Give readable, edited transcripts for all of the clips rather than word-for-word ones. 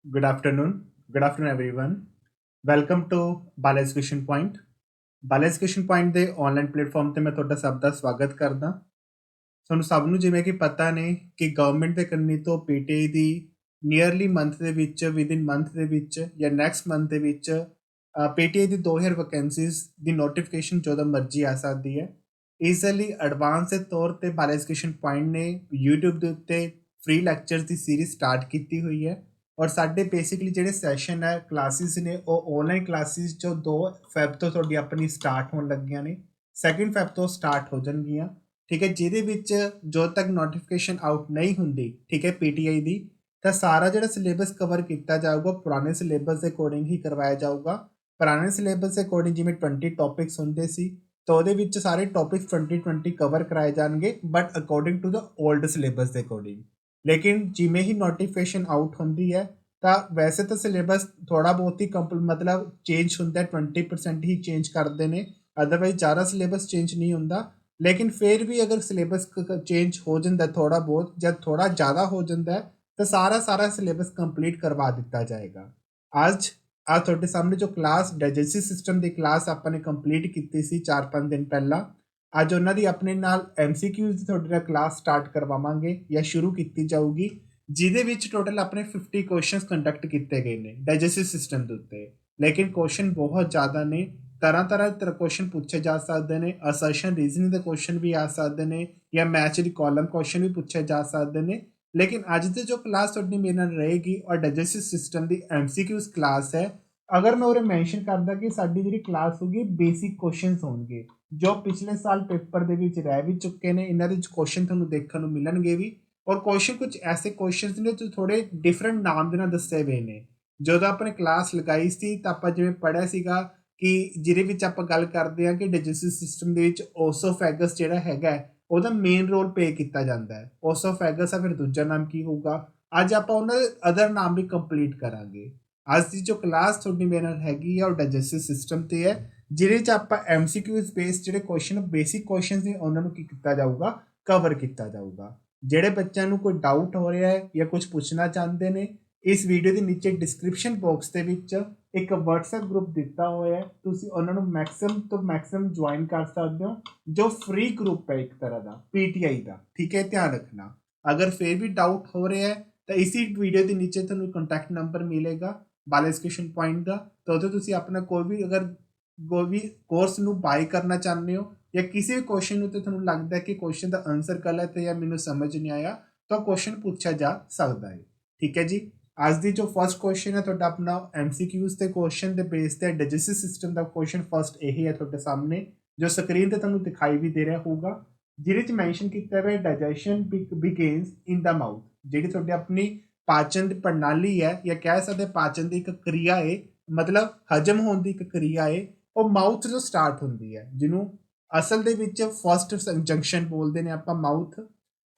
Good afternoon. Good afternoon, everyone. Welcome to Bala Education Point. Bala education point ਦੇ online platform ਤੇ ਮੈਂ ਤੁਹਾਡਾ ਸਭ ਦਾ ਸਵਾਗਤ ਕਰਦਾ। ਤੁਹਾਨੂੰ ਸਭ ਨੂੰ ਜਿਵੇਂ ਕਿ ਪਤਾ ਨੇ ਕਿ ਗਵਰਨਮੈਂਟ ਦੇ ਕੰਨੀ ਤੋਂ ਪੀਟੀਆਈ ਦੀ ਨੀਅਰਲੀ ਮੰਥ ਦੇ ਵਿੱਚ ਵਿਦਿਨ ਮੰਥ ਦੇ ਵਿੱਚ ਜਾਂ ਨੈਕਸਟ ਮੰਥ ਦੇ ਵਿੱਚ ਪੀਟੀਆਈ ਦੀ 2000 ਵੈਕੈਂਸੀਜ਼ ਦੀ ਨੋਟੀਫਿਕੇਸ਼ਨ ਜਦੋਂ ਮਰਜ਼ੀ ਆ ਸਕਦੀ ਹੈ। ਇਸ ਦੇ ਲਈ ਐਡਵਾਂਸ ਦੇ ਤੌਰ ਤੇ ਬਾਲਾ ਐਜੂਕੇਸ਼ਨ ਪੁਆਇੰਟ ਨੇ YouTube ਦੇ ਉੱਤੇ ਫ੍ਰੀ ਲੈਕਚਰਸ ਦੀ ਸੀਰੀਜ਼ ਸਟਾਰਟ ਕੀਤੀ ਹੋਈ ਹੈ। ਔਰ ਸਾਡੇ ਬੇਸਿਕਲੀ ਜਿਹੜੇ ਸੈਸ਼ਨ ਹੈ ਕਲਾਸਿਸ ਨੇ ਉਹ ਆਨਲਾਈਨ ਕਲਾਸਿਸ ਜੋ 2 ਫੈਬ ਤੋਂ ਤੁਹਾਡੀ ਆਪਣੀ ਸਟਾਰਟ ਹੋਣ ਲੱਗੀਆਂ ਨੇ। 2 ਫੈਬ ਤੋਂ ਸਟਾਰਟ ਹੋ ਜਾਣਗੀਆਂ, ਠੀਕ ਹੈ। ਜਿਹਦੇ ਵਿੱਚ ਜਦੋਂ ਤੱਕ ਨੋਟੀਫਿਕੇਸ਼ਨ ਆਊਟ ਨਹੀਂ ਹੁੰਦੀ, ਠੀਕ ਹੈ, ਪੀਟੀਆਈ ਦੀ, ਤਾਂ ਸਾਰਾ ਜਿਹੜਾ ਸਿਲੇਬਸ ਕਵਰ ਕੀਤਾ ਜਾਊਗਾ ਪੁਰਾਣੇ ਸਿਲੇਬਸ ਦੇ ਅਕੋਰਡਿੰਗ ਹੀ ਕਰਵਾਇਆ ਜਾਊਗਾ। ਪੁਰਾਣੇ ਸਿਲੇਬਸ ਦੇ ਅਕੋਰਡਿੰਗ ਜਿਵੇਂ 20 ਟੌਪਿਕਸ ਹੁੰਦੇ ਸੀ ਤਾਂ ਉਹਦੇ ਵਿੱਚ ਸਾਰੇ ਟੌਪਿਕਸ 2020 ਕਵਰ ਕਰਾਏ ਜਾਣਗੇ, but according to the old syllabus ਦੇ ਅਕੋਰਡਿੰਗ। ਲੇਕਿਨ ਜਿਵੇਂ ਹੀ ਨੋਟੀਫਿਕੇਸ਼ਨ ਆਊਟ ਹੁੰਦੀ ਹੈ ਤਾਂ ਵੈਸੇ ਤਾਂ ਸਿਲੇਬਸ ਥੋੜਾ ਬਹੁਤ ਹੀ ਮਤਲਬ ਚੇਂਜ ਹੁੰਦਾ ਹੈ, 20% ਹੀ ਚੇਂਜ ਕਰਦੇ ਨੇ, ਅਦਰਵਾਈਜ਼ ਜ਼ਿਆਦਾ ਸਿਲੇਬਸ ਚੇਂਜ ਨਹੀਂ ਹੁੰਦਾ। ਲੇਕਿਨ ਫਿਰ ਵੀ ਅਗਰ ਸਿਲੇਬਸ ਚੇਂਜ ਹੋ ਜਾਂਦਾ ਥੋੜਾ ਬਹੁਤ ਜਾਂ ਥੋੜਾ ਜ਼ਿਆਦਾ ਹੋ ਜਾਂਦਾ ਤਾਂ ਸਾਰਾ ਸਿਲੇਬਸ ਕੰਪਲੀਟ ਕਰਵਾ ਦਿੱਤਾ ਜਾਏਗਾ। ਅੱਜ ਤੁਹਾਡੇ ਸਾਹਮਣੇ ਜੋ ਕਲਾਸ ਡਾਈਜੈਸਟਿਵ ਸਿਸਟਮ ਦੀ ਕਲਾਸ ਆਪਾਂ ਨੇ ਕੰਪਲੀਟ ਕੀਤੀ ਸੀ 4-5 ਦਿਨ ਪਹਿਲਾਂ, ਅੱਜ ਉਹਨਾਂ ਦੀ ਆਪਣੇ ਨਾਲ MCQs ਦੀ ਤੁਹਾਡੇ ਨਾਲ ਕਲਾਸ ਸਟਾਰਟ ਕਰਵਾਵਾਂਗੇ ਜਾਂ ਸ਼ੁਰੂ ਕੀਤੀ ਜਾਊਗੀ, ਜਿਹਦੇ ਵਿੱਚ ਟੋਟਲ ਆਪਣੇ 50 ਕੁਐਸਚਨਸ ਕੰਡਕਟ ਕੀਤੇ ਗਏ ਨੇ ਡਾਈਜੈਸਟਿਵ ਸਿਸਟਮ ਦੇ ਉੱਤੇ। ਲੇਕਿਨ ਕੁਐਸਚਨ ਬਹੁਤ ਜ਼ਿਆਦਾ ਨੇ, ਤਰ੍ਹਾਂ ਦੇ ਕੁਐਸਚਨ ਪੁੱਛੇ ਜਾ ਸਕਦੇ ਨੇ, ਅਸਰਸ਼ਨ ਰੀਜ਼ਨਿੰਗ ਦੇ ਕੁਐਸਚਨ ਵੀ ਆ ਸਕਦੇ ਨੇ ਜਾਂ ਮੈਚ ਦੀ ਕਾਲਮ ਕੁਐਸਚਨ ਵੀ ਪੁੱਛੇ ਜਾ ਸਕਦੇ ਨੇ। ਲੇਕਿਨ ਅੱਜ ਦੀ ਜੋ ਕਲਾਸ ਤੁਹਾਡੀ ਮੇਰੇ ਨਾਲ ਰਹੇਗੀ ਔਰ ਡਾਈਜੈਸਟਿਵ ਸਿਸਟਮ ਦੀ MCQs ਕਲਾਸ ਹੈ। ਅਗਰ ਮੈਂ ਉਰੇ ਮੈਂਸ਼ਨ ਕਰਦਾ ਕਿ ਸਾਡੀ ਜਿਹੜੀ ਕਲਾਸ ਹੋਗੀ ਬੇਸਿਕ ਕੁਐਸਚਨਸ ਹੋਣਗੇ ਜੋ ਪਿਛਲੇ ਸਾਲ ਪੇਪਰ ਦੇ ਵਿੱਚ ਰਹਿ ਵੀ ਚੁੱਕੇ ਨੇ। ਇਹਨਾਂ ਦੇ ਕੁਐਸਚਨ ਤੁਹਾਨੂੰ ਦੇਖਣ ਨੂੰ ਮਿਲਣਗੇ ਵੀ, ਔਰ ਕੁਐਸਚਨ ਕੁਝ ਐਸੇ ਕੁਐਸਚਨਸ ਨੇ ਜੋ ਥੋੜੇ ਡਿਫਰੈਂਟ ਨਾਮ ਦੇ ਨਾਲ ਦੱਸੇ ਹੋਏ ਨੇ। ਜਦੋਂ ਆਪਣੇ ਕਲਾਸ ਲਗਾਈ ਸੀ ਤਾਂ ਆਪਾਂ ਜਿਵੇਂ ਪੜ੍ਹਿਆ ਸੀਗਾ ਕਿ ਜਿਹਦੇ ਵਿੱਚ ਆਪਾਂ ਗੱਲ ਕਰਦੇ ਹਾਂ ਕਿ ਡਾਈਜੈਸਟਿਵ ਸਿਸਟਮ ਦੇ ਵਿੱਚ ਓਸੋਫੈਗਸ ਜਿਹੜਾ ਹੈਗਾ ਉਹਦਾ ਮੇਨ ਰੋਲ ਪਲੇ ਕੀਤਾ ਜਾਂਦਾ ਹੈ। ਓਸੋਫੈਗਸ ਆ, ਫਿਰ ਦੂਜਾ ਨਾਮ ਕੀ ਹੋਊਗਾ? ਅੱਜ ਆਪਾਂ ਉਹਨਾਂ ਦੇ ਅਦਰ ਨਾਮ ਵੀ ਕੰਪਲੀਟ ਕਰਾਂਗੇ। ਅੱਜ ਦੀ ਜੋ ਕਲਾਸ ਤੁਹਾਡੀ ਮੇਰੇ ਨਾਲ ਹੈਗੀ ਆ ਉਹ ਡਾਈਜੈਸਟਿਵ ਸਿਸਟਮ ਤੇ ਹੈ, ਜਿਹਦੇ 'ਚ ਆਪਾਂ MCQs ਬੇਸਡ ਜਿਹੜੇ ਕੁਐਸਚਨ ਬੇਸਿਕ ਕੁਐਸਚਨਸ ਨੇ ਉਹਨਾਂ ਨੂੰ ਕੀ ਕੀਤਾ ਜਾਊਗਾ, ਕਵਰ ਕੀਤਾ ਜਾਊਗਾ। ਜਿਹੜੇ ਬੱਚਿਆਂ ਨੂੰ ਕੋਈ ਡਾਊਟ ਹੋ ਰਿਹਾ ਹੈ ਜਾਂ ਕੁਝ ਪੁੱਛਣਾ ਚਾਹੁੰਦੇ ਨੇ, ਇਸ ਵੀਡੀਓ ਦੇ ਨੀਚੇ ਡਿਸਕ੍ਰਿਪਸ਼ਨ ਬਾਕਸ ਦੇ ਵਿੱਚ ਇੱਕ WhatsApp ਗਰੁੱਪ ਦਿੱਤਾ ਹੋਇਆ ਹੈ, ਤੁਸੀਂ ਉਹਨਾਂ ਨੂੰ ਮੈਕਸਿਮਮ ਤੋਂ ਮੈਕਸਿਮਮ ਜੁਆਇਨ ਕਰ ਸਕਦੇ ਹੋ, ਜੋ ਫ੍ਰੀ ਗਰੁੱਪ ਹੈ ਇੱਕ ਤਰ੍ਹਾਂ ਦਾ PTI ਦਾ, ਠੀਕ ਹੈ। ਧਿਆਨ ਰੱਖਣਾ, ਅਗਰ ਫਿਰ ਵੀ ਡਾਊਟ ਹੋ ਰਿਹਾ ਹੈ ਤਾਂ ਇਸੀ ਵੀਡੀਓ ਦੇ ਨੀਚੇ ਤੁਹਾਨੂੰ ਕੰਟੈਕਟ ਨੰਬਰ ਮਿਲੇਗਾ ਬਾਲਾ ਐਜੂਕੇਸ਼ਨ ਪੁਆਇੰਟ ਦਾ, ਤਾਂ ਉਹਦੇ ਤੁਸੀਂ ਆਪਣਾ ਕੋਈ ਵੀ ਕੋਰਸ ਨੂੰ ਬਾਈ ਕਰਨਾ ਚਾਹੁੰਦੇ ਹੋ ਜਾਂ ਕਿਸੇ ਵੀ ਕੁਐਸਚਨ ਨੂੰ ਤੇ ਤੁਹਾਨੂੰ ਲੱਗਦਾ ਹੈ ਕਿ ਕੁਐਸਚਨ ਦਾ ਆਨਸਰ ਗਲਤ ਹੈ ਜਾਂ ਮੈਨੂੰ ਸਮਝ ਨਹੀਂ ਆਇਆ ਤਾਂ ਕੁਐਸਚਨ ਪੁੱਛਿਆ ਜਾ ਸਕਦਾ ਹੈ, ਠੀਕ ਹੈ ਜੀ। ਅੱਜ ਦੀ ਜੋ ਫਸਟ ਕੁਐਸਚਨ ਹੈ ਤੁਹਾਡਾ ਆਪਣਾ MCQs ਤੇ ਕੁਐਸਚਨ ਦੇ ਬੇਸ ਤੇ ਡਾਈਜੈਸਟਿਵ ਸਿਸਟਮ ਦਾ ਕੁਐਸਚਨ ਫਸਟ ਇਹ ਹੈ ਤੁਹਾਡੇ ਸਾਹਮਣੇ, ਜੋ ਸਕਰੀਨ ਤੇ ਤੁਹਾਨੂੰ ਦਿਖਾਈ ਵੀ ਦੇ ਰਿਹਾ ਹੋਊਗਾ, ਜਿਹਦੇ ਚ ਮੈਂਸ਼ਨ ਕੀਤਾ ਹੋਇਆ ਡਾਈਜੈਸ਼ਨ ਬਿਗਿਨਸ ਇਨ ਦਾ ਮਾਊਥ। ਜਿਹੜੀ ਤੁਹਾਡੀ ਆਪਣੀ ਪਾਚਨ ਦੀ ਪ੍ਰਣਾਲੀ ਹੈ ਜਾਂ ਕਹਿ ਸਕਦੇ ਪਾਚਨ ਦੀ ਇੱਕ ਕਿਰਿਆ ਹੈ, ਮਤਲਬ ਹਜਮ ਹੋਣ ਦੀ ਇੱਕ ਕਿਰਿਆ ਹੈ, ਉਹ ਮਾਊਥ ਤੋਂ ਸਟਾਰਟ ਹੁੰਦੀ ਹੈ, ਜਿਹਨੂੰ ਅਸਲ ਦੇ ਵਿੱਚ ਫਸਟ ਜੰਕਸ਼ਨ ਬੋਲਦੇ ਨੇ ਆਪਾਂ, ਮਾਊਥ।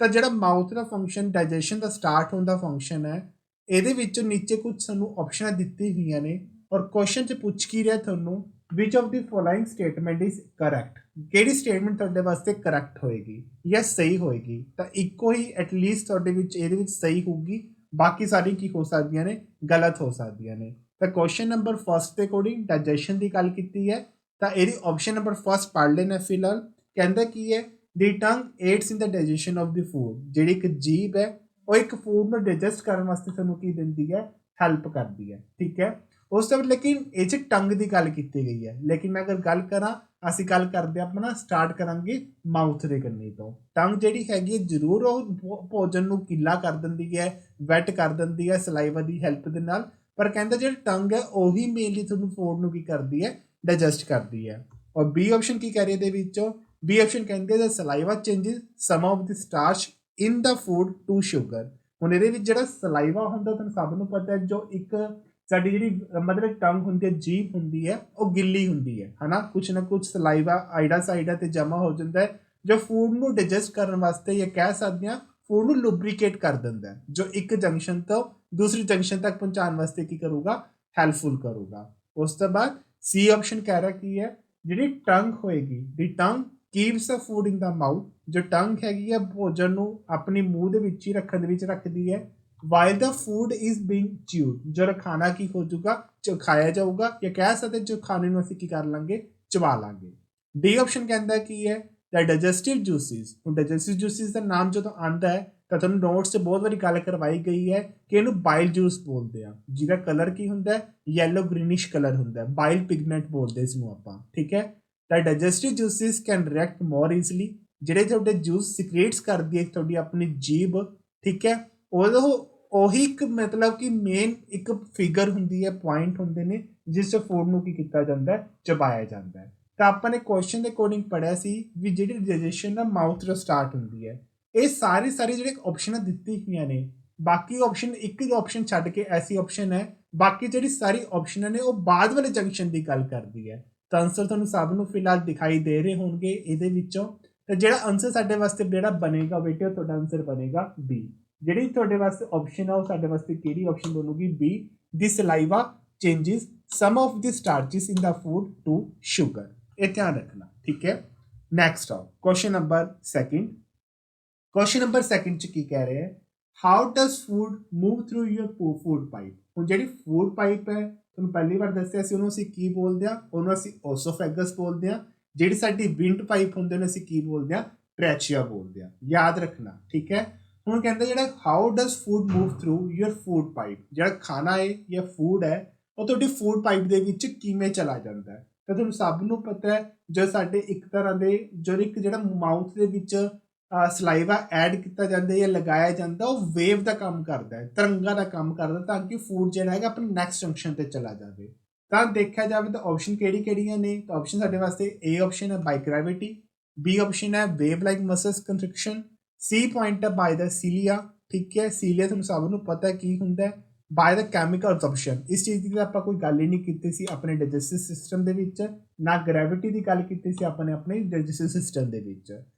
ਤਾਂ ਜਿਹੜਾ ਮਾਊਥ ਦਾ ਫੰਕਸ਼ਨ ਡਾਈਜੈਸ਼ਨ ਦਾ ਸਟਾਰਟ ਹੋਣ ਦਾ ਫੰਕਸ਼ਨ ਹੈ, ਇਹਦੇ ਵਿੱਚੋਂ ਨੀਚੇ ਕੁਝ ਸਾਨੂੰ ਆਪਸ਼ਨਾਂ ਦਿੱਤੀ ਹੋਈਆਂ ਨੇ ਔਰ ਕੁਐਸਚਨ 'ਚ ਪੁੱਛ ਕੀ ਰਿਹਾ ਤੁਹਾਨੂੰ, ਵਿਚ of the following statement is correct. ਕਿਹੜੀ ਸਟੇਟਮੈਂਟ ਤੁਹਾਡੇ ਵਾਸਤੇ ਕਰੈਕਟ ਹੋਏਗੀ ਜਾਂ ਸਹੀ ਹੋਏਗੀ? ਤਾਂ ਇੱਕੋ ਹੀ ਐਟਲੀਸਟ ਤੁਹਾਡੇ ਵਿੱਚ ਇਹਦੇ ਵਿੱਚ ਸਹੀ ਹੋਊਗੀ, ਬਾਕੀ ਸਾਰੀ ਕੀ ਹੋ ਸਕਦੀਆਂ ਨੇ, ਗਲਤ ਹੋ ਸਕਦੀਆਂ ਨੇ। ਤਾਂ ਕੁਐਸਚਨ ਨੰਬਰ ਫਸਟ ਦੇ ਅਕੋਰਡਿੰਗ ਡਾਈਜੈਸ਼ਨ ਦੀ ਗੱਲ ਕੀਤੀ ਹੈ, ਤਾਂ ਇਹਦੀ ਆਪਸ਼ਨ ਨੰਬਰ ਫਸਟ ਪੜ੍ਹ ਲੈਣਾ ਫਿਲਹਾਲ। ਕਹਿੰਦਾ ਕੀ ਹੈ, ਦੀ ਟੰਗ AIDS in the digestion of the food. ਜਿਹੜੀ ਇੱਕ ਜੀਭ ਹੈ ਉਹ ਇੱਕ ਫੂਡ ਨੂੰ ਡਾਈਜੈਸਟ ਕਰਨ ਵਾਸਤੇ ਤੁਹਾਨੂੰ ਕੀ ਦਿੰਦੀ ਹੈ, ਹੈਲਪ ਕਰਦੀ ਹੈ, ਠੀਕ ਹੈ। ਉਸ ਤੋਂ ਬਾਅਦ ਲੇਕਿਨ ਇਹ 'ਚ ਟੰਗ ਦੀ ਗੱਲ ਕੀਤੀ ਗਈ ਹੈ, ਲੇਕਿਨ ਮੈਂ ਅਗਰ ਗੱਲ ਕਰਾਂ, ਅਸੀਂ ਗੱਲ ਕਰਦੇ ਆਪਣਾ ਸਟਾਰਟ ਕਰਾਂਗੇ ਮਾਊਥ ਦੇ ਕੰਨੀ ਤੋਂ। ਟੰਗ ਜਿਹੜੀ ਹੈਗੀ ਹੈ ਜ਼ਰੂਰ ਉਹ ਭੋਜਨ ਨੂੰ ਗਿੱਲਾ ਕਰ ਦਿੰਦੀ ਹੈ, ਵੈਟ ਕਰ ਦਿੰਦੀ ਹੈ ਸਲਾਈਵਾ ਦੀ ਹੈਲਪ ਦੇ ਨਾਲ, ਪਰ ਕਹਿੰਦਾ ਜਿਹੜਾ ਟੰਗ ਹੈ ਉਹੀ ਮੇਨਲੀ ਤੁਹਾਨੂੰ ਫੂਡ ਨੂੰ ਕੀ ਕਰਦੀ ਹੈ, ਡਾਈਜੈਸਟ ਕਰਦੀ ਹੈ। ਔਰ ਬੀ ਆਪਸ਼ਨ ਕੀ ਕਹਿ ਰਹੀ ਇਹਦੇ ਵਿੱਚੋਂ? ਬੀ ਆਪਸ਼ਨ ਕਹਿੰਦੇ the saliva changes some of the starch in the food to sugar. ਹੁਣ ਇਹਦੇ ਵਿੱਚ ਜਿਹੜਾ ਸਲਾਈਵਾ ਹੁੰਦਾ ਤੁਹਾਨੂੰ ਸਭ ਨੂੰ ਪਤਾ ਹੈ, ਜੋ ਇੱਕ ਸਾਡੀ ਜਿਹੜੀ ਮਤਲਬ ਟੰਗ ਹੁੰਦੀ ਹੈ, ਜੀਭ ਹੁੰਦੀ ਹੈ, ਉਹ ਗਿੱਲੀ ਹੁੰਦੀ ਹੈ ਹਨਾ, ਕੁਛ ਨਾ ਕੁਛ ਸਲਾਈਵਾ ਆਈਡਾ ਸਾਈਡਾ ਤੇ ਜਮਾ ਹੋ ਜਾਂਦਾ ਹੈ, ਜੋ ਫੂਡ ਨੂੰ ਡਾਈਜੈਸਟ ਕਰਨ ਵਾਸਤੇ ਜਾਂ ਕਹਿ ਸਕਦੇ ਹਾਂ ਫੂਡ ਨੂੰ ਲੁਬਰੀਕੇਟ ਕਰ ਦਿੰਦਾ ਹੈ, ਜੋ ਇੱਕ ਜੰਕਸ਼ਨ ਤੋਂ ਦੂਸਰੀ ਜੰਕਸ਼ਨ ਤੱਕ ਪਹੁੰਚਾਉਣ ਵਾਸਤੇ ਕੀ ਕਰੂਗਾ, ਹੈਲਪਫੁਲ ਕਰੂਗਾ। ਉਸ ਤੋਂ ਬਾਅਦ ਸੀ ਆਪਸ਼ਨ ਕਹਿ ਰਿਹਾ ਕੀ ਹੈ, ਜਿਹੜੀ ਟੰਗ ਹੋਏਗੀ, ਦੀ ਟੰਗ keeps a food in the mouth. ਜੋ ਟੰਗ ਹੈਗੀ ਹੈ ਭੋਜਨ ਨੂੰ ਆਪਣੀ ਮੂੰਹ ਦੇ ਵਿੱਚ ਹੀ ਰੱਖਣ ਦੇ ਵਿੱਚ ਰੱਖਦੀ ਹੈ, while the food is being chewed, जो खाना की हो जाऊगा, जो खाया जाऊगा, या कह सकते जो खाने ਨੂੰ ਅਸੀਂ ਕੀ ਕਰ ਲਾਂਗੇ, ਚਬਾ ਲਾਂਗੇ। ਡੀ ਆਪਸ਼ਨ ਕਹਿੰਦਾ ਕੀ ਹੈ, ਦ ਡਾਈਜੈਸਟਿਵ ਜੂਸਿਸ। ਹੁਣ ਡਾਈਜੈਸਟਿਵ ਜੂਸਿਸ ਦਾ ਨਾਮ ਜਦੋਂ ਆਉਂਦਾ ਹੈ ਤਾਂ ਤੁਹਾਨੂੰ ਨੋਟਸ 'ਚ ਬਹੁਤ ਵਾਰੀ ਗੱਲ ਕਰਵਾਈ ਗਈ ਹੈ ਕਿ ਇਹਨੂੰ ਬਾਈਲ ਜੂਸ ਬੋਲਦੇ ਆ, ਜਿਹਦਾ ਕਲਰ ਕੀ ਹੁੰਦਾ ਹੈ, ਯੈਲੋ ਗ੍ਰੀਨਿਸ਼ ਕਲਰ ਹੁੰਦਾ ਹੈ, ਬਾਈਲ ਪਿਗਮੈਂਟ ਬੋਲਦੇ ਇਸ ਨੂੰ ਆਪਾਂ, ਠੀਕ ਹੈ। ਤਾਂ digestive juices can react more easily, ਜਿਹੜੇ ਤੁਹਾਡੇ ਜੂਸ ਸਿਕ੍ਰੀਟਸ ਕਰਦੀ ਹੈ ਤੁਹਾਡੀ ਆਪਣੀ ਜੀਭ, ਠੀਕ ਹੈ। ਉਹੀ ਇੱਕ ਮਤਲਬ ਕਿ ਮੇਨ ਇੱਕ ਫਿਗਰ ਹੁੰਦੀ ਹੈ, ਪੁਆਇੰਟ ਹੁੰਦੇ ਨੇ ਜਿਸ 'ਚ ਫੂਡ ਨੂੰ ਕੀ ਕੀਤਾ ਜਾਂਦਾ ਹੈ, ਚਬਾਇਆ ਜਾਂਦਾ ਹੈ। ਤਾਂ ਆਪਾਂ ਨੇ ਕੁਐਸਚਨ ਦੇ ਅਕੋਰਡਿੰਗ ਪੜ੍ਹਿਆ ਸੀ ਵੀ ਜਿਹੜੀ ਡਾਈਜੈਸ਼ਨ ਦਾ ਮਾਊਥ ਤੋਂ ਸਟਾਰਟ ਹੁੰਦੀ ਹੈ। ਇਹ ਸਾਰੀ ਜਿਹੜੇ ਆਪਸ਼ਨਾਂ ਦਿੱਤੀ ਹੋਈਆਂ ਨੇ, ਬਾਕੀ ਆਪਸ਼ਨ ਇੱਕ ਆਪਸ਼ਨ ਛੱਡ ਕੇ ਐਸੀ ਆਪਸ਼ਨ ਹੈ, ਬਾਕੀ ਜਿਹੜੀ ਸਾਰੀ ਆਪਸ਼ਨਾਂ ਨੇ ਉਹ ਬਾਅਦ ਵਾਲੇ ਜੰਕਸ਼ਨ ਦੀ ਗੱਲ ਕਰਦੀ ਹੈ। ਤਾਂ ਆਨਸਰ ਤੁਹਾਨੂੰ ਸਭ ਨੂੰ ਫਿਲਹਾਲ ਦਿਖਾਈ ਦੇ ਰਹੇ ਹੋਣਗੇ ਇਹਦੇ ਵਿੱਚੋਂ। ਤਾਂ ਜਿਹੜਾ ਆਨਸਰ ਸਾਡੇ ਵਾਸਤੇ ਜਿਹੜਾ ਬਣੇਗਾ ਬੇਟੇ, ਉਹ ਤੁਹਾਡਾ ਆਨਸਰ ਬਣੇਗਾ ਬੀ। ਜਿਹੜੀ ਤੁਹਾਡੇ ਵਾਸਤੇ ਆਪਸ਼ਨ ਆ ਉਹ ਸਾਡੇ ਵਾਸਤੇ ਕਿਹੜੀ ਆਪਸ਼ਨ ਬਣੂਗੀ, B. The saliva changes some of the starches in the food to sugar। ਇਹ ਧਿਆਨ ਰੱਖਣਾ, ਠੀਕ ਹੈ। ਨੈਕਸਟ ਆਓ question number second. Question number second 'ਚ ਕੀ ਕਹਿ ਰਿਹਾ ਹੈ, how does food move through your food pipe. ਹੁਣ ਜਿਹੜੀ ਫੂਡ ਪਾਈਪ ਹੈ ਤੁਹਾਨੂੰ ਪਹਿਲੀ ਵਾਰ ਦੱਸਿਆ ਸੀ, ਉਹਨੂੰ ਅਸੀਂ ਕੀ ਬੋਲਦੇ ਹਾਂ, ਉਹਨੂੰ ਅਸੀਂ ਓਸੋਫੈਗਸ ਬੋਲਦੇ ਹਾਂ। ਜਿਹੜੀ ਸਾਡੀ ਵਿੰਡ ਪਾਈਪ ਹੁੰਦੇ ਨੇ ਅਸੀਂ ਕੀ ਬੋਲਦੇ ਹਾਂ, ਟ੍ਰੈਚੀਆ ਬੋਲਦੇ ਹਾਂ, ਯਾਦ ਰੱਖਣਾ, ਠੀਕ ਹੈ। ਹੁਣ ਕਹਿੰਦਾ ਜਿਹੜਾ how does food move through your food pipe, ਜਿਹੜਾ ਖਾਣਾ ਹੈ ਜਾਂ ਫੂਡ ਹੈ ਉਹ ਤੁਹਾਡੀ ਫੂਡ ਪਾਈਪ ਦੇ ਵਿੱਚ ਕਿਵੇਂ ਚਲਾ ਜਾਂਦਾ ਹੈ। ਤਾਂ ਤੁਹਾਨੂੰ ਸਭ ਨੂੰ ਪਤਾ ਹੈ ਜੋ ਸਾਡੇ ਇੱਕ ਤਰ੍ਹਾਂ ਦੇ ਜਿਹੜਾ ਮਾਊਥ ਦੇ ਵਿੱਚ ਸਲਾਈਵਾ ਐਡ ਕੀਤਾ ਜਾਂਦਾ ਜਾਂ ਲਗਾਇਆ ਜਾਂਦਾ, ਉਹ ਵੇਵ ਦਾ ਕੰਮ ਕਰਦਾ ਹੈ, ਤਰੰਗਾਂ ਦਾ ਕੰਮ ਕਰਦਾ, ਤਾਂ ਕਿ ਫੂਡ ਜਿਹੜਾ ਹੈਗਾ ਆਪਣੇ ਨੈਕਸਟ ਜੰਕਸ਼ਨ ਤੇ ਚਲਾ ਜਾਵੇ। ਤਾਂ ਦੇਖਿਆ ਜਾਵੇ ਤਾਂ ਆਪਸ਼ਨ ਕਿਹੜੀਆਂ ਨੇ, ਤਾਂ ਆਪਸ਼ਨ ਸਾਡੇ ਵਾਸਤੇ ਏ ਆਪਸ਼ਨ ਹੈ ਬਾਈ ਗ੍ਰੈਵਿਟੀ, ਬੀ ਆਪਸ਼ਨ ਹੈ ਵੇਵ ਲਾਈਕ ਮਸਲਸ ਕੰਸਟ੍ਰਿਕਸ਼ਨ, ਸੀ ਪੁਆਇੰਟ ਹੈ ਬਾਈ ਦਾ ਸੀਲੀਆ, ਠੀਕ ਹੈ। ਸੀਲੀਆ ਤੁਹਾਨੂੰ ਸਭ ਨੂੰ ਪਤਾ ਕੀ ਹੁੰਦਾ ਹੈ, ਬਾय द ਕੈਮੀਕਲ ਅਬਜ਼ਰਪਸ਼ਨ। ਇਸ ਚੀਜ਼ ਦੀ ਆਪਾਂ ਕੋਈ ਗੱਲ ਹੀ ਨਹੀਂ ਕੀਤੀ ਸੀ ਆਪਣੇ ਡਾਈਜੈਸਟਿਵ ਸਿਸਟਮ ਦੇ ਵਿੱਚ, ਨਾ ਗ੍ਰੈਵਿਟੀ ਦੀ ਗੱਲ ਕੀਤੀ ਸੀ ਆਪਣੇ ਡਾਈਜੈਸਟਿਵ ਸਿਸਟਮ ਦੇ ਵਿੱਚ।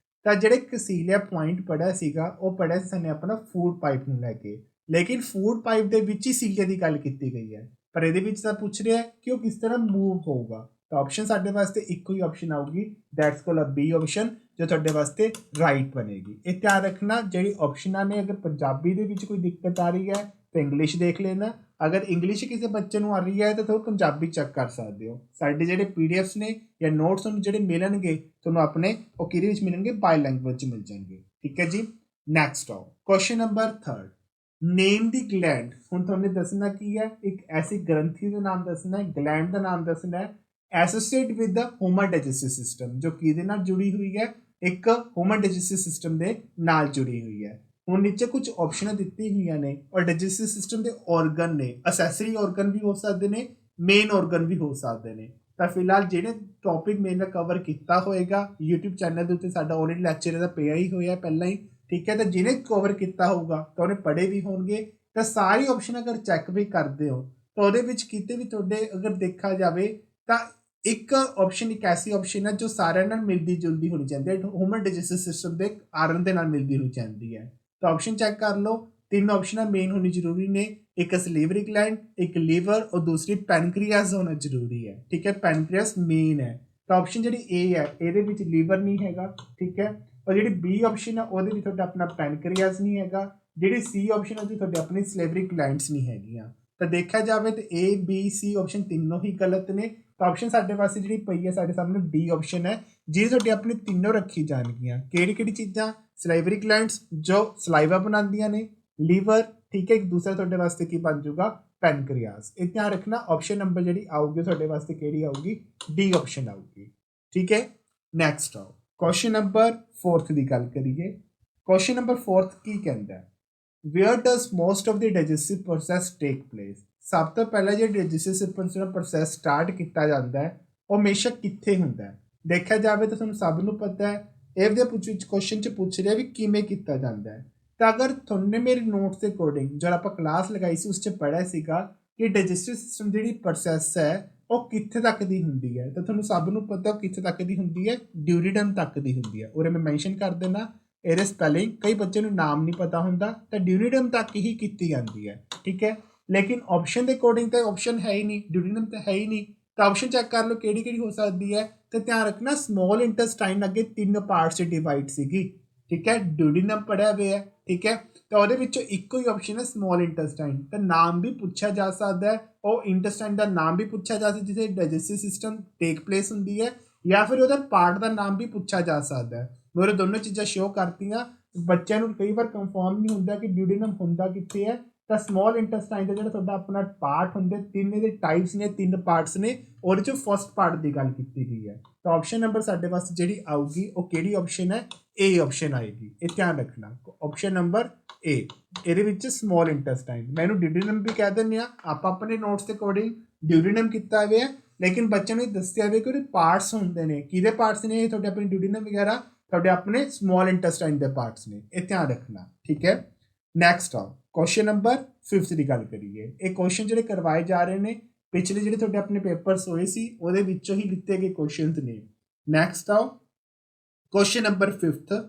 ਤਾਂ ਜਿਹੜੇ ਕਸੀਲੀਆ ਪੁਆਇੰਟ ਪੜਿਆ ਸੀਗਾ ਉਹ ਪੜਿਆ ਸੀ ਸਾਨੂੰ ਆਪਣਾ ਫੂਡ ਪਾਈਪ ਨੂੰ ਲੈ ਕੇ, ਲੇਕਿਨ ਫੂਡ ਪਾਈਪ ਦੇ ਵਿੱਚ ਹੀ ਸੀਲੀਆ ਦੀ ਗੱਲ ਕੀਤੀ ਗਈ ਹੈ, ਪਰ ਇਹਦੇ ਵਿੱਚ ਤਾਂ ਪੁੱਛ ਰਿਹਾ ਕਿ ਉਹ ਕਿਸ ਤਰ੍ਹਾਂ ਮੂਵ ਹੋਊਗਾ। ਤਾਂ ਆਪਸ਼ਨ ਸਾਡੇ ਵਾਸਤੇ ਇੱਕੋ ਹੀ ਆਪਸ਼ਨ ਆਊਗੀ, ਦੈਟਸ ਕੋਲ ਬੀ ਆਪਸ਼ਨ, ਜੋ ਤੁਹਾਡੇ ਵਾਸਤੇ ਰਾਈਟ ਬਣੇਗੀ। ਇਹ ਧਿਆਨ ਰੱਖਣਾ, ਜਿਹੜੀ ਆਪਸ਼ਨਾਂ ਨੇ ਅਗਰ ਪੰਜਾਬੀ ਦੇ ਵਿੱਚ ਕੋਈ ਦਿੱਕਤ ਆ ਰਹੀ ਹੈ ਤਾਂ ਇੰਗਲਿਸ਼ ਦੇਖ ਲੈਣਾ, ਅਗਰ ਇੰਗਲਿਸ਼ ਕਿਸੇ ਬੱਚੇ ਨੂੰ ਆ ਰਹੀ ਹੈ ਤਾਂ ਤੁਸੀਂ ਪੰਜਾਬੀ ਚੈੱਕ ਕਰ ਸਕਦੇ ਹੋ। ਸਾਡੇ ਜਿਹੜੇ ਪੀਡੀਐਫਸ ਨੇ ਜਾਂ ਨੋਟਸ ਤੁਹਾਨੂੰ ਜਿਹੜੇ ਮਿਲਣਗੇ ਤੁਹਾਨੂੰ ਆਪਣੇ ਉਹ ਕਿਹਦੇ ਵਿੱਚ ਮਿਲਣਗੇ, ਬਾਈ ਲੈਂਗੁਏਜ 'ਚ ਮਿਲ ਜਾਣਗੇ, ਠੀਕ ਹੈ ਜੀ। ਨੈਕਸਟ ਆਓ ਕੁਐਸਚਨ ਨੰਬਰ ਥਰਡ, ਨੇਮ ਦੀ ਗਲੈਂਡ। ਹੁਣ ਤੁਹਾਨੂੰ ਦੱਸਣਾ ਕੀ ਹੈ, ਇੱਕ ਐਸੀ ਗ੍ਰੰਥੀ ਦਾ ਨਾਮ ਦੱਸਣਾ ਹੈ, ਗਲੈਂਡ ਦਾ ਨਾਮ ਦੱਸਣਾ ਹੈ, associate with the human digestive system, ਜੋ ਕਿਹਦੇ ਨਾਲ ਜੁੜੀ ਹੋਈ ਹੈ, ਇੱਕ ਹਿਊਮਨ ਡਾਈਜੈਸਟਿਵ ਸਿਸਟਮ ਦੇ ਨਾਲ ਜੁੜੀ ਹੋਈ ਹੈ। ਹੁਣ ਨੀਚੇ ਕੁਝ ਆਪਸ਼ਨਾਂ ਦਿੱਤੀ ਹੋਈਆਂ ਨੇ ਔਰ ਡਾਈਜੈਸਟਿਵ ਸਿਸਟਮ ਦੇ ਆਰਗਨ ਨੇ, ਅਸੈਸਰੀ ਆਰਗਨ ਵੀ ਹੋ ਸਕਦੇ ਨੇ, ਮੇਨ ਆਰਗਨ ਵੀ ਹੋ ਸਕਦੇ ਨੇ। ਤਾਂ ਫਿਲਹਾਲ ਜਿਹੜੇ ਟੌਪਿਕ ਮੈਂ ਕਵਰ ਕੀਤਾ ਹੋਏਗਾ YouTube ਚੈਨਲ ਦੇ ਉੱਤੇ ਸਾਡਾ ਆਲਰੇਡੀ ਲੈਕਚਰ ਇਹਦਾ ਪਿਆ ਹੀ ਹੋਇਆ ਪਹਿਲਾਂ ਹੀ, ਠੀਕ ਹੈ। ਤਾਂ ਜਿਹਨੇ ਕਵਰ ਕੀਤਾ ਹੋਊਗਾ ਤਾਂ ਉਹਨੇ ਪੜ੍ਹੇ ਵੀ ਹੋਣਗੇ। ਤਾਂ ਸਾਰੀ ਆਪਸ਼ਨ ਅਗਰ ਚੈੱਕ ਵੀ ਕਰਦੇ ਹੋ ਤਾਂ ਉਹਦੇ ਵਿੱਚ ਕਿਤੇ ਵੀ ਤੁਹਾਡੇ ਅਗਰ ਦੇਖਿਆ ਜਾਵੇ ਤਾਂ ਇੱਕ ਆਪਸ਼ਨ ਇੱਕ ਐਸੀ ਆਪਸ਼ਨ ਹੈ ਜੋ ਸਾਰਿਆਂ ਨਾਲ ਮਿਲਦੀ ਜੁਲਦੀ ਹੋਣੀ ਚਾਹੀਦੀ ਹੈ, ਹਿਊਮਨ ਡਾਈਜੈਸਟਿਵ ਸਿਸਟਮ ਦੇ ਆਰਗਨ ਦੇ ਨਾਲ ਮਿਲਦੀ ਹੋਣੀ ਚਾਹੀਦੀ ਹੈ। ਤਾਂ ਆਪਸ਼ਨ ਚੈੱਕ ਕਰ ਲਓ, ਤਿੰਨ ਆਪਸ਼ਨਾਂ ਮੇਨ ਹੋਣੀ ਜ਼ਰੂਰੀ ਨੇ, ਇੱਕ ਸਲੀਵਰੀ ਗਲੈਂਡ, ਇੱਕ ਲੀਵਰ ਔਰ ਦੂਸਰੀ ਪੈਨਕ੍ਰੀਆਸ ਹੋਣਾ ਜ਼ਰੂਰੀ ਹੈ, ਠੀਕ ਹੈ। ਪੈਨਕ੍ਰੀਆਸ ਮੇਨ ਹੈ। ਤਾਂ ਆਪਸ਼ਨ ਜਿਹੜੀ ਏ ਹੈ ਇਹਦੇ ਵਿੱਚ ਲੀਵਰ ਨਹੀਂ ਹੈਗਾ, ਠੀਕ ਹੈ। ਔਰ ਜਿਹੜੀ ਬੀ ਆਪਸ਼ਨ ਹੈ ਉਹਦੇ ਵਿੱਚ ਤੁਹਾਡਾ ਆਪਣਾ ਪੈਨਕ੍ਰੀਆਸ ਨਹੀਂ ਹੈਗਾ। ਜਿਹੜੀ ਸੀ ਆਪਸ਼ਨ ਹੈ ਉਹਦੀ ਤੁਹਾਡੇ ਆਪਣੀ ਸਲੀਵਰੀ ਗਲੈਂਡਸ ਨਹੀਂ ਹੈਗੀਆਂ। ਤਾਂ ਦੇਖਿਆ ਜਾਵੇ ਤਾਂ ਏ ਬੀ ਸੀ ਆਪਸ਼ਨ ਤਿੰਨੋਂ ਹੀ ਗਲਤ ਨੇ। ਤਾਂ ਆਪਸ਼ਨ ਸਾਡੇ ਵਾਸਤੇ ਜਿਹੜੀ ਪਈ ਹੈ ਸਾਡੇ ਸਾਹਮਣੇ ਡੀ ਆਪਸ਼ਨ ਹੈ, ਜਿਹਦੇ ਤੁਹਾਡੀ ਆਪਣੀ ਤਿੰਨੋਂ ਰੱਖੀ ਜਾਣਗੀਆਂ। ਕਿਹੜੀ ਚੀਜ਼ਾਂ, ਸਲਾਈਵਰੀ ਗਲੈਂਡਸ ਜੋ ਸਲਾਈਵਾ ਬਣਾਉਂਦੀਆਂ ਨੇ, ਲੀਵਰ, ਠੀਕ ਹੈ, ਇੱਕ ਦੂਸਰਾ ਤੁਹਾਡੇ ਵਾਸਤੇ ਕੀ ਬਣ ਜਾਊਗਾ, ਪੈਨਕ੍ਰੀਆਸ। ਇਹ ਧਿਆਨ ਰੱਖਣਾ, ਆਪਸ਼ਨ ਨੰਬਰ ਜਿਹੜੀ ਆਊਗੀ ਤੁਹਾਡੇ ਵਾਸਤੇ ਕਿਹੜੀ ਆਊਗੀ, ਡੀ ਆਪਸ਼ਨ ਆਊਗੀ, ਠੀਕ ਹੈ। ਨੈਕਸਟ ਆਓ ਕੁਐਸਚਨ ਨੰਬਰ 4 ਦੀ ਗੱਲ ਕਰੀਏ। ਕੁਐਸਚਨ ਨੰਬਰ 4 ਕੀ ਕਹਿੰਦਾ ਹੈ, where does most of the digestive process take place. ਸਭ ਤੋਂ ਪਹਿਲਾਂ ਜਿਹੜਾ ਡਾਈਜੈਸਟਿਵ ਪ੍ਰੋਸੈਸ ਸਟਾਰਟ ਕੀਤਾ ਜਾਂਦਾ ਹੈ ਉਹ ਹਮੇਸ਼ਾ ਕਿੱਥੇ ਹੁੰਦਾ ਹੈ। ਦੇਖਿਆ ਜਾਵੇ ਤਾਂ ਤੁਹਾਨੂੰ ਸਭ ਨੂੰ ਪਤਾ ਹੈ, ਇਹਦੇ ਕੁਐਸਚਨ 'ਚ ਪੁੱਛ ਰਿਹਾ ਵੀ ਕਿਵੇਂ ਕੀਤਾ ਜਾਂਦਾ ਹੈ। ਤਾਂ ਅਗਰ ਤੁਹਾਨੇ ਮੇਰੇ ਨੋਟਸ ਦੇ ਅਕੋਰਡਿੰਗ ਜਦੋਂ ਆਪਾਂ ਕਲਾਸ ਲਗਾਈ ਸੀ ਉਸ 'ਚ ਪੜ੍ਹਿਆ ਸੀਗਾ ਕਿ ਡਾਈਜੈਸਟਿਵ ਸਿਸਟਮ ਜਿਹੜੀ ਪ੍ਰੋਸੈਸ ਹੈ ਉਹ ਕਿੱਥੇ ਤੱਕ ਦੀ ਹੁੰਦੀ ਹੈ। ਤਾਂ ਤੁਹਾਨੂੰ ਸਭ ਨੂੰ ਪਤਾ ਉਹ ਕਿੱਥੇ ਤੱਕ ਦੀ ਹੁੰਦੀ ਹੈ, ਡਿਊਰੀਡਮ ਤੱਕ ਦੀ ਹੁੰਦੀ ਹੈ। ਉਰੇ ਮੈਂ ਮੈਂਸ਼ਨ ਕਰ ਦੇਣਾ ਇਹਦੇ ਸਪੈਲਿੰਗ, ਕਈ ਬੱਚੇ ਨੂੰ ਨਾਮ ਨਹੀਂ ਪਤਾ ਹੁੰਦਾ, ਤਾਂ ਡਿਊਰੀਡਮ ਤੱਕ ਹੀ ਕੀਤੀ ਜਾਂਦੀ ਹੈ, ਠੀਕ ਹੈ। ਲੇਕਿਨ ਆਪਸ਼ਨ ਦੇ ਅਕੋਰਡਿੰਗ ਤਾਂ ਆਪਸ਼ਨ ਹੈ ਹੀ ਨਹੀਂ, ਡਿਊਰੀਡਮ ਤਾਂ ਹੈ ਹੀ ਨਹੀਂ। ਤਾਂ ਆਪਸ਼ਨ ਚੈੱਕ ਕਰ ਲਓ ਕਿਹੜੀ ਹੋ ਸਕਦੀ ਹੈ। ਤੇ ਧਿਆਨ ਰੱਖਣਾ ਸਮॉल ਇੰਟੈਸਟਾਈਨ ਅੱਗੇ 3 ਪਾਰਟਸ 'ਚ ਡਿਵਾਈਡ ਸੀਗੀ, ਠੀਕ ਹੈ। ਡਿਊਰੀਡਮ ਪੜਿਆ ਹੋਇਆ ਹੈ, ਠੀਕ ਹੈ। ਤਾਂ ਉਹਦੇ ਵਿੱਚੋਂ ਇੱਕੋ ਹੀ ਆਪਸ਼ਨ ਹੈ ਸਮੋਲ ਇੰਟੈਸਟਾਈਨ। ਤਾਂ ਨਾਮ ਵੀ ਪੁੱਛਿਆ ਜਾ ਸਕਦਾ ਹੈ, ਉਹ ਇੰਟੈਸਟਾਈਨ ਦਾ ਨਾਮ ਵੀ ਪੁੱਛਿਆ ਜਾ ਸਕਦਾ ਜਿੱਥੇ ਡਾਈਜੈਸਟਿਵ ਸਿਸਟਮ ਟੇਕ ਪਲੇਸ ਹੁੰਦੀ ਹੈ, ਜਾਂ ਫਿਰ ਉਹਦਾ ਪਾਰਟ ਦਾ ਨਾਮ ਵੀ ਪੁੱਛਿਆ ਜਾ ਸਕਦਾ ਹੈ। ਮੇਰੇ ਦੋਨੋਂ ਚੀਜ਼ਾਂ ਸ਼ੋ ਕਰਤੀਆਂ। ਬੱਚਿਆਂ ਨੂੰ ਕਈ ਵਾਰ ਕੰਫਰਮ ਨਹੀਂ ਹੁੰਦਾ ਕਿ ਡਿਊਡੀਨਮ ਹੁੰਦਾ ਕਿੱਥੇ ਹੈ। ਤਾਂ ਸਮੋਲ ਇੰਟੈਸਟਾਈਨ ਦਾ ਜਿਹੜਾ ਤੁਹਾਡਾ ਆਪਣਾ ਪਾਰਟ ਹੁੰਦੇ, ਤਿੰਨ ਇਹਦੇ ਟਾਈਪਸ ਨੇ, ਤਿੰਨ ਪਾਰਟਸ ਨੇ, ਉਹਦੇ ਚੋਂ ਫਸਟ ਪਾਰਟ ਦੀ ਗੱਲ ਕੀਤੀ ਗਈ ਹੈ। ਤਾਂ ਆਪਸ਼ਨ ਨੰਬਰ ਸਾਡੇ ਵਾਸਤੇ ਜਿਹੜੀ ਆਊਗੀ ਉਹ ਕਿਹੜੀ ਆਪਸ਼ਨ ਹੈ? ਏ ਆਪਸ਼ਨ ਆਏਗੀ। ਇਹ ਧਿਆਨ ਰੱਖਣਾ, ਆਪਸ਼ਨ ਨੰਬਰ ਏ, ਇਹਦੇ ਵਿੱਚ ਸਮੋਲ ਇੰਟੈਸਟਾਈਨ। ਮੈਂ ਇਹਨੂੰ ਡਿਊਡੀਨਮ ਵੀ ਕਹਿ ਦਿੰਦੇ ਆ, ਆਪਾਂ ਆਪਣੇ ਨੋਟਸ ਦੇ ਅਕੋਰਡਿੰਗ ਡਿਊਡੀਨਮ ਕੀਤਾ ਹੋਇਆ, ਲੇਕਿਨ ਬੱਚਿਆਂ ਨੂੰ ਇਹ ਦੱਸਿਆ ਹੋਇਆ ਕਿ ਉਹਦੇ ਪਾਰਟਸ ਹੁੰਦੇ ਨੇ। ਕਿਹਦੇ ਪਾਰਟਸ ਨੇ? ਇਹ ਤੁਹਾਡੇ ਆਪਣੇ ਡਿਊਡੀਨਮ ਵਗੈਰਾ ਤੁਹਾਡੇ ਆਪਣੇ ਸਮੋਲ ਇੰਟੈਸਟਾਈਨ ਦੇ ਪਾਰਟਸ ਨੇ, ਇਹ ਧਿਆਨ ਰੱਖਣਾ, ਠੀਕ ਹੈ। ਨੈਕਸਟ ਆਓ ਕੁਐਸਚਨ ਨੰਬਰ 5 ਦੀ ਗੱਲ ਕਰੀਏ। ਇਹ ਕੁਐਸਚਨ ਜਿਹੜੇ ਕਰਵਾਏ ਜਾ ਰਹੇ ਨੇ ਪਿਛਲੇ ਜਿਹੜੇ ਤੁਹਾਡੇ ਆਪਣੇ ਪੇਪਰਸ ਹੋਏ ਸੀ ਉਹਦੇ ਵਿੱਚੋਂ ਹੀ ਲਿੱਤੇ ਗਏ ਕੁਐਸਚਨਸ ਨੇ। ਨੈਕਸਟ ਆਓ ਕੁਐਸਚਨ ਨੰਬਰ 5।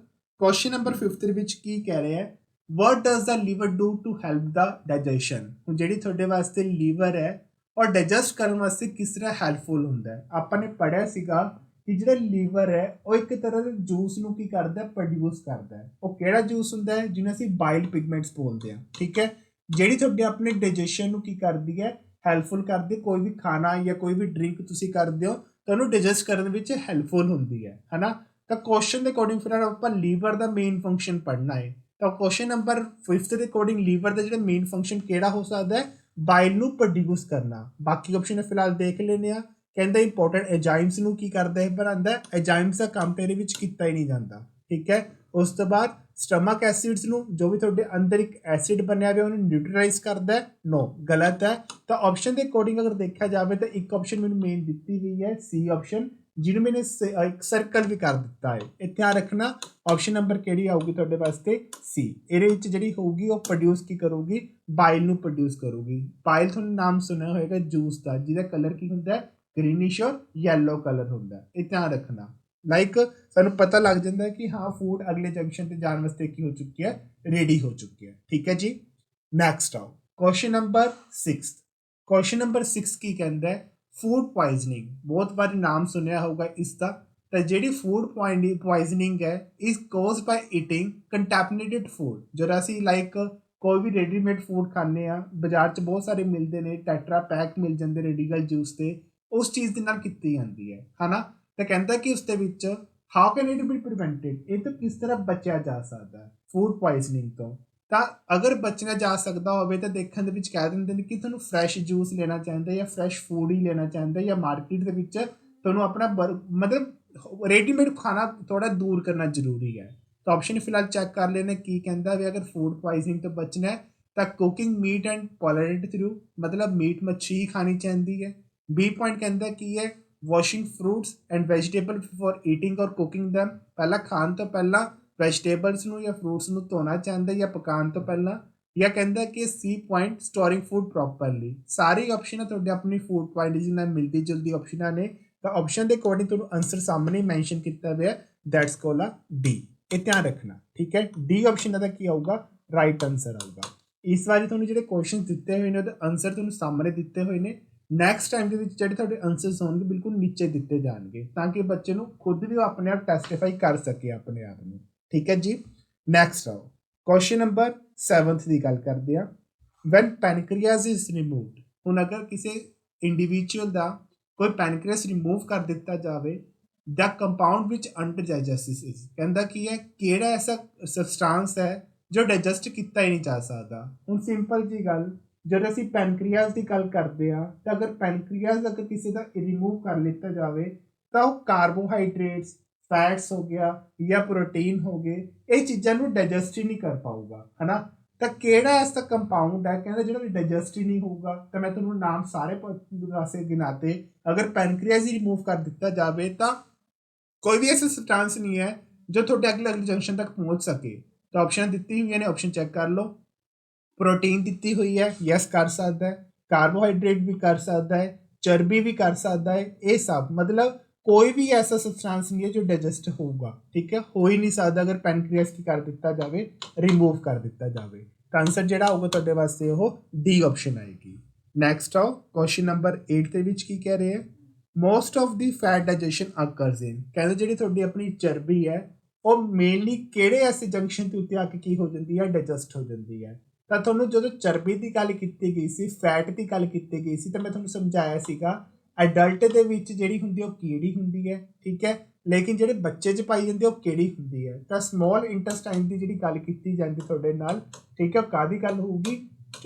ਕੁਐਸਚਨ ਨੰਬਰ 5 ਦੇ ਵਿੱਚ ਕੀ ਕਹਿ ਰਿਹਾ ਹੈ? What does the liver do to help the digestion. ਹੁਣ ਜਿਹੜੀ ਤੁਹਾਡੇ ਵਾਸਤੇ ਲੀਵਰ ਹੈ ਔਰ ਡਾਈਜੈਸਟ ਕਰਨ ਵਾਸਤੇ ਕਿਸ ਤਰ੍ਹਾਂ ਹੈਲਪਫੁਲ ਹੁੰਦਾ ਹੈ। ਆਪਾਂ ਨੇ ਪੜ੍ਹਿਆ ਸੀਗਾ ਕਿ ਜਿਹੜਾ ਲੀਵਰ ਹੈ ਉਹ ਇੱਕ ਤਰ੍ਹਾਂ ਦੇ ਜੂਸ ਨੂੰ ਕੀ ਕਰਦਾ? ਪ੍ਰੋਡਿਊਸ ਕਰਦਾ ਹੈ। ਉਹ ਕਿਹੜਾ ਜੂਸ ਹੁੰਦਾ ਹੈ? ਜਿਹਨੂੰ ਅਸੀਂ ਬਾਈਲ ਪਿਗਮੈਂਟਸ ਬੋਲਦੇ ਹਾਂ, ਠੀਕ ਹੈ। ਜਿਹੜੀ ਤੁਹਾਡੇ ਆਪਣੇ ਡਾਈਜੈਸ਼ਨ ਨੂੰ ਕੀ ਕਰਦੀ ਹੈ? ਹੈਲਪਫੁਲ ਕਰਦੀ। ਕੋਈ ਵੀ ਖਾਣਾ ਜਾਂ ਕੋਈ ਵੀ ਡਰਿੰਕ ਤੁਸੀਂ ਕਰਦੇ ਹੋ ਤਾਂ ਉਹਨੂੰ ਡਾਈਜੈਸਟ ਕਰਨ ਵਿੱਚ ਹੈਲਪਫੁਲ ਹੁੰਦੀ ਹੈ ਨਾ। ਤਾਂ ਕੁਐਸਚਨ ਦੇ ਅਕੋਰਡਿੰਗ ਫਿਰ ਆਪਾਂ ਲੀਵਰ ਦਾ ਮੇਨ ਫੰਕਸ਼ਨ ਪੜ੍ਹਨਾ ਹੈ। ਤਾਂ ਕੁਐਸਚਨ ਨੰਬਰ 5 ਦੇ ਅਕੋਰਡਿੰਗ ਲੀਵਰ ਦਾ ਜਿਹੜਾ ਮੇਨ ਫੰਕਸ਼ਨ ਕਿਹੜਾ ਹੋ ਸਕਦਾ ਹੈ? ਬਾਈਲ ਨੂੰ ਪ੍ਰੋਡਿਊਸ ਕਰਨਾ। ਬਾਕੀ ਆਪਸ਼ਨ ਫਿਲਹਾਲ ਦੇਖ ਲੈਂਦੇ ਆ। ਕਹਿੰਦਾ ਇੰਪੋਰਟੈਂਟ ਐਂਜ਼ਾਈਮਸ ਨੂੰ ਕੀ ਕਰਦਾ ਹੈ? ਬਣਾਉਂਦਾ। ਐਂਜ਼ਾਈਮਸ ਦਾ ਕੰਮ ਤੇਰੇ ਵਿੱਚ ਕੀਤਾ ਹੀ ਨਹੀਂ ਜਾਂਦਾ, ਠੀਕ ਹੈ। ਉਸ ਤੋਂ ਬਾਅਦ ਸਟਮਕ ਐਸਿਡਸ ਨੂੰ, ਜੋ ਵੀ ਤੁਹਾਡੇ ਅੰਦਰ ਇੱਕ ਐਸਿਡ ਬਣਿਆ ਹੋਇਆ ਉਹਨੂੰ ਨਿਊਟਰਲਾਈਜ਼ ਕਰਦਾ ਹੈ। ਨੋ, ਗਲਤ ਹੈ। ਤਾਂ ਆਪਸ਼ਨ ਦੇ ਅਕੋਰਡਿੰਗ ਅਗਰ ਦੇਖਿਆ ਜਾਵੇ ਤਾਂ ਇੱਕ ਆਪਸ਼ਨ ਮੈਨੂੰ ਮੇਨ ਦਿੱਤੀ ਹੋਈ ਹੈ ਸੀ ਆਪਸ਼ਨ, ਜਿਹਨੂੰ ਮੈंने ਇੱਕ ਸਰਕਲ ਵੀ ਕਰ ਦਿੱਤਾ ਹੈ। ਇਹ ਧਿਆਨ ਰੱਖਣਾ ਆਪਸ਼ਨ ਨੰਬਰ ਕਿਹੜੀ ਆਊਗੀ ਤੁਹਾਡੇ ਵਾਸਤੇ? ਸੀ। ਇਹਦੇ ਵਿੱਚ ਜਿਹੜੀ ਹੋਊਗੀ ਉਹ ਪ੍ਰੋਡਿਊਸ ਕੀ ਕਰੂਗੀ? ਬਾਈਲ ਨੂੰ ਪ੍ਰੋਡਿਊਸ ਕਰੂਗੀ। ਬਾਈਲ ਤੁਹਾਨੂੰ ਨਾਮ ਸੁਣਿਆ ਹੋਏਗਾ ਜੂਸ ਦਾ, ਜਿਹਦਾ ਕਲਰ ਕੀ ਹੁੰਦਾ ਹੈ? ਗ੍ਰੀਨਿਸ਼ ਔਰ ਯੈਲੋ ਕਲਰ ਹੁੰਦਾ। ਇਹ ਧਿਆਨ ਰੱਖਣਾ। ਲਾਈਕ ਸਾਨੂੰ ਪਤਾ ਲੱਗ ਜਾਂਦਾ ਹੈ ਕਿ ਹਾਂ ਫੂਡ ਅਗਲੇ ਜੰਕਸ਼ਨ ਤੇ ਜਾਣ ਵਾਸਤੇ ਕੀ ਹੋ ਚੁੱਕੀ ਹੈ? ਰੈਡੀ ਹੋ ਚੁੱਕੀ ਹੈ, ਠੀਕ ਹੈ ਜੀ। ਨੈਕਸਟ ਆਓ ਕੁਐਸਚਨ ਨੰਬਰ 6। ਕੁਐਸਚਨ ਨੰਬਰ 6 ਕੀ ਕਹਿੰਦਾ ਹੈ? Food poisoning. ਬਹੁਤ ਵਾਰੀ ਨਾਮ ਸੁਣਿਆ ਹੋਊਗਾ ਇਸ ਦਾ। ਤਾਂ ਜਿਹੜੀ ਫੂਡ ਪੋਇਜ਼ਨਿੰਗ ਹੈ ਇਸ ਕੋਜ਼ ਬਾਈ ਈਟਿੰਗ ਕੰਟੈਮੀਨੇਟਿਡ ਫੂਡ। ਜਦੋਂ ਅਸੀਂ ਲਾਈਕ ਕੋਈ ਵੀ ਰੈਡੀਮੇਡ ਫੂਡ ਖਾਂਦੇ ਆ, ਬਾਜ਼ਾਰ 'ਚ ਬਹੁਤ ਸਾਰੇ ਮਿਲਦੇ ਨੇ, ਟੈਟਰਾ ਪੈਕ ਮਿਲ ਜਾਂਦੇ ਰੈਡੀਕਲ ਜੂਸ ਤੇ, ਉਸ ਚੀਜ਼ ਦੇ ਨਾਲ ਕੀਤੀ ਜਾਂਦੀ ਹੈ ਨਾ। ਤਾਂ ਕਹਿੰਦਾ ਕਿ ਉਸ ਦੇ ਵਿੱਚ ਹਾਊ ਕੈਨ ਇਟ ਬੀ ਪ੍ਰੀਵੈਂਟਡ, ਇਹ ਤੋਂ ਕਿਸ ਤਰ੍ਹਾਂ ਬਚਿਆ ਜਾ ਸਕਦਾ ਫੂਡ ਪੋਇਜ਼ਨਿੰਗ ਤੋਂ। ਤਾਂ ਅਗਰ ਬਚਣਾ ਜਾ ਸਕਦਾ ਹੋਵੇ ਤਾਂ ਦੇਖਣ ਦੇ ਵਿੱਚ ਕਹਿ ਦਿੰਦੇ ਨੇ ਕਿ ਤੁਹਾਨੂੰ ਫਰੈਸ਼ ਜੂਸ ਲੈਣਾ ਚਾਹੀਦਾ ਜਾਂ ਫਰੈਸ਼ ਫੂਡ ਹੀ ਲੈਣਾ ਚਾਹੀਦਾ, ਜਾਂ ਮਾਰਕੀਟ ਦੇ ਵਿੱਚ ਤੁਹਾਨੂੰ ਆਪਣਾ ਮਤਲਬ ਰੈਡੀਮੇਡ ਖਾਣਾ ਥੋੜਾ ਦੂਰ ਕਰਨਾ ਜ਼ਰੂਰੀ ਹੈ। ਤਾਂ ਆਪਸ਼ਨ ਫਿਲਹਾਲ ਚੈੱਕ ਕਰ ਲੈਣੇ ਕੀ ਕਹਿੰਦਾ ਵੀ ਅਗਰ ਫੂਡ ਪੋਇਜ਼ਨਿੰਗ ਤੋਂ ਬਚਣਾ ਹੈ ਤਾਂ ਕੁਕਿੰਗ ਮੀਟ ਐਂਡ ਪੋਲਰੇਟ ਥਰੂ, ਮਤਲਬ ਮੀਟ ਮੱਛੀ ਹੀ ਖਾਣੀ ਚਾਹੀਦੀ ਹੈ। ਬੀ ਪੁਆਇੰਟ ਕਹਿੰਦਾ ਕੀ ਹੈ? Washing fruits and vegetable for eating ਔਰ ਕੁਕਿੰਗ ਦੈਮ। ਪਹਿਲਾਂ ਖਾਣ ਤੋਂ ਪਹਿਲਾਂ ਵੈਜੀਟੇਬਲਸ ਨੂੰ ਜਾਂ ਫਰੂਟਸ ਨੂੰ ਧੋਣਾ ਚਾਹੁੰਦਾ ਜਾਂ ਪਕਾਉਣ ਤੋਂ ਪਹਿਲਾਂ। ਜਾਂ ਕਹਿੰਦਾ ਕਿ ਸੀ ਪੁਆਇੰਟ ਸਟੋਰਿੰਗ ਫੂਡ ਪ੍ਰੋਪਰਲੀ। ਸਾਰੀ ਆਪਸ਼ਨਾਂ ਤੁਹਾਡੇ ਆਪਣੀ ਫੂਡ ਪੋਇਜ਼ਨਿੰਗ ਨਾਲ ਮਿਲਦੀ ਜੁਲਦੀ ਆਪਸ਼ਨਾਂ ਨੇ। ਤਾਂ ਆਪਸ਼ਨ ਦੇ ਅਕੋਰਡਿੰਗ ਤੁਹਾਨੂੰ ਆਨਸਰ ਸਾਹਮਣੇ ਮੈਂਸ਼ਨ ਕੀਤਾ ਹੋਇਆ, ਦੈਟਸ ਕੋਲ ਆ ਡੀ। ਇਹ ਧਿਆਨ ਰੱਖਣਾ, ਠੀਕ ਹੈ। ਡੀ ਆਪਸ਼ਨ ਦਾ ਕੀ ਆਊਗਾ? ਰਾਈਟ ਆਨਸਰ ਆਊਗਾ। ਇਸ ਵਾਰੀ ਤੁਹਾਨੂੰ ਜਿਹੜੇ ਕੁਐਸਚਨ ਦਿੱਤੇ ਹੋਏ ਨੇ ਉਹਦੇ ਆਨਸਰ ਤੁਹਾਨੂੰ ਸਾਹਮਣੇ ਦਿੱਤੇ ਹੋਏ ਨੇ। ਨੈਕਸਟ ਟਾਈਮ ਦੇ ਵਿੱਚ ਜਿਹੜੇ ਤੁਹਾਡੇ ਆਨਸਰਸ ਹੋਣਗੇ ਬਿਲਕੁਲ ਨੀਚੇ ਦਿੱਤੇ ਜਾਣਗੇ ਤਾਂ ਕਿ ਬੱਚੇ ਨੂੰ ਖੁਦ ਵੀ ਆਪਣੇ ਆਪ ਟੈਸਟੀਫਾਈ ਕਰ ਸਕੇ ਆਪਣੇ ਆਪ ਨੂੰ, ਠੀਕ ਹੈ ਜੀ। ਨੈਕਸਟ ਆਓ ਕੁਐਸਚਨ ਨੰਬਰ 7 ਦੀ ਗੱਲ ਕਰਦੇ ਆ। When pancreas is removed. ਹੁਣ ਅਗਰ ਕਿਸੇ ਇੰਡੀਵਿਜੂਅਲ ਦਾ ਕੋਈ ਪੈਨਕ੍ਰੀਆਸ ਰਿਮੂਵ ਕਰ ਦਿੱਤਾ ਜਾਵੇ, ਦਾ ਕੰਪਾਊਂਡ ਵਿੱਚ ਅੰਡਰ ਡਾਈਜੈਸਟਿਸ, ਕਹਿੰਦਾ ਕੀ ਹੈ? ਕਿਹੜਾ ਐਸਾ ਸਬਸਟੈਂਸ ਹੈ ਜੋ ਡਾਈਜੈਸਟ ਕੀਤਾ ਹੀ ਨਹੀਂ ਜਾ ਸਕਦਾ। ਹੁਣ ਸਿੰਪਲ ਜੀ ਗੱਲ, ਜਦੋਂ ਅਸੀਂ ਪੈਨਕ੍ਰੀਆਸ ਦੀ ਗੱਲ ਕਰਦੇ ਆ ਤਾਂ ਅਗਰ ਪੈਨਕ੍ਰੀਆਸ ਅਗਰ ਕਿਸੇ ਦਾ ਰਿਮੂਵ ਕਰ ਲਿੱਤਾ ਜਾਵੇ ਤਾਂ ਉਹ ਕਾਰਬੋਹਾਈਡਰੇਟਸ, ਫੈਟਸ ਹੋ ਗਿਆ ਜਾਂ ਪ੍ਰੋਟੀਨ ਹੋ ਗਏ, ਇਹ ਚੀਜ਼ਾਂ ਨੂੰ ਡਾਈਜੈਸਟ ਹੀ ਨਹੀਂ ਕਰ ਪਾਊਗਾ, ਹੈ ਨਾ। ਤਾਂ ਕਿਹੜਾ ਐਸਾ ਕੰਪਾਊਂਡ ਹੈ ਕਹਿੰਦਾ ਜਿਹੜਾ ਡਾਈਜੈਸਟ ਹੀ ਨਹੀਂ ਹੋਊਗਾ। ਤਾਂ ਮੈਂ ਤੁਹਾਨੂੰ ਨਾਮ ਸਾਰੇ ਪਾਸੇ ਗਿਣਾਤੇ। ਅਗਰ ਪੈਨਕ੍ਰੀਆਸ ਹੀ ਰਿਮੂਵ ਕਰ ਦਿੱਤਾ ਜਾਵੇ ਤਾਂ ਕੋਈ ਵੀ ਐਸਾ ਸਬਸਟੈਂਸ ਨਹੀਂ ਹੈ ਜੋ ਤੁਹਾਡੇ ਅਗਲੇ ਜੰਕਸ਼ਨ ਤੱਕ ਪਹੁੰਚ ਸਕੇ। ਤਾਂ ਆਪਸ਼ਨ ਦਿੱਤੀ ਹੋਈਆਂ ਨੇ, ਆਪਸ਼ਨ ਚੈੱਕ ਕਰ ਲਓ। ਪ੍ਰੋਟੀਨ ਦਿੱਤੀ ਹੋਈ ਹੈ, ਯੈਸ ਕਰ ਸਕਦਾ ਹੈ। ਕਾਰਬੋਹਾਈਡਰੇਟ ਵੀ ਕਰ ਸਕਦਾ ਹੈ, ਚਰਬੀ ਵੀ ਕਰ ਸਕਦਾ ਹੈ। ਇਹ ਸਭ ਮਤਲਬ ਕੋਈ ਵੀ ਐਸਾ ਸਬਸਟੈਂਸ ਨਹੀਂ ਹੈ ਜੋ ਡਾਈਜੈਸਟ ਹੋਊਗਾ, ਠੀਕ ਹੈ। ਹੋ ਹੀ ਨਹੀਂ ਸਕਦਾ ਅਗਰ ਪੈਨਕ੍ਰੀਆਸ ਕੀ ਕਰ ਦਿੱਤਾ ਜਾਵੇ? ਰਿਮੂਵ ਕਰ ਦਿੱਤਾ ਜਾਵੇ। ਤਾਂ ਆਨਸਰ ਜਿਹੜਾ ਹੋਊਗਾ ਤੁਹਾਡੇ ਵਾਸਤੇ ਉਹ ਡੀ ਆਪਸ਼ਨ ਆਏਗੀ। ਨੈਕਸਟ ਆਓ ਕੁਐਸਚਨ ਨੰਬਰ 8 ਦੇ ਵਿੱਚ ਕੀ ਕਹਿ ਰਹੇ ਹੈ? Most of the fat digestion occurs in. ਕਹਿੰਦੇ ਜਿਹੜੀ ਤੁਹਾਡੀ ਆਪਣੀ ਚਰਬੀ ਹੈ ਉਹ ਮੇਨਲੀ ਕਿਹੜੇ ਐਸੇ ਜੰਕਸ਼ਨ ਦੇ ਉੱਤੇ ਆ ਕੇ ਕੀ ਹੋ ਜਾਂਦੀ ਹੈ, ਡਾਈਜੈਸਟ ਹੋ ਜਾਂਦੀ ਹੈ। ਤਾਂ ਤੁਹਾਨੂੰ ਜਦੋਂ ਚਰਬੀ ਦੀ ਗੱਲ ਕੀਤੀ ਗਈ ਸੀ, ਫੈਟ ਦੀ ਗੱਲ ਕੀਤੀ ਗਈ ਸੀ, ਤਾਂ ਮੈਂ ਤੁਹਾਨੂੰ ਸਮਝਾਇਆ ਸੀਗਾ ਅਡਲਟ ਦੇ ਵਿੱਚ ਜਿਹੜੀ ਹੁੰਦੀ ਉਹ ਕੀੜੀ ਹੁੰਦੀ ਹੈ, ਠੀਕ ਹੈ, ਲੇਕਿਨ ਜਿਹੜੇ ਬੱਚੇ 'ਚ ਪਾਈ ਜਾਂਦੀ ਉਹ ਕਿਹੜੀ ਹੁੰਦੀ ਹੈ। ਤਾਂ ਸਮੋਲ ਇੰਟੈਸਟਾਈਨ ਦੀ ਜਿਹੜੀ ਗੱਲ ਕੀਤੀ ਜਾਂਦੀ ਤੁਹਾਡੇ ਨਾਲ, ਠੀਕ ਹੈ, ਉਹ ਕਾਹਦੀ ਗੱਲ ਹੋਊਗੀ,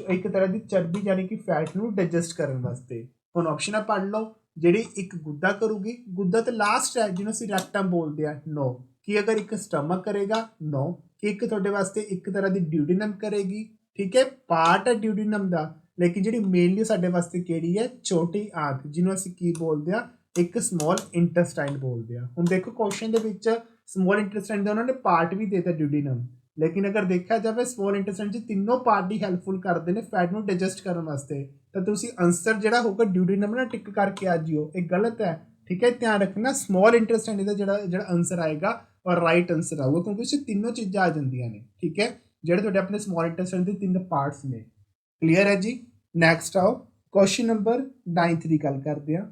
ਇੱਕ ਤਰ੍ਹਾਂ ਦੀ ਚਰਬੀ ਯਾਨੀ ਕਿ ਫੈਟ ਨੂੰ ਡਾਈਜੈਸਟ ਕਰਨ ਵਾਸਤੇ। ਹੁਣ ਆਪਸ਼ਨਾਂ ਪੜ੍ਹ ਲਓ। ਜਿਹੜੀ ਇੱਕ ਗੁੱਦਾ ਕਰੂਗੀ, ਗੁੱਦਾ ਤੇ ਲਾਸਟ ਹੈ ਜਿਹਨੂੰ ਅਸੀਂ ਰੈਕਟਮ ਬੋਲਦੇ ਆ, ਨੋ। ਕਿ ਅਗਰ ਇੱਕ ਸਟਮਕ ਕਰੇਗਾ, ਨੋ। ਕਿ ਇੱਕ ਤੁਹਾਡੇ ਵਾਸਤੇ ਇੱਕ ਤਰ੍ਹਾਂ ਦੀ ਡਿਊਡੀਨਮ ਕਰੇਗੀ, ਠੀਕ ਹੈ, ਪਾਰਟ ਹੈ ਡਿਊਡੀਨਮ ਦਾ, ਲੇਕਿਨ ਜਿਹੜੀ ਮੇਨਲੀ ਸਾਡੇ ਵਾਸਤੇ ਕਿਹੜੀ ਹੈ, ਛੋਟੀ ਆਂਤ, ਜਿਹਨੂੰ ਅਸੀਂ ਕੀ ਬੋਲਦੇ ਆ, ਇੱਕ ਸਮੋਲ ਇੰਟੈਸਟਾਈਨ ਬੋਲਦੇ ਆ। ਹੁਣ ਦੇਖੋ ਕੁਐਸਚਨ ਦੇ ਵਿੱਚ ਸਮੋਲ ਇੰਟੈਸਟਾਈਨ ਦਾ ਉਹਨਾਂ ਨੇ ਪਾਰਟ ਵੀ ਦੇਤਾ ਡਿਊਡੀਨਮ, ਲੇਕਿਨ ਅਗਰ ਦੇਖਿਆ ਜਾਵੇ ਸਮੋਲ ਇੰਟੈਸਟਾਈਨ 'ਚ ਤਿੰਨੋਂ ਪਾਰਟ ਹੀ ਹੈਲਪਫੁਲ ਕਰਦੇ ਨੇ ਫੈਟ ਨੂੰ ਡਾਈਜੈਸਟ ਕਰਨ ਵਾਸਤੇ। ਤਾਂ ਤੁਸੀਂ ਆਨਸਰ ਜਿਹੜਾ ਹੋਊਗਾ ਡਿਊਡੀਨਮ ਨਾਲ ਟਿਕ ਕਰਕੇ ਆ ਜਿਓ, ਇਹ ਗਲਤ ਹੈ, ਠੀਕ ਹੈ, ਧਿਆਨ ਰੱਖਣਾ। ਸਮੋਲ ਇੰਟੈਸਟਾਈਨ ਦਾ ਜਿਹੜਾ ਆਨਸਰ ਆਏਗਾ ਔਰ ਰਾਈਟ ਆਨਸਰ ਆਊਗਾ, ਕਿਉਂਕਿ ਇਸ 'ਚ ਤਿੰਨੋਂ ਚੀਜ਼ਾਂ ਆ ਜਾਂਦੀਆਂ ਨੇ, ਠੀਕ ਹੈ, ਜਿਹੜੇ ਤੁਹਾਡੇ ਆਪਣੇ ਸਮੋਲ ਇੰਟੈਸਟਾਈਨ ਦੇ ਤਿੰਨ ਪਾਰਟਸ ਨੇ। ਕਲੀਅਰ ਹੈ ਜੀ। ਨੈਕਸਟ ਆਓ, ਕੁਐਸਚਨ ਨੰਬਰ 9 ਦੀ ਗੱਲ ਕਰਦੇ ਹਾਂ।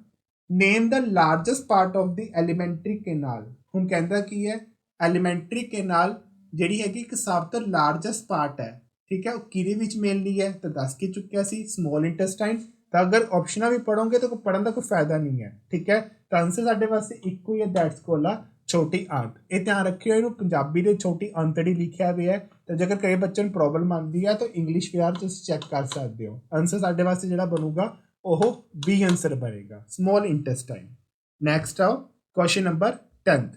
Name the largest part of the alimentary canal. ਹੁਣ ਕਹਿੰਦਾ ਕੀ ਹੈ, ਐਲੀਮੈਂਟਰੀ ਕੈਨਾਲ ਜਿਹੜੀ ਹੈਗੀ ਇੱਕ ਸਭ ਤੋਂ ਲਾਰਜੈਸਟ ਪਾਰਟ ਹੈ, ਠੀਕ ਹੈ, ਉਹ ਕਿਹਦੇ ਵਿੱਚ ਮੇਨਲੀ ਹੈ, ਤਾਂ ਦੱਸ ਕੇ ਚੁੱਕਿਆ ਸੀ, ਸਮੋਲ ਇੰਟੈਸਟਾਈਨ। ਤਾਂ ਅਗਰ ਆਪਸ਼ਨਾਂ ਵੀ ਪੜੋਗੇ ਤਾਂ ਪੜਨ ਦਾ ਕੋਈ ਫਾਇਦਾ ਨਹੀਂ ਹੈ, ਠੀਕ ਹੈ। ਤਾਂ ਆਨਸਰ ਸਾਡੇ ਵਾਸਤੇ ਇੱਕੋ ਹੀ ਹੈ, ਦੈਟਸ ਕੋਲਾ ਛੋਟੀ ਅੰਤ। ਇਹ ਧਿਆਨ ਰੱਖਿਓ, ਇਹਨੂੰ ਪੰਜਾਬੀ ਦੇ ਛੋਟੀ ਅੰਤੜੀ ਲਿਖਿਆ ਹੋਇਆ ਹੈ। ਤਾਂ ਜੇਕਰ ਕਈ ਬੱਚਿਆਂ ਨੂੰ ਪ੍ਰੋਬਲਮ ਆਉਂਦੀ ਹੈ ਤਾਂ ਇੰਗਲਿਸ਼ ਵਿਆਰ ਤੁਸੀਂ ਚੈੱਕ ਕਰ ਸਕਦੇ ਹੋ। ਆਨਸਰ ਸਾਡੇ ਵਾਸਤੇ ਜਿਹੜਾ ਬਣੂਗਾ ਉਹ ਬੀ ਆਨਸਰ ਬਣੇਗਾ, ਸਮੋਲ ਇੰਟੈਸਟਾਈਨ। ਨੈਕਸਟ ਆਓ, question number 10।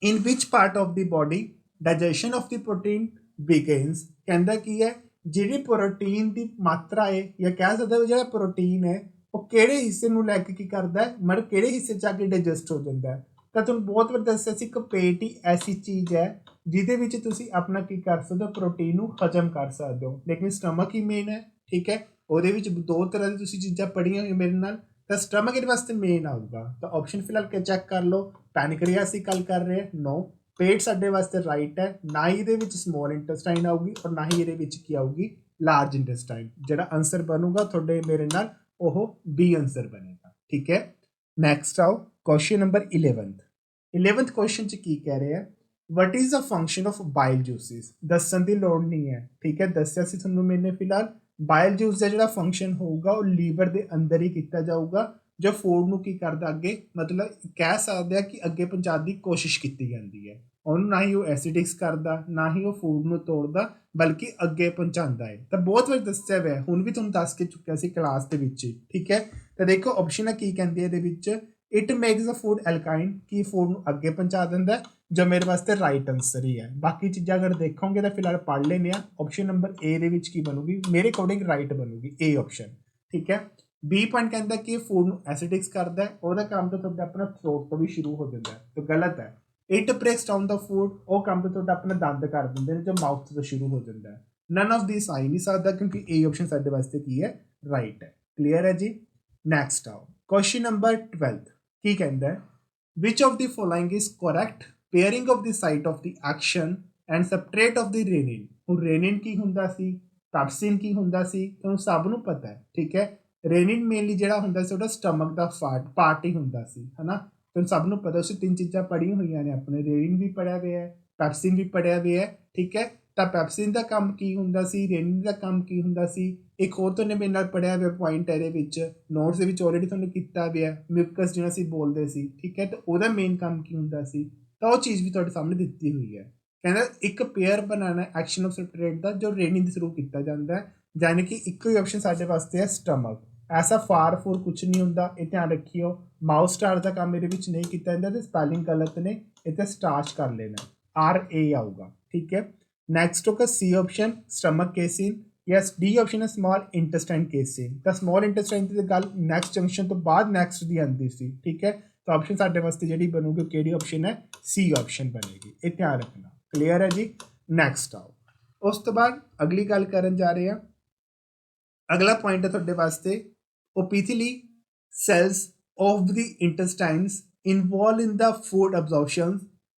In which part of the body digestion of the protein begins. ਕਹਿੰਦਾ ਕੀ ਹੈ, ਜਿਹੜੀ ਪ੍ਰੋਟੀਨ ਦੀ ਮਾਤਰਾ ਹੈ, ਜਾਂ ਕਹਿ ਸਕਦੇ ਹੋ ਜਿਹੜਾ ਪ੍ਰੋਟੀਨ ਹੈ, ਉਹ ਕਿਹੜੇ ਹਿੱਸੇ ਨੂੰ ਲੈ ਕੇ ਕੀ ਕਰਦਾ ਹੈ, ਮਤਲਬ ਕਿਹੜੇ ਹਿੱਸੇ 'ਚ ਆ ਕੇ ਡਾਈਜੈਸਟ ਹੋ ਜਾਂਦਾ ਹੈ। ਤਾਂ ਤੁਹਾਨੂੰ ਬਹੁਤ ਵਾਰ ਦੱਸਿਆ ਸੀ ਇੱਕ ਪੇਟ ਹੀ ਐਸੀ ਚੀਜ਼ ਹੈ ਜਿਹਦੇ ਵਿੱਚ ਤੁਸੀਂ ਆਪਣਾ ਕੀ ਕਰ ਸਕਦੇ ਹੋ, ਪ੍ਰੋਟੀਨ ਨੂੰ ਹਜਮ ਕਰ ਸਕਦੇ ਹੋ, ਲੇਕਿਨ ਸਟਮਕ ਹੀ ਮੇਨ ਹੈ, ਠੀਕ ਹੈ। ਉਹਦੇ ਵਿੱਚ ਦੋ ਤਰ੍ਹਾਂ ਦੀ ਤੁਸੀਂ ਚੀਜ਼ਾਂ ਪੜ੍ਹੀਆਂ ਹੋਈਆਂ ਮੇਰੇ ਨਾਲ, ਤਾਂ ਸਟਮਕ ਇਹਦੇ ਵਾਸਤੇ ਮੇਨ ਆਊਗਾ। ਤਾਂ ਆਪਸ਼ਨ ਫਿਲਹਾਲ ਕੇ ਚੈੱਕ ਕਰ ਲਓ। ਪੈਨਕ੍ਰੀਆਸ ਦੀ ਗੱਲ ਕਰ ਰਹੇ, ਨੋ। ਪੇਟ ਸਾਡੇ ਵਾਸਤੇ ਰਾਈਟ ਹੈ, ਨਾ ਹੀ ਇਹਦੇ ਵਿੱਚ ਸਮੋਲ ਇੰਟੈਸਟਾਈਨ ਆਊਗੀ ਔਰ ਨਾ ਹੀ ਇਹਦੇ ਵਿੱਚ ਕੀ ਆਊਗੀ, ਲਾਰਜ ਇੰਟੈਸਟਾਈਨ। ਜਿਹੜਾ ਆਨਸਰ ਬਣੂਗਾ ਤੁਹਾਡੇ ਮੇਰੇ ਨਾਲ ਉਹ ਬੀ ਆਨਸਰ ਬਣੇਗਾ, ਠੀਕ ਹੈ। ਨੈਕਸਟ ਆਓ, ਕੁਐਸਚਨ ਨੰਬਰ 11th ਕੁਐਸਚਨ 'ਚ ਕੀ ਕਹਿ ਰਹੇ ਆ, what is the function of bile juices. ਦੱਸਣ ਦੀ ਲੋੜ ਨਹੀਂ ਹੈ, ਠੀਕ ਹੈ, ਦੱਸਿਆ ਸੀ ਤੁਹਾਨੂੰ ਮੈਨੇ ਫਿਲਹਾਲ। ਬਾਈਲ ਜੂਸ ਦਾ ਜਿਹੜਾ ਫੰਕਸ਼ਨ ਹੋਊਗਾ ਉਹ ਲੀਵਰ ਦੇ ਅੰਦਰ ਹੀ ਕੀਤਾ ਜਾਊਗਾ, ਜੋ ਫੂਡ ਨੂੰ ਕੀ ਕਰਦਾ ਅੱਗੇ, ਮਤਲਬ ਕਹਿ ਸਕਦੇ ਆ ਕਿ ਅੱਗੇ ਪਹੁੰਚਾਉਣ ਦੀ ਕੋਸ਼ਿਸ਼ ਕੀਤੀ ਜਾਂਦੀ ਹੈ। ਉਹਨੂੰ ਨਾ ਹੀ ਉਹ ਐਸਿਡਿਕਸ ਕਰਦਾ, ਨਾ ਹੀ ਉਹ ਫੂਡ ਨੂੰ ਤੋੜਦਾ, ਬਲਕਿ ਅੱਗੇ ਪਹੁੰਚਾਉਂਦਾ ਹੈ। ਤਾਂ ਬਹੁਤ ਵਾਰ ਦੱਸਿਆ ਹੋਇਆ, ਹੁਣ ਵੀ ਤੁਹਾਨੂੰ ਦੱਸ ਕੇ ਚੁੱਕਿਆ ਸੀ ਕਲਾਸ ਦੇ ਵਿੱਚ, ਠੀਕ ਹੈ। ਤਾਂ ਦੇਖੋ ਆਪਸ਼ਨ ਕੀ ਕਹਿੰਦੀ ਹੈ ਇਹਦੇ ਵਿੱਚ, ਇਟ ਮੇਕਸ ਦਾ ਫੂਡ ਐਲਕਾਈਨ, ਕੀ ਫੂਡ ਨੂੰ ਅੱਗੇ ਪਹੁੰਚਾ ਦਿੰਦਾ, ਜੋ ਮੇਰੇ ਵਾਸਤੇ ਰਾਈਟ ਆਨਸਰ ਹੀ ਹੈ। ਬਾਕੀ ਚੀਜ਼ਾਂ ਅਗਰ ਦੇਖੋਗੇ ਤਾਂ ਫਿਲਹਾਲ ਪੜ੍ਹ ਲੈਂਦੇ ਆ। ਆਪਸ਼ਨ ਨੰਬਰ ਏ ਦੇ ਵਿੱਚ ਕੀ ਬਣੂਗੀ, ਮੇਰੇ ਅਕੋਰਡਿੰਗ ਰਾਈਟ ਬਣੂਗੀ ਏ ਆਪਸ਼ਨ, ਠੀਕ ਹੈ। ਬੀ ਪੁਆਇੰਟ ਕਹਿੰਦਾ ਕਿ ਇਹ ਫੂਡ ਨੂੰ ਐਸਿਡਿਕਸ ਕਰਦਾ ਹੈ, ਉਹਦਾ ਕੰਮ ਤਾਂ ਤੁਹਾਡਾ ਆਪਣਾ ਥਰੋਟ ਤੋਂ ਵੀ ਸ਼ੁਰੂ ਹੋ ਜਾਂਦਾ ਹੈ, ਤਾਂ ਗਲਤ ਹੈ। It brakes down the food, ਉਹ ਕੰਮ ਤਾਂ ਤੁਹਾਡਾ ਆਪਣਾ ਦੰਦ ਕਰ ਦਿੰਦੇ ਨੇ, ਜੋ ਮਾਊਥ ਤੋਂ ਸ਼ੁਰੂ ਹੋ ਜਾਂਦਾ ਹੈ। ਨਨ ਆਫ ਦਿਸ ਆ ਹੀ ਨਹੀਂ ਸਕਦਾ, ਕਿਉਂਕਿ ਏ ਆਪਸ਼ਨ ਸਾਡੇ ਵਾਸਤੇ ਕੀ ਹੈ, ਰਾਈਟ ਹੈ। ਕਲੀਅਰ ਹੈ ਜੀ। ਨੈਕਸਟ ਆਓ, ਕੁਐਸਚਨ ਨੰਬਰ 12 ਕੀ ਕਹਿੰਦਾ ਹੈ, which of the following is correct pairing of the site of the action and substrate of the renin. ਹੁਣ ਰੇਨਿਨ ਕੀ ਹੁੰਦਾ ਸੀ, ਪੈਪਸਿਨ ਕੀ ਹੁੰਦਾ ਸੀ, ਤੁਹਾਨੂੰ ਸਭ ਨੂੰ ਪਤਾ ਹੈ, ਠੀਕ ਹੈ। ਰੇਨਿਨ ਮੇਨਲੀ ਜਿਹੜਾ ਹੁੰਦਾ ਸੀ ਉਹਦਾ ਸਟਮਕ ਦਾ ਪਾਰਟ ਹੀ ਹੁੰਦਾ ਸੀ, ਹੈ ਨਾ। ਤੁਹਾਨੂੰ ਸਭ ਨੂੰ ਪਤਾ, ਤੁਸੀਂ ਤਿੰਨ ਚੀਜ਼ਾਂ ਪੜ੍ਹੀਆਂ ਹੋਈਆਂ ਨੇ ਆਪਣੇ, ਰੇਨਿਨ ਵੀ ਪੜ੍ਹਿਆ ਹੋਇਆ ਹੈ, ਪੈਪਸਿਨ ਵੀ ਪੜ੍ਹਿਆ ਹੋਇਆ ਹੈ, ਠੀਕ ਹੈ। ਤਾਂ ਪੈਪਸਿਨ ਦਾ ਕੰਮ ਕੀ ਹੁੰਦਾ ਸੀ, ਰੇਨਿਨ ਦਾ ਕੰਮ ਕੀ ਹੁੰਦਾ ਸੀ। ਇੱਕ ਹੋਰ ਤੁਹਾਨੂੰ ਮੇਰੇ ਨਾਲ ਪੜ੍ਹਿਆ ਹੋਇਆ ਪੁਆਇੰਟ ਇਹਦੇ ਵਿੱਚ, ਨੋਟਸ ਦੇ ਵਿੱਚ ਆਲਰੇਡੀ ਤੁਹਾਨੂੰ ਕੀਤਾ ਹੋਇਆ, ਮਿਊਕਸ ਜਿਹੜਾ ਅਸੀਂ ਬੋਲਦੇ ਸੀ, ਠੀਕ ਹੈ। ਤਾਂ ਉਹਦਾ ਮੇਨ ਕੰਮ ਕੀ ਹੁੰਦਾ ਸੀ, ਤਾਂ ਉਹ ਚੀਜ਼ ਵੀ ਤੁਹਾਡੇ ਸਾਹਮਣੇ ਦਿੱਤੀ ਹੋਈ ਹੈ। ਕਹਿੰਦਾ ਇੱਕ ਪੇਅਰ ਬਣਾਉਣਾ ਐਕਸ਼ਨ ਆਫ ਸਬਟ੍ਰੇਟ ਦਾ, ਜੋ ਰੇਨਿਨ ਦੇ ਥਰੂ ਕੀਤਾ ਜਾਂਦਾ ਹੈ, ਯਾਨੀ ਕਿ ਇੱਕੋ ਹੀ ਆਪਸ਼ਨ ਸਾਡੇ ਵਾਸਤੇ ਹੈ ਸਟਮਕ। ਐਸਾ ਫਾਰ ਫੋਰ ਕੁਛ ਨਹੀਂ ਹੁੰਦਾ, ਇਹ ਧਿਆਨ ਰੱਖਿਓ। ਮਾਊਸ ਸਟਾਰ ਦਾ ਕੰਮ ਇਹਦੇ ਵਿੱਚ ਨਹੀਂ ਕੀਤਾ ਜਾਂਦਾ, ਤੇ ਸਪੈਲਿੰਗ ਗਲਤ ਨੇ, ਇੱਥੇ ਸਟਾਰਚ ਕਰ ਲੈਣਾ, RA ਆਊਗਾ, ਠੀਕ ਹੈ। ਨੈਕਸਟ ਹੋਗਾ C option, stomach casein. Yes, D option ਹੈ ਸਮਾਲ ਇੰਟੈਸਟਾਈਨ ਕੇਸਿਨ। ਤਾਂ ਸਮਾਲ ਇੰਟੈਸਟਾਈਨ ਦੀ ਗੱਲ ਨੈਕਸਟ ਜੰਕਸ਼ਨ ਤੋਂ ਬਾਅਦ ਨੈਕਸਟ ਦੀ ਆਉਂਦੀ ਸੀ, ਠੀਕ ਹੈ। ਤਾਂ ਆਪਸ਼ਨ ਸਾਡੇ ਵਾਸਤੇ ਜਿਹੜੀ ਬਣੂਗੀ ਕਿਹੜੀ ਆਪਸ਼ਨ ਹੈ, ਸੀ ਆਪਸ਼ਨ ਬਣੇਗੀ, ਇਹ ਧਿਆਨ ਰੱਖਣਾ। ਕਲੀਅਰ ਹੈ ਜੀ। ਨੈਕਸਟ ਆਓ, ਉਸ ਤੋਂ ਬਾਅਦ ਅਗਲੀ ਗੱਲ ਕਰਨ ਜਾ ਰਹੇ ਹਾਂ। ਅਗਲਾ ਪੁਆਇੰਟ ਹੈ ਤੁਹਾਡੇ ਵਾਸਤੇ, ਓਪੀਥੀਲੀ cells of the intestines involved in the food absorption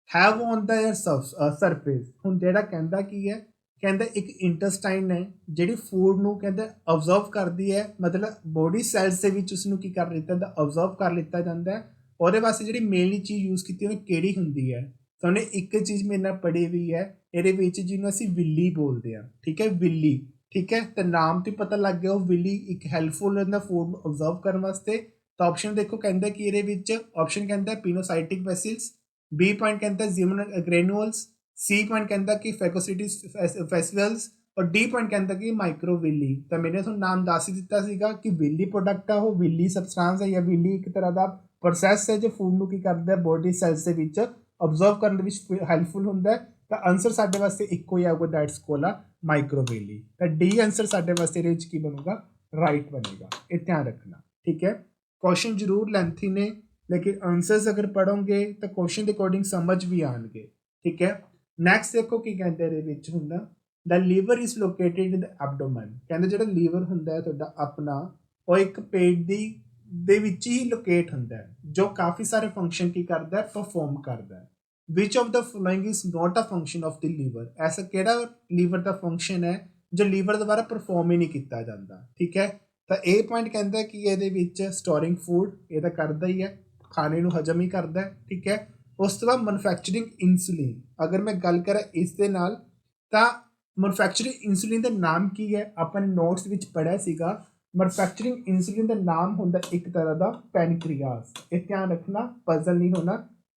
have on their surface। ਹੁਣ ਜਿਹੜਾ ਕਹਿੰਦਾ ਕੀ ਹੈ, ਕਹਿੰਦਾ ਇੱਕ ਇੰਟੈਸਟਾਈਨ ਹੈ ਜਿਹੜੀ ਫੂਡ ਨੂੰ ਕਹਿੰਦਾ ਅਬਜ਼ਰਵ ਕਰਦੀ ਹੈ, ਮਤਲਬ ਬੋਡੀ ਸੈਲਸ ਦੇ ਵਿੱਚ ਉਸਨੂੰ ਕੀ ਕਰ ਲਿੱਤਾ ਜਾਂਦਾ, ਅਬਜ਼ਰਵ ਕਰ ਲਿੱਤਾ ਜਾਂਦਾ ਹੈ। ਉਹਦੇ ਵਾਸਤੇ ਜਿਹੜੀ ਮੇਨਲੀ ਚੀਜ਼ ਯੂਜ਼ ਕੀਤੀ ਉਹ ਕਿਹੜੀ ਹੁੰਦੀ ਹੈ, तुहानूं एक चीज़ मेरे नाल पढ़ी हुई है, इहदे विच जिहनूं असीं विल्ली बोलदे हां, ठीक है, विल्ली, ठीक है। तो नाम तो पता लग गया, वो विल्ली एक हैल्पफुल हुंदा फूड नूं ऑब्जर्व करन वास्ते। तो ऑप्शन देखो कहंदा कि इहदे विच ऑप्शन कहंदा पिनोसाइटिक वेसिल्स, बी पॉइंट कहंदा जिमन ग्रेन्यूल्स, सी पॉइंट कहंदा कि फैगोसिटिस फेस्टिवल्स और डी पॉइंट कहंदा कि माइक्रोविल्ली। तो मैंने तुहानूं नाम दस ही दिता सीगा कि विल्ली प्रोडक्ट है, वो विल्ली सबसटांस है या विल्ली एक तरह का प्रोसैस है जो फूड नूं की करदा है बॉडी सैल्स दे विच ऑब्जर्व करन दे विच हैल्पफुल हुंदा है। तो आंसर साडे वास्ते इक्को ही आऊगा, दैट्स कोला माइक्रोविल्ली। तो डी आंसर साडे वास्ते इहदे विच की बनूगा, राइट बनेगा। ये ध्यान रखना, ठीक है। क्वेश्चन जरूर लेंथी ने, लेकिन आंसर्स अगर पढ़ोगे तो क्वेश्चन के अकॉर्डिंग समझ भी आएंगे, ठीक है। नैक्सट देखो की कहते इहदे विच हुंदा, the liver is located in the abdomen. कहते जो लीवर हुंदा है तुहाडा अपना, वो एक पेट दी दे विच ही लोकेट हुंदा है, जो काफ़ी सारे फंक्शन की करदा है, परफॉर्म करदा है। Which of the following is not a function of the liver. ऐसा केड़ा लीवर का फंक्शन है जो लीवर द्वारा परफॉर्म ही नहीं किया जाता, ठीक है। तो ए पॉइंट कहता कि ये विच स्टोरिंग फूड ये तो करता ही है, खाने को हजम ही करता है, ठीक है। उस तो बाद मैनुफैक्चरिंग इंसुलिन, अगर मैं गल करा इस दे नाल, तां मैनुफैक्चरिंग इंसुलिन का नाम की है, अपने नोट्स विच पढ़िया सीगा। मैनुफैक्चरिंग इंसुलिन का नाम होंदा एक तरह का पैनक्रियास। ये ध्यान रखना, पजल नहीं होना।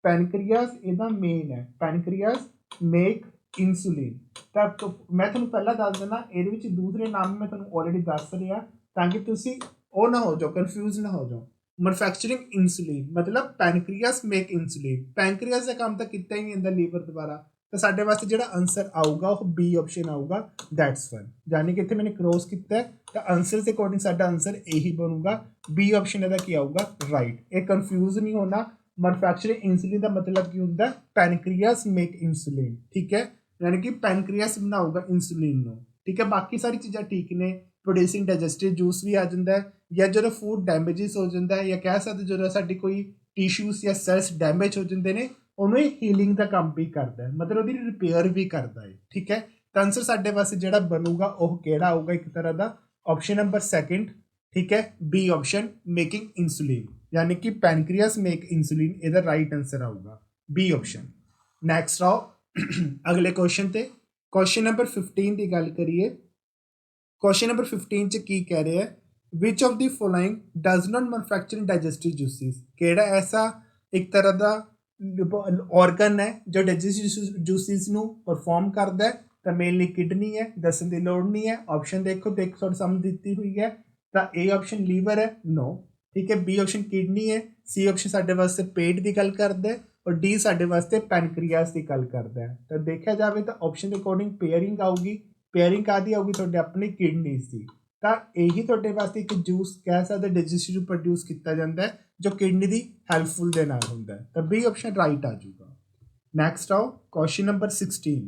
पैनक्रियास ਇਹਦਾ मेन है, पैनक्रियास मेक इंसुलिन। तो मैं ਤੁਹਾਨੂੰ ਪਹਿਲਾਂ ਦੱਸ ਦਿੰਦਾ, ਇਹਦੇ ਵਿੱਚ ਦੂਸਰੇ ਨਾਮ ਮੈਂ ਤੁਹਾਨੂੰ ਆਲਰੇਡੀ ਦੱਸ ਰਿਹਾ, ਤਾਂ ਕਿ ਤੁਸੀਂ ਉਹ ਨਾ ਹੋ ਜਾਓ, ਕਨਫਿਊਜ਼ ਨਾ ਹੋ ਜਾਓ। ਮੈਨੂਫੈਕਚਰਿੰਗ ਇੰਸੂਲਿਨ मतलब ਪੈਨਕ੍ਰੀਆਸ ਮੇਕ ਇੰਸੂਲਿਨ। ਪੈਨਕ੍ਰੀਆਸ ਦਾ ਕੰਮ ਤਾਂ ਕੀਤਾ ਹੀ ਨਹੀਂ ਹੁੰਦਾ ਲੀਵਰ ਦੁਆਰਾ। तो साढ़े वास्ते जो आंसर आऊगा वो बी ऑप्शन आऊगा, दैट्स वन। यानी कि इतने मैंने क्रॉस किया है, तो आंसर के अकॉर्डिंग साडा आंसर यही बनूगा, बी ऑप्शन इसका की आऊगा, राइट। ये कन्फ्यूज नहीं होना। मैनुफैक्चरिंग इंसुलिन का मतलब की होंगे पैनक्रियास मेक इंसुलिन, ठीक है। यानी कि पैनक्रियास बनाऊगा इंसुलिन को, ठीक है। बाकी सारी चीज़ें ठीक ने, प्रोड्यूसिंग डाइजेस्टिव जूस भी आ जाता है, या जो फूड डैमेजिस हो जाता है, या कह सकते जो साडी कोई टिश्यूज या सैल्स डैमेज हो जाते हैं, उन्होंने हीलिंग का काम भी करता है, मतलब वो रिपेयर भी करता है, ठीक है। तो आंसर साढ़े वास्ते जो बनूगा वह केड़ा आऊगा, एक तरह का ऑप्शन नंबर सेकंड, ठीक है, बी ऑप्शन मेकिंग इंसुलिन। यानी कि पैनक्रियास मेक इंसुलिन, यदा राइट आंसर आऊगा, बी ऑप्शन। नैक्सट आओ अगले क्वेश्चन ते, क्वेश्चन नंबर 15 की गल करिए। क्वेश्चन नंबर 15 च की कह रहे हैं, विच of the following does not manufacture digestive juices. केड़ा ऐसा एक तरह का ऑर्गन है जो डाइजेस्टिव जूसिस ਨੂੰ परफॉर्म करता है। तो मेनली किडनी है, दसन की लोड़ नहीं है। ऑप्शन देखो थोड़ी समझ दी हुई है। तो ए ऑप्शन लीवर है, नो, ठीक है। बी ऑप्शन किडनी है, सी ऑप्शन साढ़े वास्ते पेट की गल करता है, और डी साढ़े वास्ते पैनक्रियास की गल करता है। तो देखा जाए तो ऑप्शन के अकॉर्डिंग पेयरिंग आऊगी, पेयरिंग कादी आऊगी थोड़े अपनी किडनीज की। तो यही थोड़े वास्ते एक जूस कह सकते डाइजेस्टिव प्रोड्यूस किया जाता है, जो किडनी की हैल्पफुल के नाल होंदा है। तो बी ऑप्शन राइट आ जाऊगा। नैक्सट आओ question number 16,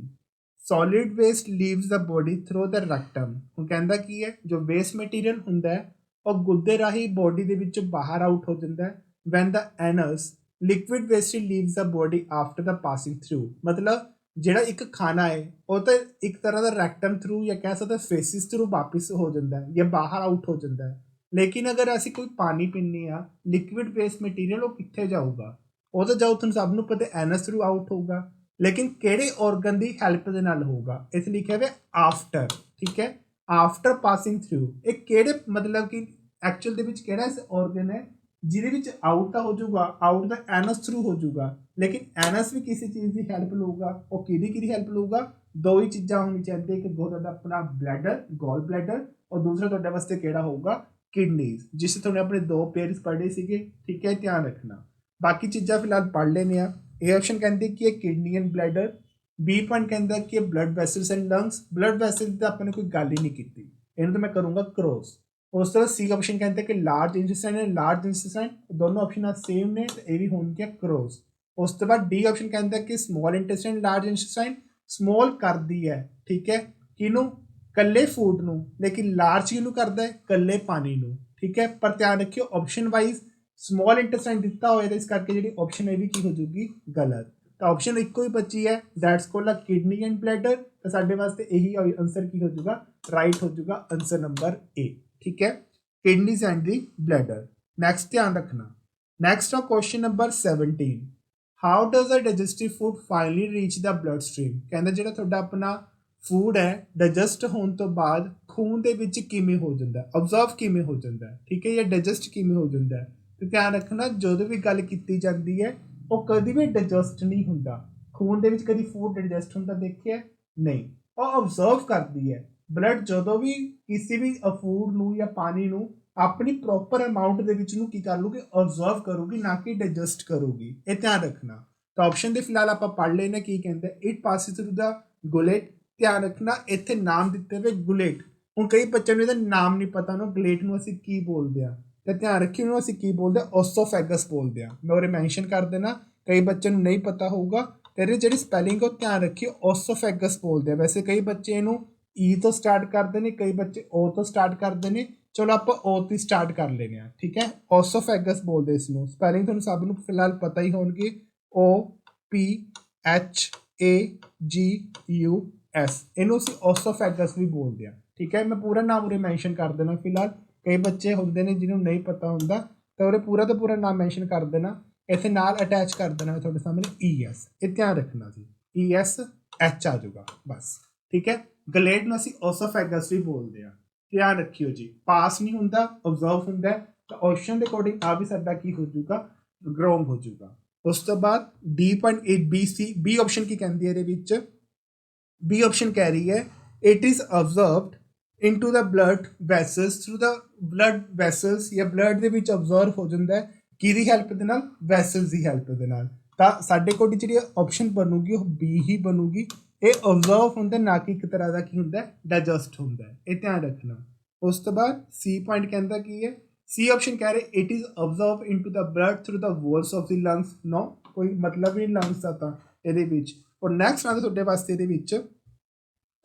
solid waste leaves the body through the rectum. ਹੁਣ ਕਹਿੰਦਾ ਕੀ ਹੈ, जो वेस्ट मटीरियल ਹੁੰਦਾ है ਉਹ ਗੁੱਦੇ ਰਾਹੀਂ ਬੋਡੀ ਦੇ ਵਿੱਚੋਂ ਬਾਹਰ ਆਊਟ ਹੋ ਜਾਂਦਾ ਹੈ। Van the Ann's liquid waste leaves the body after the passing through. मतलब ਜਿਹੜਾ ਇੱਕ ਖਾਣਾ ਹੈ ਉਹ ਤਾਂ ਇੱਕ ਤਰ੍ਹਾਂ ਦਾ ਰੈਕਟਮ ਥਰੂ ਜਾਂ ਕਹਿ ਸਕਦੇ ਫੇਸਿਸ ਥਰੂ ਵਾਪਿਸ ਹੋ ਜਾਂਦਾ ਹੈ ਜਾਂ ਬਾਹਰ ਆਊਟ ਹੋ ਜਾਂਦਾ ਹੈ। ਲੇਕਿਨ ਅਗਰ ਅਸੀਂ ਕੋਈ ਪਾਣੀ ਪੀਂਦੇ ਆ, ਲਿਕੁਇਡ ਵੇਸਟ ਮਟੀਰੀਅਲ ਉਹ ਕਿੱਥੇ ਜਾਊਗਾ? ਉਹ ਤਾਂ ਜਾਊ, ਤੁਹਾਨੂੰ ਸਭ ਨੂੰ ਪਤਾ ਐਨਸ ਥਰੂ ਆਊਟ ਹੋਊਗਾ। लेकिन ਕਿਹੜੇ ऑर्गन की हैल्प ਦੇ ਨਾਲ ਹੋਊਗਾ? ਇੱਥੇ ਲਿਖਿਆ ਹੋਇਆ आफ्टर, ठीक है, आफ्टर पासिंग थ्रू। ਇਹ ਕਿਹੜੇ मतलब कि एक्चुअल ਦੇ ਵਿੱਚ ਕਿਹੜਾ ऑर्गन है ਜਿਹਦੇ ਵਿੱਚ आउट ਤਾਂ ਹੋ ਜਾਊਗਾ, आउट ਦਾ एनस थ्रू ਹੋ ਜਾਊਗਾ, लेकिन एनस भी किसी चीज़ की हैल्प लूगा। ਉਹ ਕਿਹਦੀ ਹੈਲਪ ਲਊਗਾ? ਦੋ ਹੀ ਚੀਜ਼ਾਂ ਹੋਣੀ ਚਾਹੀਦੀਆਂ, ਕਿ ਤੁਹਾਡਾ ਆਪਣਾ ਬਲੈਡਰ, ਗੋਲ ਬਲੈਡਰ, और दूसरा ਤੁਹਾਡੇ ਵਾਸਤੇ ਕਿਹੜਾ ਹੋਊਗਾ? किडनीज, जिस तुमने अपने दो पेयर्स पढ़े सीगे, ठीक है, ध्यान रखना। बाकी चीज़ा फिलहाल पढ़ लेने आ। ए ऑप्शन कहते कि kidney and bladder, B point कहता कि blood vessels and lungs. Blood vessel तो अपने कोई गल ही नहीं की, इन्हें तो मैं करूँगा क्रॉस। उस तरह सी ऑप्शन कहते कि large intestine and large intestine, दोनों ऑप्शन सेम ने, तो ये भी होंगे क्रॉस। उस तो बाद डी ऑप्शन कहता कि small intestine large intestine, small कर दी है, ठीक है, किनू कल्ले फूड नू, लेकिन लार्ज किनू करता है? कल्ले पानी नू, ठीक है। पर ध्यान रखियो ऑप्शन वाइज स्मॉल इंटेस्टाइन दिता होए तो इस करके जी ऑप्शन है भी की हो जाएगी गलत। तो ऑप्शन एको ही बची है, that's called kidney and bladder. तो साढ़े वास्ते यही आंसर की हो जाएगा, राइट हो जाएगा आंसर नंबर ए, ठीक है, kidneys and the bladder. Next ध्यान रखना। Next question number 17, how does a digestive food finally reach the blood stream. ਕਹਿੰਦਾ ਜਿਹੜਾ ਤੁਹਾਡਾ ਆਪਣਾ ਫੂਡ ਹੈ ਡਾਈਜੈਸਟ ਹੋਣ ਤੋਂ ਬਾਅਦ ਖੂਨ ਦੇ ਵਿੱਚ ਕਿਵੇਂ ਹੋ ਜਾਂਦਾ, ਅਬਜ਼ਰਵ ਕਿਵੇਂ ਹੋ ਜਾਂਦਾ, ਠੀਕ ਹੈ, ਜਾਂ ਡਾਈਜੈਸਟ ਕਿਵੇਂ ਹੋ ਜਾਂਦਾ। ਤੇ ਧਿਆਨ ਰੱਖਣਾ ਜਦੋਂ ਵੀ ਗੱਲ ਕੀਤੀ ਜਾਂਦੀ ਹੈ ਉਹ ਕਦੀ ਵੀ ਡਾਈਜੈਸਟ ਨਹੀਂ ਹੁੰਦਾ। ਖੂਨ ਦੇ ਵਿੱਚ ਕਦੀ ਫੂਡ ਡਾਈਜੈਸਟ ਹੁੰਦਾ ਦੇਖਿਆ ਨਹੀਂ, ਉਹ ਅਬਜ਼ਰਵ ਕਰਦੀ ਹੈ। ਬਲੱਡ ਜਦੋਂ ਵੀ ਕਿਸੇ ਵੀ ਫੂਡ ਨੂੰ ਜਾਂ ਪਾਣੀ ਨੂੰ ਆਪਣੀ ਪ੍ਰੋਪਰ ਅਮਾਊਂਟ ਦੇ ਵਿੱਚ ਨੂੰ ਕੀ ਕਰ ਲੂਗੀ, ਅਬਜ਼ਰਵ ਕਰੂਗੀ, ਨਾ ਕਿ ਡਾਈਜੈਸਟ ਕਰੂਗੀ। ਇਹ ਧਿਆਨ ਰੱਖਣਾ। ਤਾਂ ਆਪਸ਼ਨ ਦੇ ਫਿਲਹਾਲ ਆਪਾਂ ਪੜ੍ਹ ਲੈਣਾ ਕੀ ਕਹਿੰਦਾ, ਇਟ ਪਾਸਿਸ ਥਰੂ ਦਾ ਗੁਲੇਟ। ਧਿਆਨ ਰੱਖਣਾ ਇੱਥੇ ਨਾਮ ਦਿੱਤੇ ਹੋਏ ਗੁਲੇਟ। ਹੁਣ ਕਈ ਬੱਚਿਆਂ ਨੂੰ ਇਹਦਾ ਨਾਮ ਨਹੀਂ ਪਤਾ ਨਾ, ਗਲੇਟ ਨੂੰ ਅਸੀਂ ਕੀ ਬੋਲਦੇ ਹਾਂ, ਤੇ ਧਿਆਨ ਰੱਖੀ ਉਹਨੂੰ ਅਸੀਂ ਕੀ ਬੋਲਦੇ ਹਾਂ, ਓਸੋਫੈਗਸ ਬੋਲਦੇ ਹਾਂ। ਮੈਂ ਉਰੇ ਮੈਂਸ਼ਨ ਕਰ ਦੇਣਾ, ਕਈ ਬੱਚਿਆਂ ਨੂੰ ਨਹੀਂ ਪਤਾ ਹੋਊਗਾ। ਤੇ ਇਹਦੀ ਜਿਹੜੀ ਸਪੈਲਿੰਗ ਉਹ ਧਿਆਨ ਰੱਖਿਓ, ਓਸੋਫੈਗਸ ਬੋਲਦੇ ਆ। ਵੈਸੇ ਕਈ ਬੱਚੇ ਇਹਨੂੰ ਈ ਤੋਂ ਸਟਾਰਟ ਕਰਦੇ ਨੇ, ਕਈ ਬੱਚੇ ਓ ਤੋਂ ਸਟਾਰਟ ਕਰਦੇ ਨੇ। ਚਲੋ ਆਪਾਂ ਓ ਤੋਂ ਸਟਾਰਟ ਕਰ ਲੈਨੇ ਆ, ਠੀਕ ਹੈ। ਓਸੋਫੈਗਸ ਬੋਲਦੇ ਇਸ ਨੂੰ। ਸਪੈਲਿੰਗ ਤੁਹਾਨੂੰ ਸਭ ਨੂੰ ਫਿਲਹਾਲ ਪਤਾ ਹੀ ਹੋਣਗੇ, OPHAGUS। ਇਹਨੂੰ ਅਸੀਂ ਓਸੋਫੈਗਸ ਵੀ ਬੋਲਦੇ ਆ, ਠੀਕ ਹੈ। ਮੈਂ ਪੂਰਾ ਨਾਮ ਉਰੇ ਮੈਂਸ਼ਨ ਕਰ ਦੇਣਾ ਫਿਲਹਾਲ। ਕਈ ਬੱਚੇ ਹੁੰਦੇ ਨੇ ਜਿਹਨੂੰ ਨਹੀਂ ਪਤਾ ਹੁੰਦਾ, ਤਾਂ ਉਰੇ ਪੂਰਾ ਦਾ ਪੂਰਾ ਨਾਮ ਮੈਂਸ਼ਨ ਕਰ ਦੇਣਾ। ਇੱਥੇ ਨਾਲ ਅਟੈਚ ਕਰ ਦੇਣਾ ਤੁਹਾਡੇ ਸਾਹਮਣੇ ES। ਇਹ ਧਿਆਨ ਰੱਖਣਾ ਸੀ, ESH ਆ ਜਾਊਗਾ ਬਸ, ਠੀਕ ਹੈ। ਗਲੇਡ ਨੂੰ ਅਸੀਂ ਓਸੋਫੈਗਸ ਵੀ ਬੋਲਦੇ ਆ। ਧਿਆਨ ਰੱਖਿਓ ਜੀ, ਪਾਸ ਨਹੀਂ ਹੁੰਦਾ, ਓਬਜ਼ਰਵ ਹੁੰਦਾ। ਤਾਂ ਆਪਸ਼ਨ ਦੇ ਅਕੋਰਡਿੰਗ ਆ ਵੀ ਸਾਡਾ ਕੀ ਹੋ ਜਾਊਗਾ, ਰੋਂਗ ਹੋ ਜਾਊਗਾ। ਉਸ ਤੋਂ ਬਾਅਦ D.8BC ਬੀ ਆਪਸ਼ਨ ਕੀ ਕਹਿੰਦੀ ਹੈ ਇਹਦੇ ਵਿੱਚ, ਬੀ ਆਪਸ਼ਨ ਕਹਿ ਰਹੀ ਹੈ it is absorbed into the blood vessels through the blood vessels, ਜਾਂ ਬਲੱਡ ਦੇ ਵਿੱਚ ਅਬਜ਼ਰਵ ਹੋ ਜਾਂਦਾ ਹੈ ਕਿਹਦੀ ਹੈਲਪ ਦੇ ਨਾਲ, ਵੈਸਲਸ ਦੀ ਹੈਲਪ ਦੇ ਨਾਲ। ਤਾਂ ਸਾਡੇ ਕੋਲ ਜਿਹੜੀ ਆਪਸ਼ਨ ਬਣੂਗੀ ਉਹ ਬੀ ਹੀ ਬਣੂਗੀ। ਇਹ ਅਬਜ਼ਰਵ ਹੁੰਦਾ, ਨਾ ਕਿ ਇੱਕ ਤਰ੍ਹਾਂ ਦਾ ਕੀ ਹੁੰਦਾ, ਡਾਈਜੈਸਟ ਹੁੰਦਾ। ਇਹ ਧਿਆਨ ਰੱਖਣਾ। ਉਸ ਤੋਂ ਬਾਅਦ ਸੀ ਪੁਆਇੰਟ ਕਹਿੰਦਾ ਕੀ ਹੈ, ਸੀ ਆਪਸ਼ਨ ਕਹਿ ਰਹੇ it is absorb into the blood through the walls of the lungs. No, ਕੋਈ ਮਤਲਬ ਹੀ ਲੰਗਸ ਦਾ ਤਾਂ ਇਹਦੇ ਵਿੱਚ। ਔਰ ਨੈਕਸਟ ਆਉਂਦਾ ਤੁਹਾਡੇ ਵਾਸਤੇ ਇਹਦੇ ਵਿੱਚ,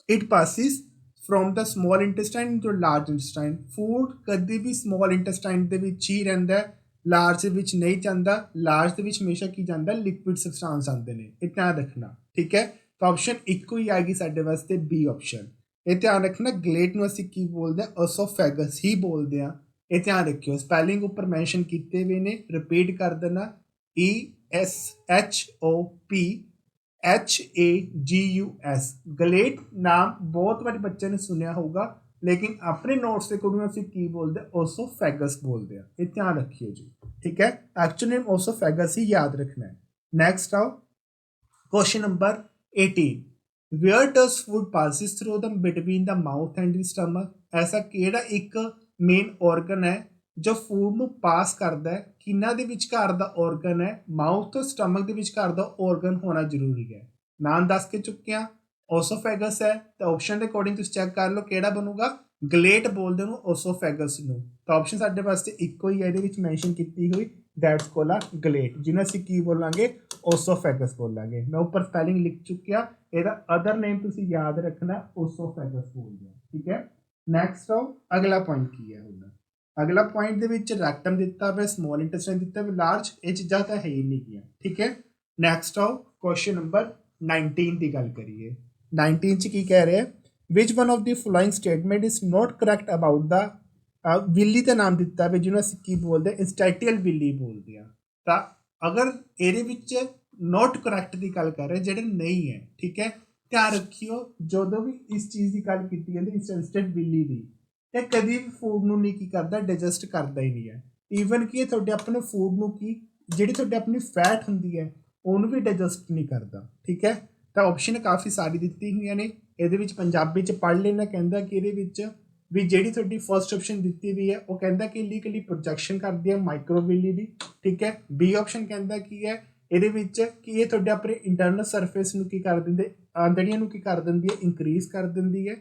it passes from the small intestine to large intestine. Food ਕਦੀ ਵੀ ਸਮੋਲ ਇੰਟੈਸਟਾਈਨ ਦੇ ਵਿੱਚ ਹੀ ਰਹਿੰਦਾ, ਲਾਰਜ ਦੇ ਵਿੱਚ ਨਹੀਂ ਜਾਂਦਾ। ਲਾਰਜ ਦੇ ਵਿੱਚ ਹਮੇਸ਼ਾ ਕੀ ਜਾਂਦਾ, ਲਿਕੁਇਡ ਸਬਸਟੈਂਸ ਆਉਂਦੇ ਨੇ। ਇਹ ਧਿਆਨ ਰੱਖਣਾ, ਠੀਕ ਹੈ। ਤਾਂ ਆਪਸ਼ਨ ਇੱਕੋ ਹੀ ਆਏਗੀ ਸਾਡੇ ਵਾਸਤੇ, ਬੀ ਆਪਸ਼ਨ। ਇਹ ਧਿਆਨ ਰੱਖਣਾ, ਗਲੇਟ ਨੂੰ ਅਸੀਂ ਕੀ ਬੋਲਦੇ ਹਾਂ, ਓਸੋਫੈਗਸ ਹੀ ਬੋਲਦੇ ਹਾਂ। ਇਹ ਧਿਆਨ ਰੱਖਿਓ, ਸਪੈਲਿੰਗ ਉੱਪਰ ਮੈਂਸ਼ਨ ਕੀਤੇ ਹੋਏ ਨੇ, ਰਿਪੀਟ ਕਰ ਦੇਣਾ, ESHOPHAGUS। ਗਲੇਟ ਨਾਮ ਬਹੁਤ ਵਾਰੀ ਬੱਚੇ ਨੇ ਸੁਣਿਆ ਹੋਊਗਾ, ਲੇਕਿਨ ਆਪਣੇ ਨੋਟਸ ਦੇ ਕੋਲੋਂ ਅਸੀਂ ਕੀ ਬੋਲਦੇ, ਓਸੋਫੈਗਸ ਬੋਲਦੇ ਆ। ਇਹ ਧਿਆਨ ਰੱਖਿਓ ਜੀ, ਠੀਕ ਹੈ। ਐਕਚੁਅਲ ਨੇਮ ਓਸੋਫੈਗਸ ਹੀ ਯਾਦ ਰੱਖਣਾ ਹੈ। ਨੈਕਸਟ ਆਓ, question number 18, where does food passes through the between the mouth and the stomach. ऐसा ਕਿਹੜਾ ਇੱਕ ਮੇਨ organ ਹੈ ਜੋ ਫੂਡ ਨੂੰ ਪਾਸ ਕਰਦਾ ਹੈ, ਕਿਹਨਾਂ ਦੇ ਵਿਚਕਾਰ ਦਾ organ ਹੈ, ਮਾਊਥ ਤੋਂ ਸਟਮਕ ਦੇ ਵਿਚਕਾਰ ਦਾ organ ਹੋਣਾ ਜ਼ਰੂਰੀ ਹੈ। ਨਾਮ ਦੱਸ ਕੇ ਚੁੱਕਿਆ, ਓਸੋਫੈਗਸ ਹੈ। ਤਾਂ ਆਪਸ਼ਨ ਦੇ ਅਕੋਰਡਿੰਗ ਤੁਸੀਂ ਚੈੱਕ ਕਰ ਲਓ ਕਿਹੜਾ ਬਣੂਗਾ, ਗਲੇਟ ਬੋਲਦੇ ਨੂੰ, ਓਸੋਫੈਗਸ ਨੂੰ। ਤਾਂ ਆਪਸ਼ਨ ਸਾਡੇ ਵਾਸਤੇ ਇੱਕੋ ਹੀ ਹੈ ਇਹਦੇ ਵਿੱਚ ਮੈਂਸ਼ਨ ਕੀਤੀ ਹੋਈ, ਦੈਟਸ ਕੋਲਾ ਗਲੇਟ, ਜਿਹਨੂੰ ਅਸੀਂ ਕੀ ਬੋਲਾਂਗੇ, ਓਸੋਫੈਗਸ ਬੋਲਾਂਗੇ। ਮੈਂ ਉੱਪਰ ਸਪੈਲਿੰਗ ਲਿਖ ਚੁੱਕਿਆ, ਇਹਦਾ ਅਦਰ ਨੇਮ ਤੁਸੀਂ ਯਾਦ ਰੱਖਣਾ, ਓਸੋਫੈਗਸ ਬੋਲਦੇ ਆ, ਠੀਕ ਹੈ। ਨੈਕਸਟ ਆਓ, ਅਗਲਾ ਪੁਆਇੰਟ ਕੀ ਹੈ ਹੁਣ। ਅਗਲਾ ਪੁਆਇੰਟ ਦੇ ਵਿੱਚ ਰੈਕਟਮ ਦਿੱਤਾ ਹੋਇਆ, ਸਮੋਲ ਇੰਟੈਸਟਾਈਨ ਦਿੱਤਾ ਹੋਇਆ, ਲਾਰਜ, ਇਹ ਚੀਜ਼ਾਂ ਤਾਂ ਹੈ ਹੀ ਨਹੀਂ ਗਈਆਂ, ਠੀਕ ਹੈ। ਨੈਕਸਟ ਆਓ, ਕੁਐਸਚਨ ਨੰਬਰ 19 ਦੀ ਗੱਲ ਕਰੀਏ। 19 ਚ ਕੀ ਕਹਿ ਰਿਹਾ, which one of the following statement is not correct about the villi ਦਾ ਨਾਮ ਦਿੱਤਾ ਹੋਇਆ, ਜਿਹਨੂੰ ਅਸੀਂ ਕੀ ਬੋਲਦੇ, ਇੰਸਟੈਟੀਅਲ ਵਿਲੀ ਬੋਲਦੇ ਆ। ਤਾਂ ਅਗਰ ਇਹਦੇ ਵਿੱਚ ਨੋਟ ਕਰੈਕਟ ਦੀ ਗੱਲ ਕਰ ਰਹੇ, ਜਿਹੜੇ ਨਹੀਂ ਹੈ, ਠੀਕ ਹੈ। ਧਿਆਨ ਰੱਖਿਓ, ਜਦੋਂ ਵੀ ਇਸ ਚੀਜ਼ ਦੀ ਗੱਲ ਕੀਤੀ ਜਾਂਦੀ ਇੰਸਟੈਂਟ ਵਿਲੀ ਦੀ, ਇਹ ਕਦੀ ਵੀ ਫੂਡ ਨੂੰ ਨਹੀਂ ਕੀ ਕਰਦਾ, ਡਾਈਜੈਸਟ ਕਰਦਾ ਹੀ ਨਹੀਂ ਹੈ। ਈਵਨ ਕਿ ਇਹ ਤੁਹਾਡੇ ਆਪਣੇ ਫੂਡ ਨੂੰ ਕੀ, ਜਿਹੜੀ ਤੁਹਾਡੇ ਆਪਣੀ ਫੈਟ ਹੁੰਦੀ ਹੈ ਉਹਨੂੰ ਵੀ ਡਾਈਜੈਸਟ ਨਹੀਂ ਕਰਦਾ, ਠੀਕ ਹੈ। ਤਾਂ ਆਪਸ਼ਨ ਕਾਫੀ ਸਾਰੀ ਦਿੱਤੀ ਹੋਈਆਂ ਨੇ, ਇਹਦੇ ਵਿੱਚ ਪੰਜਾਬੀ 'ਚ ਪੜ੍ਹ ਲੈਣਾ। ਕਹਿੰਦਾ ਕਿ ਇਹਦੇ ਵਿੱਚ ਵੀ ਜਿਹੜੀ ਤੁਹਾਡੀ ਫਸਟ ਆਪਸ਼ਨ ਦਿੱਤੀ ਹੋਈ ਹੈ ਉਹ ਕਹਿੰਦਾ ਕਿ ਇਲੀਗਲੀ ਪ੍ਰੋਜੈਕਸ਼ਨ ਕਰਦੀ ਹੈ ਮਾਈਕਰੋਵਿਲੀ ਦੀ, ਠੀਕ ਹੈ। ਬੀ ਆਪਸ਼ਨ ਕਹਿੰਦਾ ਕੀ ਹੈ ਇਹਦੇ ਵਿੱਚ ਕਿ ਇਹ ਤੁਹਾਡੇ ਆਪਣੇ ਇੰਟਰਨਲ ਸਰਫੇਸ ਨੂੰ ਕੀ ਕਰ ਦਿੰਦੇ, ਆਂਦੜੀਆਂ ਨੂੰ ਕੀ ਕਰ ਦਿੰਦੀ ਹੈ, ਇਨਕਰੀਜ਼ ਕਰ ਦਿੰਦੀ ਹੈ।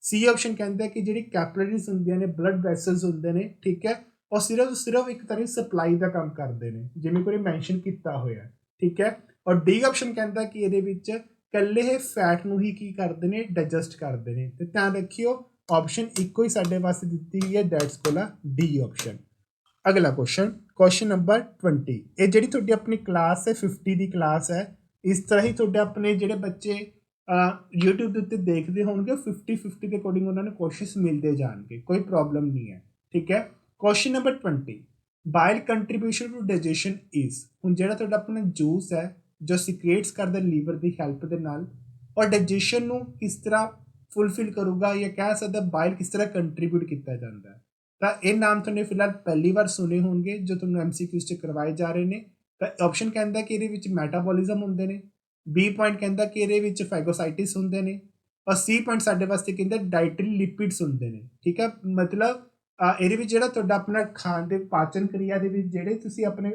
ਸੀ ਆਪਸ਼ਨ ਕਹਿੰਦਾ ਕਿ ਜਿਹੜੀ ਕੈਪਲਰੀਜ਼ ਹੁੰਦੀਆਂ ਨੇ, ਬਲੱਡ ਵੈਸਲਸ ਹੁੰਦੇ ਨੇ, ਠੀਕ ਹੈ, ਉਹ ਸਿਰਫ ਇੱਕ ਤਰ੍ਹਾਂ ਸਪਲਾਈ ਦਾ ਕੰਮ ਕਰਦੇ ਨੇ, ਜਿਵੇਂ ਕੋਈ ਮੈਂਸ਼ਨ ਕੀਤਾ ਹੋਇਆ, ਠੀਕ ਹੈ। ਔਰ ਡੀ ਆਪਸ਼ਨ ਕਹਿੰਦਾ ਕਿ ਇਹਦੇ ਵਿੱਚ ਇਕੱਲੇ ਇਹ ਫੈਟ ਨੂੰ ਹੀ ਕੀ ਕਰਦੇ ਨੇ, ਡਾਈਜੈਸਟ ਕਰਦੇ ਨੇ। ਤੇ ਧਿਆਨ ਰੱਖਿਓ, ਆਪਸ਼ਨ ਇੱਕੋ ਹੀ ਸਾਡੇ ਵਾਸਤੇ ਦਿੱਤੀ ਹੋਈ ਹੈ, ਦੈਟਸ ਕੋਲਾ ਡੀ ਆਪਸ਼ਨ। ਅਗਲਾ ਕੁਐਸਚਨ ਨੰਬਰ 20। ਇਹ ਜਿਹੜੀ ਤੁਹਾਡੀ ਆਪਣੀ ਕਲਾਸ ਹੈ 50 ਦੀ ਕਲਾਸ ਹੈ, ਇਸ ਤਰ੍ਹਾਂ ਹੀ ਤੁਹਾਡੇ ਆਪਣੇ ਜਿਹੜੇ ਬੱਚੇ YouTube ਦੇ ਉੱਤੇ ਦੇਖਦੇ ਹੋਣਗੇ 50-50 ਦੇ ਅਕੋਰਡਿੰਗ ਉਹਨਾਂ ਨੂੰ ਕੁਐਸਚਨਸ ਮਿਲਦੇ ਜਾਣਗੇ, ਕੋਈ ਪ੍ਰੋਬਲਮ ਨਹੀਂ ਹੈ, ਠੀਕ ਹੈ। Question number 20, bile contribution to digestion is. ਹੁਣ ਜਿਹੜਾ ਤੁਹਾਡਾ ਆਪਣਾ ਜੂਸ ਹੈ जो ਸਿਕ੍ਰੀਏਟਸ ਕਰਦਾ ਲੀਵਰ ਦੀ ਹੈਲਪ ਦੇ ਨਾਲ, ਔਰ ਡਾਈਜੈਸ਼ਨ ਨੂੰ ਕਿਸ ਤਰ੍ਹਾਂ ਫੁੱਲਫਿਲ ਕਰੂਗਾ ਜਾਂ ਕਹਿ ਸਕਦਾ ਬਾਈਲ ਕਿਸ ਤਰ੍ਹਾਂ ਕੰਟਰੀਬਿਊਟ ਕੀਤਾ ਜਾਂਦਾ ਹੈ। ਤਾਂ ਇਹ ਨਾਮ ਤੁਹਾਨੂੰ ਫਿਲਹਾਲ ਪਹਿਲੀ ਵਾਰ ਸੁਣੇ ਹੋਣਗੇ ਜੋ ਤੁਹਾਨੂੰ MCQs 'ਚ ਕਰਵਾਏ ਜਾ ਰਹੇ ਨੇ। ਤਾਂ ਆਪਸ਼ਨ ਕਹਿੰਦਾ ਕਿ ਇਹਦੇ ਵਿੱਚ ਮੈਟਾਬੋਲਿਜ਼ਮ ਹੁੰਦੇ ਨੇ, B ਪੁਆਇੰਟ ਕਹਿੰਦਾ ਕਿ ਇਹਦੇ ਵਿੱਚ ਫੈਗੋਸਾਈਟਿਸ ਹੁੰਦੇ ਨੇ, ਔਰ C ਪੁਆਇੰਟ ਸਾਡੇ ਵਾਸਤੇ ਕਹਿੰਦਾ ਡਾਈਟਰੀ ਲਿਪਿਡਸ ਹੁੰਦੇ ਨੇ। ਠੀਕ ਹੈ, ਮਤਲਬ ਇਹਦੇ ਵਿੱਚ ਜਿਹੜਾ ਤੁਹਾਡਾ ਆਪਣਾ ਖਾਣ ਦੇ ਪਾਚਨ ਕਿਰਿਆ ਦੇ ਵਿੱਚ ਜਿਹੜੇ ਤੁਸੀਂ ਆਪਣੇ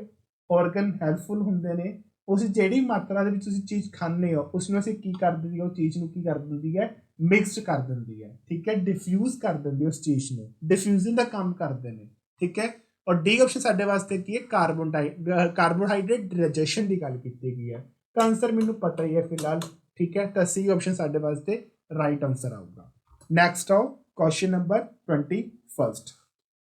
ਔਰਗਨ ਹੈਲਪਫੁਲ ਹੁੰਦੇ ਨੇ, ਉਸ ਜਿਹੜੀ ਮਾਤਰਾ ਦੇ ਵਿੱਚ ਤੁਸੀਂ ਚੀਜ਼ ਖਾਂਦੇ ਹੋ ਉਸਨੂੰ ਅਸੀਂ ਕੀ ਕਰ ਦਿੰਦੀ ਹੈ, ਉਹ ਚੀਜ਼ ਨੂੰ ਕੀ ਕਰ ਦਿੰਦੀ ਹੈ, ਮਿਕਸਡ ਕਰ ਦਿੰਦੀ ਹੈ। ਠੀਕ ਹੈ, ਡਿਫਿਊਜ਼ ਕਰ ਦਿੰਦੀ ਉਸ ਚੀਜ਼ ਨੂੰ, ਡਿਫਿਊਜ਼ਨ ਦਾ ਕੰਮ ਕਰਦੇ ਨੇ। ਠੀਕ ਹੈ, ਔਰ ਡੀ ਆਪਸ਼ਨ ਸਾਡੇ ਵਾਸਤੇ ਕੀ ਹੈ, ਕਾਰਬੋਹਾਈਡਰੇਟ ਡਾਈਜੈਸ਼ਨ ਦੀ ਗੱਲ ਕੀਤੀ ਗਈ ਹੈ। ਤਾਂ ਆਂਸਰ ਮੈਨੂੰ ਪਤਾ ਹੀ ਹੈ ਫਿਲਹਾਲ। ਠੀਕ ਹੈ, ਤਾਂ C ਆਪਸ਼ਨ ਸਾਡੇ ਵਾਸਤੇ ਰਾਈਟ ਆਂਸਰ ਆਊਗਾ। ਨੈਕਸਟ ਆਓ question number 21।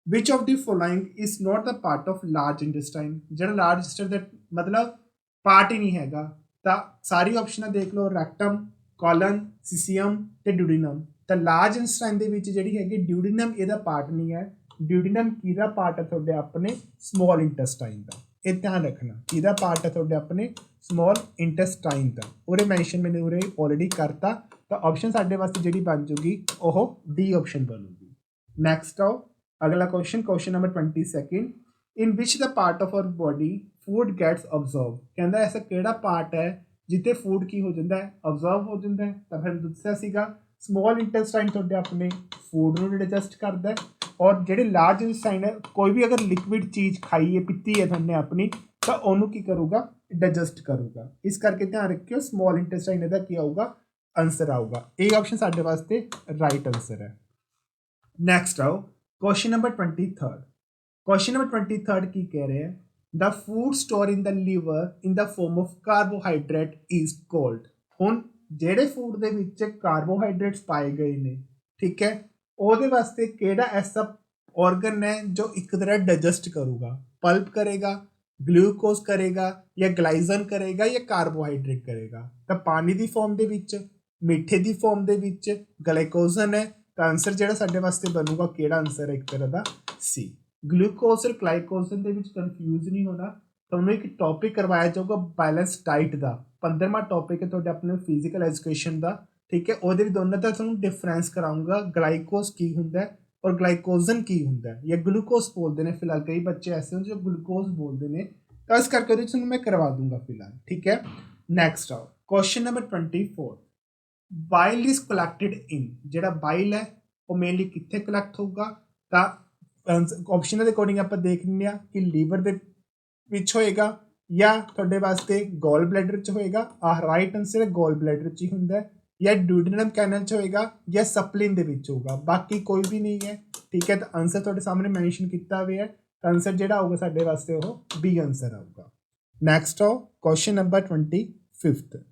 Which of the following is not the part of large intestine. ਜਿਹੜਾ ਲਾਰਜ ਇੰਟੈਸਟਾਈਨ ਦਾ ਮਤਲਬ ਪਾਰਟ ਹੀ ਨਹੀਂ ਹੈਗਾ। ਤਾਂ ਸਾਰੀ ਆਪਸ਼ਨਾਂ ਦੇਖ ਲਓ, ਰੈਕਟਮ, ਕੋਲਨ, ਸੀਸੀਅਮ ਤੇ ਡਿਊਡੀਨਮ। ਤਾਂ ਲਾਰਜ ਇੰਟੈਸਟਾਈਨ ਦੇ ਵਿੱਚ ਜਿਹੜੀ ਹੈਗੀ ਡਿਊਡੀਨਮ ਇਹਦਾ ਪਾਰਟ ਨਹੀਂ ਹੈ। ਡਿਊਡੀਨਮ ਕਿਹਦਾ ਪਾਰਟ ਹੈ, ਤੁਹਾਡੇ ਆਪਣੇ ਸਮੌਲ ਇੰਟੈਸਟਾਈਨ ਦਾ। ਇਹ ਧਿਆਨ ਰੱਖਣਾ, ਕਿਹਦਾ ਪਾਰਟ ਹੈ, ਤੁਹਾਡੇ ਆਪਣੇ ਸਮੌਲ ਇੰਟੈਸਟਾਈਨ ਦਾ। ਉਹਦੇ ਮੈਂਸ਼ਨ ਮੈंने ਉਰੇ ਆਲਰੇਡੀ ਕਰਤਾ। ਤਾਂ ਆਪਸ਼ਨ ਸਾਡੇ ਵਾਸਤੇ ਜਿਹੜੀ ਬਣ ਜੂਗੀ ਉਹ ਡੀ ਆਪਸ਼ਨ ਬਣੂਗੀ। ਨੈਕਸਟ ਆਓ ਅਗਲਾ question, question number 22। In which the part of hour body food gets observe. ਕਹਿੰਦਾ ਐਸਾ ਕਿਹੜਾ ਪਾਰਟ ਹੈ ਜਿੱਥੇ ਫੂਡ ਕੀ ਹੋ ਜਾਂਦਾ ਹੈ, ਅਬਜ਼ਰਵ ਹੋ ਜਾਂਦਾ ਹੈ। ਤਾਂ ਫਿਰ ਦੱਸਿਆ ਸੀਗਾ ਸਮੌਲ ਇੰਟੈਸਟਾਈਨ ਤੁਹਾਡੇ ਆਪਣੇ ਫੂਡ ਨੂੰ ਡਾਈਜੈਸਟ ਕਰਦਾ ਹੈ, ਔਰ ਜਿਹੜੇ ਲਾਰਜ ਇੰਟੈਸਟਾਈਨ ਹੈ ਕੋਈ ਵੀ ਅਗਰ ਲਿਕਵਿਡ ਚੀਜ਼ ਖਾਈਏ ਪੀਤੀ ਹੈ ਤੁਹਾਨੇ ਆਪਣੀ, ਤਾਂ ਉਹਨੂੰ ਕੀ ਕਰੂਗਾ, ਡਾਈਜੈਸਟ ਕਰੂਗਾ। ਇਸ ਕਰਕੇ ਧਿਆਨ ਰੱਖਿਓ ਸਮੌਲ ਇੰਟੈਸਟਾਈਨ ਇਹਦਾ ਕੀ ਆਊਗਾ, ਆਂਸਰ ਆਊਗਾ। ਇਹ ਆਪਸ਼ਨ ਸਾਡੇ ਵਾਸਤੇ ਰਾਈਟ ਆਂਸਰ ਹੈ। ਨੈਕਸਟ ਆਓ ਕੁਐਸਚਨ ਨੰਬਰ 23। ਕੁਐਸਚਨ ਨੰਬਰ 23 ਕੀ ਕਹਿ ਰਿਹਾ ਹੈ, ਦ food store in the liver in the farm of carbohydrate is cold. ਹੁਣ ਜਿਹੜੇ ਫੂਡ ਦੇ ਵਿੱਚ ਕਾਰਬੋਹਾਈਡਰੇਟਸ ਪਾਏ ਗਏ ਨੇ, ਠੀਕ ਹੈ, ਉਹਦੇ ਵਾਸਤੇ ਕਿਹੜਾ ਐਸਾ ਔਰਗਨ ਹੈ ਜੋ ਇੱਕ ਤਰ੍ਹਾਂ ਡਾਈਜੈਸਟ ਕਰੂਗਾ, ਪਲਪ ਕਰੇਗਾ, ਗਲੂਕੋਜ਼ ਕਰੇਗਾ, ਜਾਂ ਗਲਾਈਜ਼ਨ ਕਰੇਗਾ, ਜਾਂ ਕਾਰਬੋਹਾਈਡਰੇਟ ਕਰੇਗਾ। ਤਾਂ ਪਾਣੀ ਦੀ ਫਾਰਮ ਦੇ ਵਿੱਚ, ਮਿੱਠੇ ਦੀ ਫਾਰਮ ਦੇ ਵਿੱਚ ਗਲਾਈਕੋਜਨ ਹੈ। ਤਾਂ ਆਂਸਰ ਜਿਹੜਾ ਸਾਡੇ ਵਾਸਤੇ ਬਣੂਗਾ ਕਿਹੜਾ ਆਂਸਰ ਹੈ, ਇੱਕ ਤਰ੍ਹਾਂ ਦਾ C। ਗਲੂਕੋਜ਼ ਔਰ ਗਲਾਈਕੋਜਨ ਦੇ ਵਿੱਚ ਕਨਫਿਊਜ਼ ਨਹੀਂ ਹੋਣਾ। ਤੁਹਾਨੂੰ ਇੱਕ ਟੌਪਿਕ ਕਰਵਾਇਆ ਜਾਊਗਾ ਬੈਲੈਂਸ ਡਾਈਟ ਦਾ, 15ਵਾਂ ਟੌਪਿਕ ਹੈ ਤੁਹਾਡੇ ਆਪਣੇ ਫਿਜ਼ੀਕਲ ਐਜੂਕੇਸ਼ਨ ਦਾ। ਠੀਕ ਹੈ, ਉਹਦੇ ਵੀ ਦੋਨਾਂ ਦਾ ਤੁਹਾਨੂੰ ਡਿਫਰੈਂਸ ਕਰਾਊਂਗਾ, ਗਲਾਈਕੋਜ਼ ਕੀ ਹੁੰਦਾ ਹੈ ਔਰ ਗਲਾਈਕੋਜਨ ਕੀ ਹੁੰਦਾ ਹੈ, ਜਾਂ ਗਲੂਕੋਜ਼ ਬੋਲਦੇ ਨੇ ਫਿਲਹਾਲ। ਕਈ ਬੱਚੇ ਐਸੇ ਹੁੰਦੇ ਜੋ ਗਲੂਕੋਜ਼ ਬੋਲਦੇ ਨੇ, ਤਾਂ ਇਸ ਕਰਕੇ ਉਹਦੇ ਤੁਹਾਨੂੰ ਮੈਂ ਕਰਵਾ ਦੂੰਗਾ ਫਿਲਹਾਲ। ਠੀਕ ਹੈ, ਨੈਕਸਟ ਆਓ question number 24। Bile is collected ਇਨ। ਜਿਹੜਾ ਬਾਈਲ ਹੈ ਉਹ ਮੇਨਲੀ ਕਿੱਥੇ ਕਲੈਕਟ ਹੋਊਗਾ, ਤਾਂ ਆਪਸ਼ਨ ਦੇ ਅਕੋਰਡਿੰਗ ਆਪਾਂ ਦੇਖ ਲੈਂਦੇ ਹਾਂ ਕਿ ਲੀਵਰ ਦੇ ਵਿੱਚ ਹੋਏਗਾ ਜਾਂ ਤੁਹਾਡੇ ਵਾਸਤੇ ਗੋਲ ਬਲੈਡਰ 'ਚ ਹੋਏਗਾ। ਆਹ ਰਾਈਟ ਆਂਸਰ ਹੈ, ਗੋਲ ਬਲੈਡਰ 'ਚ ਹੀ ਹੁੰਦਾ, ਜਾਂ ਡਿਊਡੀਨਮ ਕੈਨਲ 'ਚ ਹੋਏਗਾ, ਜਾਂ ਸਪਲਿਨ ਦੇ ਵਿੱਚ ਹੋਊਗਾ, ਬਾਕੀ ਕੋਈ ਵੀ ਨਹੀਂ ਹੈ। ਠੀਕ ਹੈ, ਤਾਂ ਆਂਸਰ ਤੁਹਾਡੇ ਸਾਹਮਣੇ ਮੈਂਸ਼ਨ ਕੀਤਾ ਹੋਇਆ ਹੈ। ਆਂਸਰ ਜਿਹੜਾ ਆਊਗਾ ਸਾਡੇ ਵਾਸਤੇ ਉਹ B ਆਂਸਰ ਆਊਗਾ। ਨੈਕਸਟ ਆਓ ਕੁਐਸਚਨ ਨੰਬਰ 25।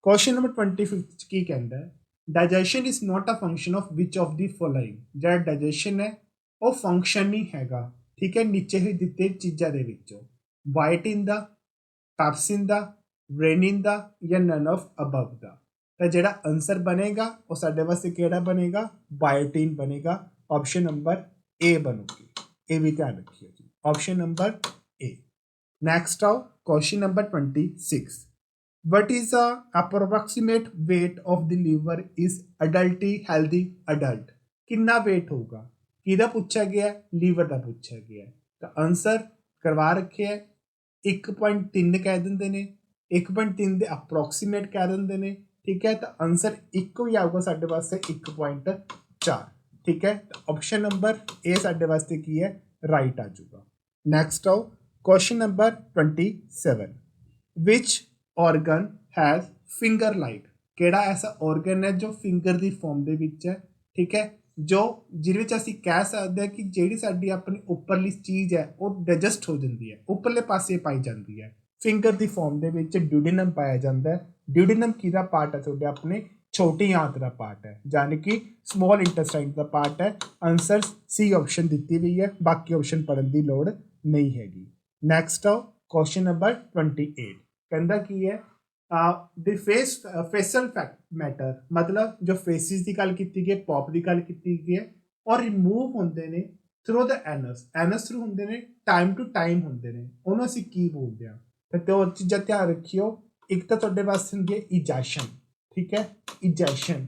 ਕੁਐਸਚਨ ਨੰਬਰ 25 'ਚ ਕੀ ਕਹਿੰਦਾ ਹੈ, digestion is not a function of which of the following. ਜਿਹੜਾ ਡਾਈਜੈਸ਼ਨ ਹੈ ਉਹ ਫੰਕਸ਼ਨ ਨਹੀਂ ਹੈਗਾ, ਠੀਕ ਹੈ, ਨੀਚੇ ਹੀ ਦਿੱਤੇ ਚੀਜ਼ਾਂ ਦੇ ਵਿੱਚੋਂ ਵਾਈਟਿਨ ਦਾ, ਪੈਪਸਿਨ ਦਾ, ਰੇਨਿਨ ਦਾ, ਜਾਂ ਨਨ ਆਫ ਅਬਵ ਦਾ। ਤਾਂ ਜਿਹੜਾ ਆਂਸਰ ਬਣੇਗਾ ਉਹ ਸਾਡੇ ਵਾਸਤੇ ਕਿਹੜਾ ਬਣੇਗਾ, ਬਾਇਓਟਿਨ ਬਣੇਗਾ। ਆਪਸ਼ਨ ਨੰਬਰ A ਬਣੂਗੀ, ਇਹ ਵੀ ਧਿਆਨ ਰੱਖਿਓ ਜੀ, ਆਪਸ਼ਨ ਨੰਬਰ A। ਨੈਕਸਟ ਆਓ question number 26। What is the approximate weight of the liver is adult healthy adult? ਕਿੰਨਾ weight ਹੋਊਗਾ, ਕਿਹਦਾ ਪੁੱਛਿਆ ਗਿਆ, ਲੀਵਰ ਦਾ ਪੁੱਛਿਆ ਗਿਆ। ਤਾਂ ਆਂਸਰ ਕਰਵਾ ਰੱਖਿਆ 1.3 ਕਹਿ ਦਿੰਦੇ ਨੇ, 1.3 ਦੇ ਅਪਰੋਕਸੀਮੇਟ ਕਹਿ ਦਿੰਦੇ ਨੇ। ਠੀਕ ਹੈ, ਤਾਂ ਆਂਸਰ ਇੱਕੋ ਹੀ ਆਊਗਾ ਸਾਡੇ ਵਾਸਤੇ 1.4। ਠੀਕ ਹੈ, ਆਪਸ਼ਨ ਨੰਬਰ A ਸਾਡੇ ਵਾਸਤੇ ਕੀ ਹੈ, ਰਾਈਟ ਆ ਜਾਊਗਾ। ਨੈਕਸਟ ਆਓ question number 27। Which Oregon has finger like. ਕਿਹੜਾ ਐਸਾ ਔਰਗਨ ਹੈ ਜੋ ਫਿੰਗਰ ਦੀ ਫਾਰਮ ਦੇ ਵਿੱਚ ਹੈ। ਠੀਕ ਹੈ, ਜੋ ਜਿਹਦੇ ਵਿੱਚ ਅਸੀਂ ਕਹਿ ਸਕਦੇ ਹਾਂ ਕਿ ਜਿਹੜੀ ਸਾਡੀ ਆਪਣੀ ਉੱਪਰਲੀ ਚੀਜ਼ ਹੈ ਉਹ ਡਾਈਜੈਸਟ ਹੋ ਜਾਂਦੀ ਹੈ, ਉੱਪਰਲੇ ਪਾਸੇ ਪਾਈ ਜਾਂਦੀ ਹੈ। ਫਿੰਗਰ ਦੀ ਫਾਰਮ ਦੇ ਵਿੱਚ ਡਿਊਡੀਨਮ ਪਾਇਆ ਜਾਂਦਾ ਹੈ। ਡਿਊਡੀਨਮ ਕਿਹਦਾ ਪਾਰਟ ਹੈ, ਤੁਹਾਡੇ ਆਪਣੇ ਛੋਟੀ ਆਂਤ ਦਾ ਪਾਰਟ ਹੈ, ਯਾਨੀ ਕਿ ਸਮੌਲ ਇੰਟੈਸਟਾਈਨ ਦਾ ਪਾਰਟ ਹੈ। ਆਂਸਰ C ਆਪਸ਼ਨ ਦਿੱਤੀ ਹੋਈ ਹੈ, ਬਾਕੀ ਆਪਸ਼ਨ ਪੜ੍ਹਨ ਦੀ ਲੋੜ ਨਹੀਂ ਹੈਗੀ। ਨੈਕਸਟ ਆਓ ਕੁਐਸਚਨ ਨੰਬਰ 28। ਕਹਿੰਦਾ ਕੀ ਹੈ, ਦੀ ਫੇਸ਼ਲ ਮੈਟਰ, ਮਤਲਬ ਜੋ ਫੇਸਿਸ ਦੀ ਗੱਲ ਕੀਤੀ ਗਈ, ਪੌਪ ਦੀ ਗੱਲ ਕੀਤੀ ਗਈ ਹੈ, ਔਰ ਰਿਮੂਵ ਹੁੰਦੇ ਨੇ ਥਰੂ ਦ ਐਨਸ। ਐਨਸ ਥਰੂ ਹੁੰਦੇ ਨੇ, ਟਾਈਮ ਟੂ ਟਾਈਮ ਹੁੰਦੇ ਨੇ, ਉਹਨੂੰ ਅਸੀਂ ਕੀ ਬੋਲਦੇ ਹਾਂ। ਤੇ ਉਹ ਚੀਜ਼ਾਂ ਧਿਆਨ ਰੱਖਿਓ, एक तो तुहाडे वास्ते हुंदी है इजैशन, ठीक है, इजैशन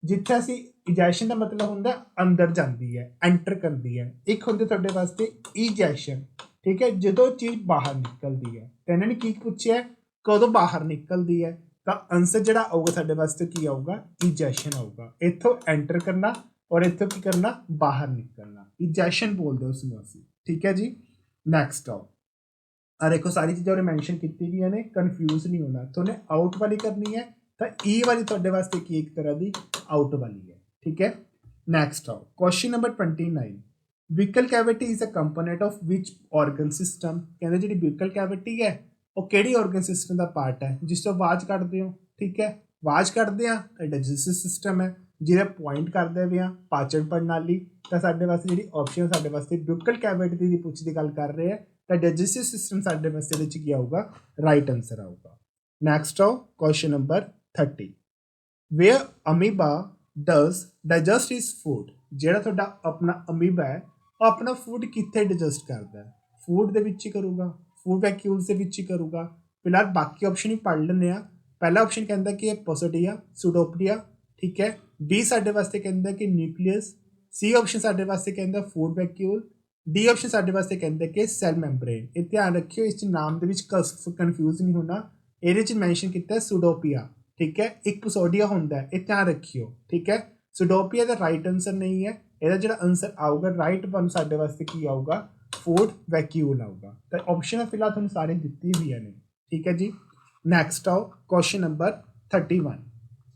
जिथे असीं इजैशन का मतलब हुंदा अंदर जाती है, एंटर करती है। एक हुंदी तुहाडे वास्ते इजैशन, ठीक है, जदों चीज़ बाहर निकलती है। तो इन्होंने की पूछा है कदों बाहर निकलती है, तो आंसर जिहड़ा आऊगा साडे वास्ते की आऊगा इजैशन आऊगा। इत्थों एंटर करना और इत्थों की करना बाहर निकलना, इजैशन बोलते हैं उसनूं असीं, ठीक है जी। नैक्सट आओ, देखो सारी चीज़ां उन्हें मैंशन की हुई ने, कन्फ्यूज नहीं होना। तुमने आउट वाली करनी है तो ई वाली तुहाडे वास्ते की एक तरह की आउट वाली है, ठीक है। नैक्सट आओ, question number 29, buccal cavity is a component of which organ system. कहते जी ब्यूकल कैविटी है वो किहड़ी ऑर्गन सिस्टम का पार्ट है जिस तो आवाज़ कढ़ते हो, ठीक है। आवाज़ कढ़ते हैं तो डाइजेस्टिव सिस्टम है, जिहदे पॉइंट करते भी हाँ पाचन प्रणाली। तो साडे वास्ते जी ऑप्शन साडे वास्ते ब्यूकल कैविटी की पुछ की गल कर रहे हैं, तो डाइजेस्टिव सिस्टम साडे वास्ते की आऊगा, राइट आंसर आऊगा। नैक्सट आओ, question number 30, where amoeba does digest is food. जिहड़ा तुहाडा अपना अमीबा है वो अपना फूड कित्थे डाइजस्ट करता है, फूड दे विच ही करूगा, फूड वैक्यूल्स दे विच ही करूगा। फिलहाल बाकी ऑप्शन ही पढ़ लेने आ। पहला ऑप्शन कहता कि पोसोडिया सूडोपोडिया, ठीक है। बी साडे वास्ते कहता कि न्यूक्लियस, सी ऑप्शन साडे वास्ते कहता फूड वैक्यूल, डी ऑप्शन साडे वास्ते कहता कि सैल मैंब्रेन। ये ध्यान रखियो, इस नाम दे विच कन्फ्यूज नहीं होना। ये मैंशन किया सूडोपिया, ठीक है, एक पोसोडिया होंदा है, ये ध्यान रखियो, ठीक है। सूडोपिया का राइट आंसर नहीं है, यदा जो आंसर आऊगा राइट वन साडे वास्ते की आऊगा फूड वैक्यूल आऊगा। तो ऑप्शन फिलहाल तुहानूं सारे दित्ती हुई ने, ठीक है जी। नैक्सट आओ, question number 31,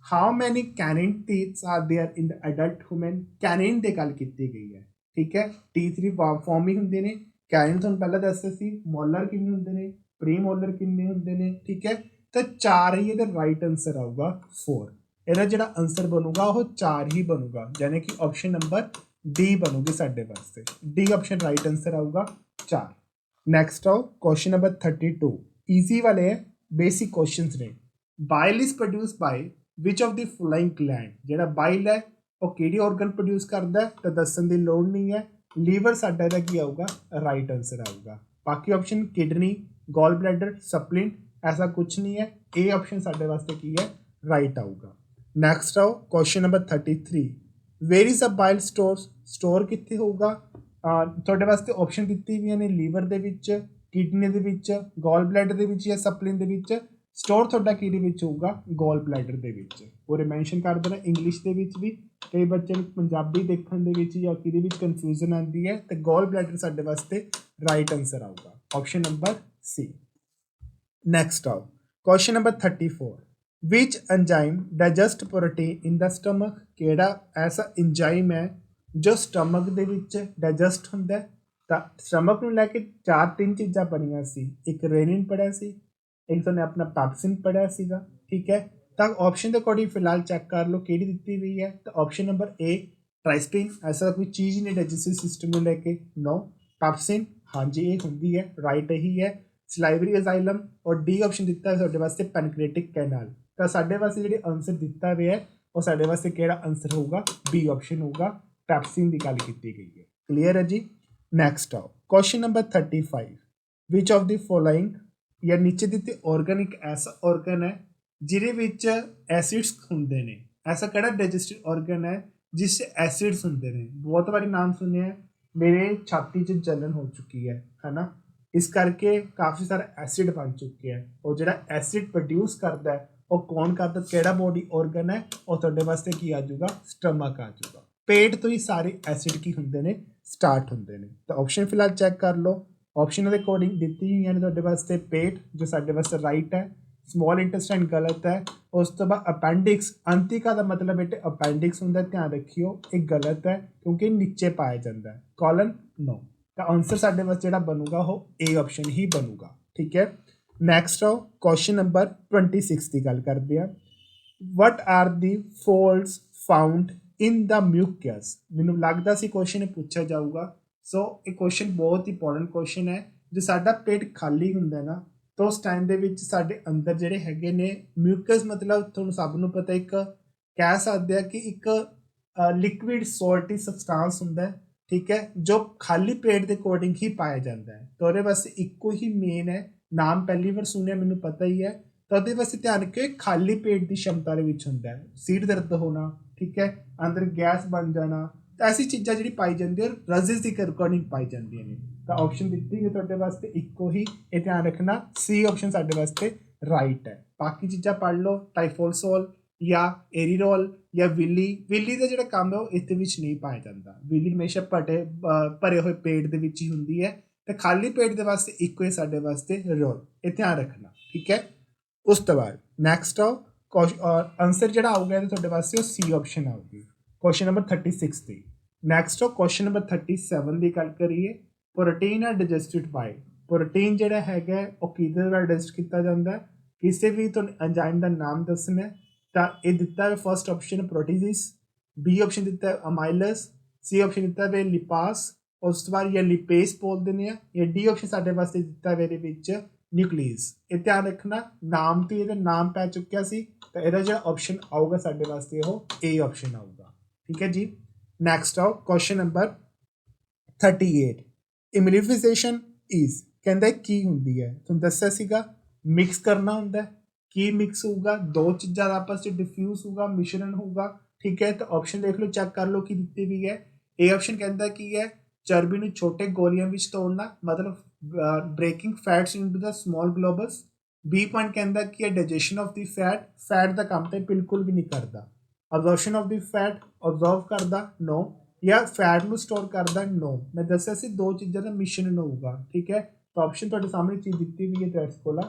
how many canine teeths are there in the adult human. Canine की गल की गई है, ठीक है। टीथ की फॉर्म ही होंगे ने, कैनिन तुहानूं पहले दस्सिया सी, मोलर किन्ने होंदे ने, प्री मोलर किन्ने होंदे ने, ठीक है। तो 4 ही ये राइट आंसर आऊगा 4। ਇਹਦਾ ਜਿਹੜਾ आंसर बनूगा वो 4 ही बनूगा, यानी कि ऑप्शन नंबर डी बनूगी साडे वास्ते। डी ऑप्शन राइट आंसर आऊगा 4। नैक्सट आओ, क्वेश्चन नंबर 32, ईजी वाले है, बेसिक क्वेश्चंस ने। Bile is produce by which of the following gland. ਜਿਹੜਾ ਬਾਈਲ ਹੈ ਉਹ ਕਿਹੜੀ ਆਰਗਨ ਪ੍ਰੋਡਿਊਸ ਕਰਦਾ ਹੈ ਤਾਂ ਦੱਸਣ ਦੀ ਲੋੜ ਨਹੀਂ ਹੈ। ਲੀਵਰ ਸਾਡਾ ਇਹਦਾ ਕੀ ਆਊਗਾ, ਰਾइट आंसर आऊगा। बाकी option kidney, gall bladder, spleen, ऐसा कुछ नहीं है। ए ऑप्शन साडे वास्ते की है, राइट आऊगा। नैक्सट आओ, question number 33, where is a bile store कित्थे होगा। तुहाडे वास्ते ऑप्शन दित्ती हुई ने, लीवर दे विच, किडनी दे विच, गॉल ब्लैडर दे विच या सप्लिन दे विच। स्टोर तुहाडा किहदे विच होगा, गॉल ब्लैडर दे विच। पूरे मैंशन कर देना इंग्लिश दे विच भी, कई बच्चे पंजाबी देखने दे विच या किहदे विच कन्फ्यूजन आती है, तो गॉल ब्लैडर साडे वास्ते राइट आंसर आऊगा, ऑप्शन नंबर सी। नैक्सट आओ, question number 34, which enzyme digest protein in the stomach. केड़ा ऐसा एंजाइम है जो स्टमक दे विच डाइजेस्ट हुंदा है। तो स्टमक नूं लैके 4-3 चीज़ां पढ़ियां सी, एक रेनिन पढ़िया सी, एक तुहानूं अपना पैप्सिन पढ़िया सीगा, ठीक है। तो ऑप्शन के अकॉर्डिंग फिलहाल चैक कर लो कि दी हुई है। तो ऑप्शन नंबर ए ट्राइस्टीन, ऐसा कोई चीज़ नहीं डाइजेस्टिव सिस्टम को लेके, नो। पैप्सिन, हाँ जी ये होंगी है, राइट ही है। सलाइवरी एजाइलम, और डी ऑप्शन दिता है साडे वास्ते पैनक्रेटिक कैनाल। तो साडे वास्ते जिहड़े आंसर दिता हुआ है वो साडे वास्ते किहड़ा आंसर होगा, बी ऑप्शन होगा, पैप्सिन की गल की गई है। क्लीयर है जी। नैक्सट आओ, question number 35, which of the following, या नीचे दिते ऑर्गन एक ऐसा ऑर्गन है जिहदे विच एसिड्स हुंदे ने। ऐसा किहड़ा डाइजेस्टिव ऑर्गन है जिस एसिड्स हुंदे ने। बहुत बारी नाम सुने हैं, मेरे छाती च जलन हो चुकी है ना, इस करके काफ़ी सारे एसिड बन चुके हैं। और जो एसिड प्रोड्यूस करता है वो कौन करता, केड़ा बॉडी ऑर्गन है, और तुहाडे वास्ते की आ जाऊगा, स्टमक आ जाऊगा। पेट तो ही सारे एसिड की होंदे ने, स्टार्ट होंदे ने। तो ऑप्शन फिलहाल चेक कर लो, ऑप्शन के अकॉर्डिंग दी हुई ने तुहाडे वास्ते पेट, जो साडे वास्ते राइट है। स्मॉल इंटेस्टाइन गलत है। उस तो बाद अपेंडिक्स, अंतिका का मतलब बेटे अपेंडिक्स होंदा, ध्यान रखियो एक गलत है क्योंकि नीचे पाया जाता है। Colon, no. तो आंसर साडे वास्ते जिहड़ा बनूगा वो ए ऑप्शन ही बनूगा, ठीक है। नैक्सट आओ, क्वेश्चन नंबर 26 की गल करते हैं। What are the folds found in the mucus. मैनूं लगदा सी क्वेश्चन पूछा जाऊगा, सो ये क्वेश्चन बहुत इंपॉर्टेंट क्वेश्चन है। जो साडा पेट खाली हुंदा ना, तो उस टाइम दे विच साडे अंदर जिहड़े हैगे ने म्यूकस, मतलब तुहानूं सब नूं पता, एक कह सकते हैं कि एक लिक्विड सॉल्टी सबसटांस हुंदा है, ठीक है, जो खाली पेट के अकॉर्डिंग ही पाया जाता है। तो वो वास्ते इक्को ही मेन है, नाम पहली बार सुनिया, मैनूं पता ही है, ਤਾਂ ਉਹਦੇ ਵਾਸਤੇ ਧਿਆਨ ਰੱਖਿਓ ਖਾਲੀ ਪੇਟ ਦੀ ਸ਼ਮਤਾ ਦੇ ਵਿੱਚ ਹੁੰਦਾ ਹੈ। ਸੀਟ ਦਰਦ ਹੋਣਾ, ਠੀਕ ਹੈ, ਅੰਦਰ ਗੈਸ ਬਣ ਜਾਣਾ, ਤਾਂ ਐਸੀ ਚੀਜ਼ਾਂ ਜਿਹੜੀ ਪਾਈ ਜਾਂਦੀ ਹੈ ਰਜ਼ਿਸ ਦੀ ਰਿਕਾਰਡਿੰਗ ਪਾਈ ਜਾਂਦੀਆਂ ਨੇ। ਤਾਂ ਆਪਸ਼ਨ ਦਿੱਤੀ ਹੈ ਤੁਹਾਡੇ ਵਾਸਤੇ ਇੱਕੋ ਹੀ, ਇਹ ਧਿਆਨ ਰੱਖਣਾ ਸੀ ਆਪਸ਼ਨ ਸਾਡੇ ਵਾਸਤੇ ਰਾਈਟ ਹੈ। ਬਾਕੀ ਚੀਜ਼ਾਂ ਪੜ੍ਹ ਲਓ, ਟਾਈਫੋਲਸੋਲ ਜਾਂ ਏਰੀਰੋਲ ਜਾਂ ਵਿਲੀ ਦਾ ਜਿਹੜਾ ਕੰਮ ਹੈ ਉਹ ਇਸ ਦੇ ਵਿੱਚ ਨਹੀਂ ਪਾਇਆ ਜਾਂਦਾ। ਵਿਲੀ ਹਮੇਸ਼ਾ ਭਰੇ ਹੋਏ ਪੇਟ ਦੇ ਵਿੱਚ ਹੀ ਹੁੰਦੀ ਹੈ, ਤੇ ਖਾਲੀ ਪੇਟ ਦੇ ਵਾਸਤੇ ਇੱਕੋ ਹੀ ਸਾਡੇ ਵਾਸਤੇ ਰੋਲ, ਇਹ ਧਿਆਨ ਰੱਖਣਾ, ਠੀਕ ਹੈ। ਉਸ ਤੋਂ ਬਾਅਦ ਨੈਕਸਟ ਆਓ ਆਨਸਰ ਜਿਹੜਾ ਆਊਗਾ ਇਹਦੇ ਤੁਹਾਡੇ ਵਾਸਤੇ ਉਹ ਸੀ ਆਪਸ਼ਨ ਆਊਗੀ ਕੁਐਸਚਨ ਨੰਬਰ 36 ਦੀ। ਨੈਕਸਟ ਆਓ ਕੁਐਸਚਨ ਨੰਬਰ 37 ਦੀ ਗੱਲ ਕਰੀਏ, ਪ੍ਰੋਟੀਨ ਆਰ ਡਾਈਜੈਸਟਡ ਬਾਈ। ਪ੍ਰੋਟੀਨ ਜਿਹੜਾ ਹੈਗਾ ਉਹ ਕਿਹਦੇ ਨਾਲ ਡਾਈਜੈਸਟ ਕੀਤਾ ਜਾਂਦਾ, ਕਿਸੇ ਵੀ ਤੁਹਾਨੂੰ ਐਂਜ਼ਾਈਮ ਦਾ ਨਾਮ ਦੱਸਣਾ। ਤਾਂ ਇਹ ਦਿੱਤਾ ਹੈ ਫਸਟ ਆਪਸ਼ਨ ਪ੍ਰੋਟੀਜ਼ਿਸ, ਬੀ ਆਪਸ਼ਨ ਦਿੱਤਾ ਹੈ ਅਮਾਈਲਸ, ਸੀ ਆਪਸ਼ਨ ਦਿੱਤਾ ਹੈ ਲਿਪਾਸ, ਉਸ ਤੋਂ ਬਾਅਦ ਜਾਂ ਲਿਪੇਸ ਬੋਲ ਦਿੰਦੇ ਆ, ਜਾਂ ਡੀ ਆਪਸ਼ਨ ਸਾਡੇ ਵਾਸਤੇ ਦਿੱਤਾ ਹੈ ਇਹਦੇ ਵਿੱਚ ਨਿਊਕਲੀਅਸ। ਇਹ ਧਿਆਨ ਰੱਖਣਾ ਨਾਮ ਤੇ ਇਹਦਾ ਨਾਮ ਪੈ ਚੁੱਕਿਆ ਸੀ, ਤਾਂ ਇਹਦਾ ਜਿਹੜਾ ਆਪਸ਼ਨ ਆਊਗਾ ਸਾਡੇ ਵਾਸਤੇ ਉਹ ਏ ਆਪਸ਼ਨ ਆਊਗਾ, ਠੀਕ ਹੈ ਜੀ। ਨੈਕਸਟ ਆਓ ਕੁਐਸਚਨ ਨੰਬਰ 38, ਇਮਿਲੀਫਿਕੇਸ਼ਨ ਇਜ਼ ਕਹਿੰਦਾ ਕੀ ਹੁੰਦੀ ਹੈ, ਤੁਹਾਨੂੰ ਦੱਸਿਆ ਸੀਗਾ ਮਿਕਸ ਕਰਨਾ ਹੁੰਦਾ। ਕੀ ਮਿਕਸ ਹੋਊਗਾ, ਦੋ ਚੀਜ਼ਾਂ ਦਾ ਆਪਸ ਵਿੱਚ ਡਿਫਿਊਜ਼ ਹੋਊਗਾ, ਮਿਸ਼ਰਣ ਹੋਊਗਾ, ਠੀਕ ਹੈ। ਤਾਂ ਆਪਸ਼ਨ ਦੇਖ ਲਓ, ਚੈੱਕ ਕਰ ਲਓ ਕੀ ਦਿੱਤੀ ਵੀ ਹੈ। ਇਹ ਆਪਸ਼ਨ ਕਹਿੰਦਾ ਕੀ ਹੈ, ਚਰਬੀ ਨੂੰ ਛੋਟੇ ਗੋਲੀਆਂ ਵਿੱਚ ਤੋੜਨਾ, ਮਤਲਬ breaking fats into the small globs. B point ਕਹਿੰਦਾ ਕੀ ਹੈ ਡਾਈਜੈਸ਼ਨ ਆਫ ਦੀ ਫੈਟ ਦਾ ਕੰਮ ਤਾਂ ਬਿਲਕੁਲ ਵੀ ਨਹੀਂ ਕਰਦਾ। ਅਬਜ਼ੋਰਪਸ਼ਨ ਆਫ ਦੀ ਫੈਟ ਅਬਜ਼ੋਰਵ ਕਰਦਾ, ਨੋ। ਜਾਂ ਫੈਟ ਨੂੰ ਸਟੋਰ ਕਰਦਾ, ਨੋ। ਮੈਂ ਦੱਸਿਆ ਸੀ ਦੋ ਚੀਜ਼ਾਂ ਦਾ ਮਿਸ਼ਰਣ ਹੋਊਗਾ, ਠੀਕ ਹੈ। ਤਾਂ ਆਪਸ਼ਨ ਤੁਹਾਡੇ ਸਾਹਮਣੇ ਚੀਜ਼ ਦਿੱਤੀ ਵੀ ਹੈ, that's called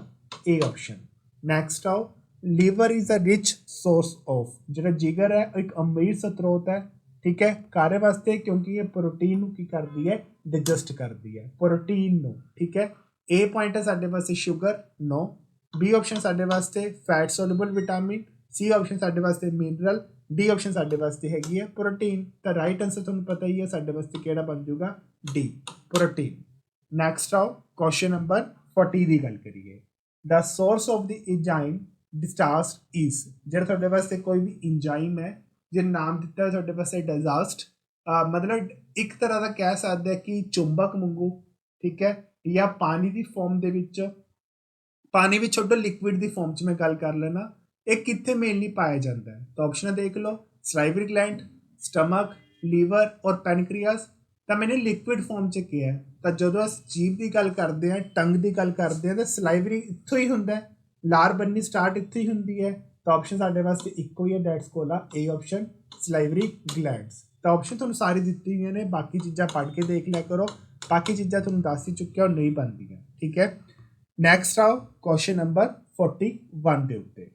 A option. Next ਆਓ, liver is a rich source of. ਜਿਹੜਾ ਜਿਗਰ ਹੈ ਇੱਕ ਅਮੀਰ ਸਰੋਤ ਹੈ, ਠੀਕ ਹੈ, ਕਾਰੇ ਵਾਸਤੇ, ਕਿਉਂਕਿ ਇਹ ਪ੍ਰੋਟੀਨ ਨੂੰ ਕੀ ਕਰਦੀ ਹੈ, ਡਾਈਜੈਸਟ ਕਰਦੀ ਹੈ ਪ੍ਰੋਟੀਨ ਨੂੰ, ਠੀਕ ਹੈ। ਏ ਪੁਆਇੰਟ ਹੈ ਸਾਡੇ ਵਾਸਤੇ ਸ਼ੂਗਰ, ਨੋ। ਬੀ ਆਪਸ਼ਨ ਸਾਡੇ ਵਾਸਤੇ ਫੈਟ ਸੋਲੂਬਲ ਵਿਟਾਮਿਨ, ਸੀ ਆਪਸ਼ਨ ਸਾਡੇ ਵਾਸਤੇ ਮਿਨਰਲ, ਡੀ ਆਪਸ਼ਨ ਸਾਡੇ ਵਾਸਤੇ ਹੈਗੀ ਹੈ ਪ੍ਰੋਟੀਨ। ਤਾਂ ਰਾਈਟ ਆਨਸਰ ਤੁਹਾਨੂੰ ਪਤਾ ਹੀ ਹੈ ਸਾਡੇ ਵਾਸਤੇ ਕਿਹੜਾ ਬਣ ਜਾਊਗਾ, ਡੀ ਪ੍ਰੋਟੀਨ। ਨੈਕਸਟ ਆਓ ਕੁਐਸਚਨ ਨੰਬਰ 40 ਦੀ ਗੱਲ ਕਰੀਏ, ਦ ਸੋਰਸ ਆਫ ਦੀ ਇੰਜ਼ਾਈਮ ਡਿਸਟਾਸਟ ਇਜ਼। ਜਿਹੜਾ ਤੁਹਾਡੇ ਵਾਸਤੇ ਕੋਈ ਵੀ ਇੰਜ਼ਾਈਮ ਹੈ ਜੇ ਨਾਮ ਦਿੱਤਾ ਹੈ ਤੁਹਾਡੇ ਪਾਸੇ ਡਾਈਜੈਸਟ, ਮਤਲਬ ਇੱਕ ਤਰ੍ਹਾਂ ਦਾ ਕਹਿ ਸਕਦੇ ਆ ਕਿ ਚੁੰਬਕ ਵਾਂਗੂ, ਠੀਕ ਹੈ, ਜਾਂ ਪਾਣੀ ਦੀ ਫਾਰਮ ਦੇ ਵਿੱਚ, ਪਾਣੀ ਵਿੱਚ ਛੋਟੋ ਲਿਕੁਇਡ ਦੀ ਫਾਰਮ 'ਚ ਮੈਂ ਗੱਲ ਕਰ ਲੈਣਾ। ਇਹ ਕਿੱਥੇ ਮੇਨਲੀ ਪਾਇਆ ਜਾਂਦਾ ਹੈ, ਤਾਂ ਆਪਸ਼ਨ ਦੇਖ ਲਓ, ਸਲਾਈਵਰੀ ਗਲੈਂਡ, ਸਟਮਕ, ਲੀਵਰ ਔਰ ਪੈਨਕ੍ਰੀਆਸ। ਤਾਂ ਮੈंने ਲਿਕੁਇਡ ਫਾਰਮ 'ਚ ਕਿਹਾ, ਤਾਂ ਜਦੋਂ ਅਸੀਂ ਜੀਭ ਦੀ ਗੱਲ ਕਰਦੇ ਹਾਂ, ਟੰਗ ਦੀ ਗੱਲ ਕਰਦੇ ਹਾਂ, ਤਾਂ ਸਲਾਈਵਰੀ ਇੱਥੋਂ ਹੀ ਹੁੰਦਾ, ਲਾਰ ਬਣਨੀ ਸਟਾਰਟ ਇੱਥੇ ਹੀ ਹੁੰਦੀ ਹੈ। ਤਾਂ ਆਪਸ਼ਨ ਸਾਡੇ ਵਾਸਤੇ ਇੱਕੋ ਹੀ ਹੈ, ਡੈਟਸ ਕੋਲ ਆ ਏ ਆਪਸ਼ਨ ਸਲਾਈਵਰੀ ਗਲੈਂਡਸ। ਤਾਂ ਆਪਸ਼ਨ ਤੁਹਾਨੂੰ ਸਾਰੀ ਦਿੱਤੀ ਹੋਈਆਂ ਨੇ, ਬਾਕੀ ਚੀਜ਼ਾਂ ਪੜ੍ਹ ਕੇ ਦੇਖ ਲਿਆ ਕਰੋ, ਬਾਕੀ ਚੀਜ਼ਾਂ ਤੁਹਾਨੂੰ ਦੱਸ ਹੀ ਚੁੱਕਿਆ ਉਹ ਨਹੀਂ ਬਣਦੀਆਂ, ਠੀਕ ਹੈ। ਨੈਕਸਟ ਆਓ ਕੁਐਸਚਨ ਨੰਬਰ 41 ਦੇ ਉੱਤੇ,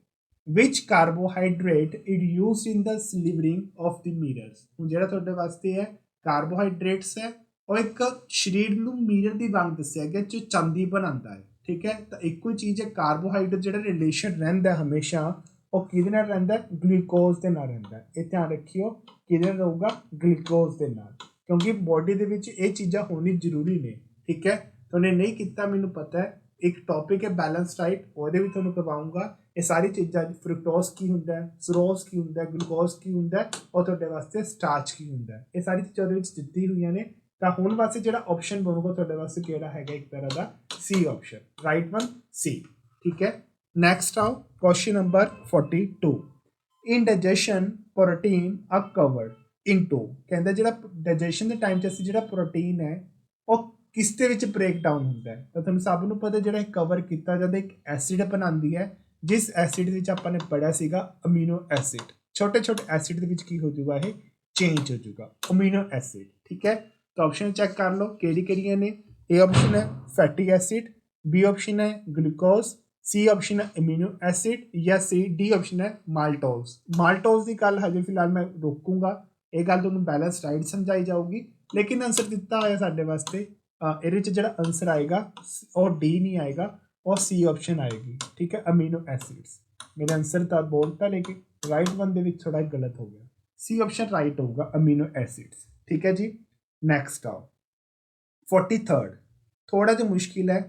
which carbohydrate it used in the silvering of the mirrors. ਹੁਣ ਜਿਹੜਾ ਤੁਹਾਡੇ ਵਾਸਤੇ ਹੈ ਕਾਰਬੋਹਾਈਡਰੇਟਸ ਹੈ, ਉਹ ਇੱਕ ਸਰੀਰ ਨੂੰ ਮਿਰਰ ਦੀ ਵਾਂਗ ਦੱਸਿਆ ਗਿਆ ਜੋ ਚਾਂਦੀ ਬਣਾਉਂਦਾ ਹੈ, ਠੀਕ ਹੈ। ਤਾਂ ਇੱਕੋ ਹੀ ਚੀਜ਼ ਹੈ, ਕਾਰਬੋਹਾਈਡਰੇਟ ਜਿਹੜਾ ਰਿਲੇਸ਼ਨ ਰਹਿੰਦਾ ਹਮੇਸ਼ਾ ਉਹ ਕਿਹਦੇ ਨਾਲ ਰਹਿੰਦਾ, ਗਲੂਕੋਜ਼ ਦੇ ਨਾਲ ਰਹਿੰਦਾ। ਇਹ ਧਿਆਨ ਰੱਖਿਓ ਕਿਹਦੇ ਨਾਲ ਰਹੂਗਾ, ਗਲੂਕੋਜ਼ ਦੇ ਨਾਲ, ਕਿਉਂਕਿ ਬੋਡੀ ਦੇ ਵਿੱਚ ਇਹ ਚੀਜ਼ਾਂ ਹੋਣੀ ਜ਼ਰੂਰੀ ਨੇ, ਠੀਕ ਹੈ। ਤੁਹਾਨੂੰ ਨਹੀਂ ਕੀਤਾ ਮੈਨੂੰ ਪਤਾ ਹੈ, ਇੱਕ ਟੌਪਿਕ ਹੈ ਬੈਲੈਂਸ ਡਾਈਟ, ਉਹਦੇ ਵੀ ਤੁਹਾਨੂੰ ਕਰਵਾਊਂਗਾ। ਇਹ ਸਾਰੀ ਚੀਜ਼ਾਂ, ਫਰੂਕਟੋਜ਼ ਕੀ ਹੁੰਦਾ ਹੈ, ਸਰੋਜ਼ ਕੀ ਹੁੰਦਾ ਹੈ, ਗਲੂਕੋਜ਼ ਕੀ ਹੁੰਦਾ ਹੈ, ਔਰ ਤੁਹਾਡੇ ਵਾਸਤੇ ਸਟਾਰਚ ਕੀ ਹੁੰਦਾ ਹੈ, ਇਹ ਸਾਰੀ ਚੀਜ਼ਾਂ ਉਹਦੇ ਵਿੱਚ ਦਿੱਤੀ ਹੋਈਆਂ ਨੇ। ਤਾਂ ਹੁਣ ਵਾਸਤੇ ਜਿਹੜਾ ਆਪਸ਼ਨ ਬਣੂਗਾ ਤੁਹਾਡੇ ਵਾਸਤੇ ਕਿਹੜਾ ਹੈਗਾ, ਇੱਕ ਤਰ੍ਹਾਂ ਦਾ C option, right one C, ਠੀਕ ਹੈ। ਨੈਕਸਟ ਆਓ question number 42, in digestion protein are covered into. ਕਹਿੰਦਾ ਜਿਹੜਾ ਡਾਈਜੈਸ਼ਨ ਦੇ ਟਾਈਮ 'ਚ ਅਸੀਂ ਜਿਹੜਾ ਪ੍ਰੋਟੀਨ ਹੈ ਉਹ ਕਿਸ ਦੇ ਵਿੱਚ ਬ੍ਰੇਕ ਡਾਊਨ ਹੁੰਦਾ ਹੈ, ਤਾਂ ਤੁਹਾਨੂੰ ਸਭ ਨੂੰ ਪਤਾ ਜਿਹੜਾ ਕਵਰ ਕੀਤਾ ਜਾਂਦਾ ਇੱਕ ਐਸਿਡ ਬਣਾਉਂਦੀ ਹੈ, ਜਿਸ ਐਸਿਡ ਵਿੱਚ ਆਪਾਂ ਨੇ ਪੜਿਆ ਸੀਗਾ ਅਮੀਨੋ ਐਸਿਡ। ਛੋਟੇ ਛੋਟੇ ਐਸਿਡ ਦੇ ਵਿੱਚ ਕੀ ਹੋ ਜਾਊਗਾ, ਇਹ ਚੇਂਜ ਹੋ ਜਾਊਗਾ ਅਮੀਨੋ ਐਸਿਡ, ਠੀਕ ਹੈ। ਤਾਂ ਆਪਸ਼ਨ ਚੈੱਕ ਕਰ ਲਓ ਕਿਹੜੀ ਕਿਹੜੀਆਂ ਨੇ। ਏ ਆਪਸ਼ਨ ਹੈ ਫੈਟੀ ਐਸਿਡ, ਬੀ ਆਪਸ਼ਨ ਹੈ ਗਲੂਕੋਜ਼, ਸੀ ਆਪਸ਼ਨ ਹੈ ਅਮੀਨੋ ਐਸਿਡ, ਜਾਂ ਸੀ ਡੀ ਆਪਸ਼ਨ ਹੈ ਮਾਲਟੋਜ਼। ਮਾਲਟੋਜ਼ ਦੀ ਗੱਲ ਹਜੇ ਫਿਲਹਾਲ ਮੈਂ ਰੋਕੂੰਗਾ, ਇਹ ਗੱਲ ਤੁਹਾਨੂੰ ਬੈਲੈਂਸ ਡਾਈਟ ਸਮਝਾਈ ਜਾਊਗੀ, ਲੇਕਿਨ ਆਨਸਰ ਦਿੱਤਾ ਹੋਇਆ ਸਾਡੇ ਵਾਸਤੇ ਇਹਦੇ ਵਿੱਚ ਜਿਹੜਾ ਆਨਸਰ ਆਏਗਾ ਉਹ ਡੀ ਨਹੀਂ ਆਏਗਾ, ਉਹ ਸੀ ਆਪਸ਼ਨ ਆਏਗੀ, ਠੀਕ ਹੈ, ਅਮੀਨੋ ਐਸਿਡਸ। ਮੇਰਾ ਆਨਸਰ ਤਾਂ ਬੋਲਤਾ, ਲੇਕਿਨ ਰਾਈਟ ਵਨ ਦੇ ਵਿੱਚ ਥੋੜਾ ਗਲਤ ਹੋ ਗਿਆ, ਸੀ ਆਪਸ਼ਨ ਰਾਈਟ ਹੋਊਗਾ ਅਮੀਨੋ ਐਸਿਡਸ, ਠੀਕ ਹੈ ਜੀ। ਨੈਕਸਟ ਆਓ 43, ਥੋੜਾ ਜਿਹਾ ਮੁਸ਼ਕਿਲ ਹੈ,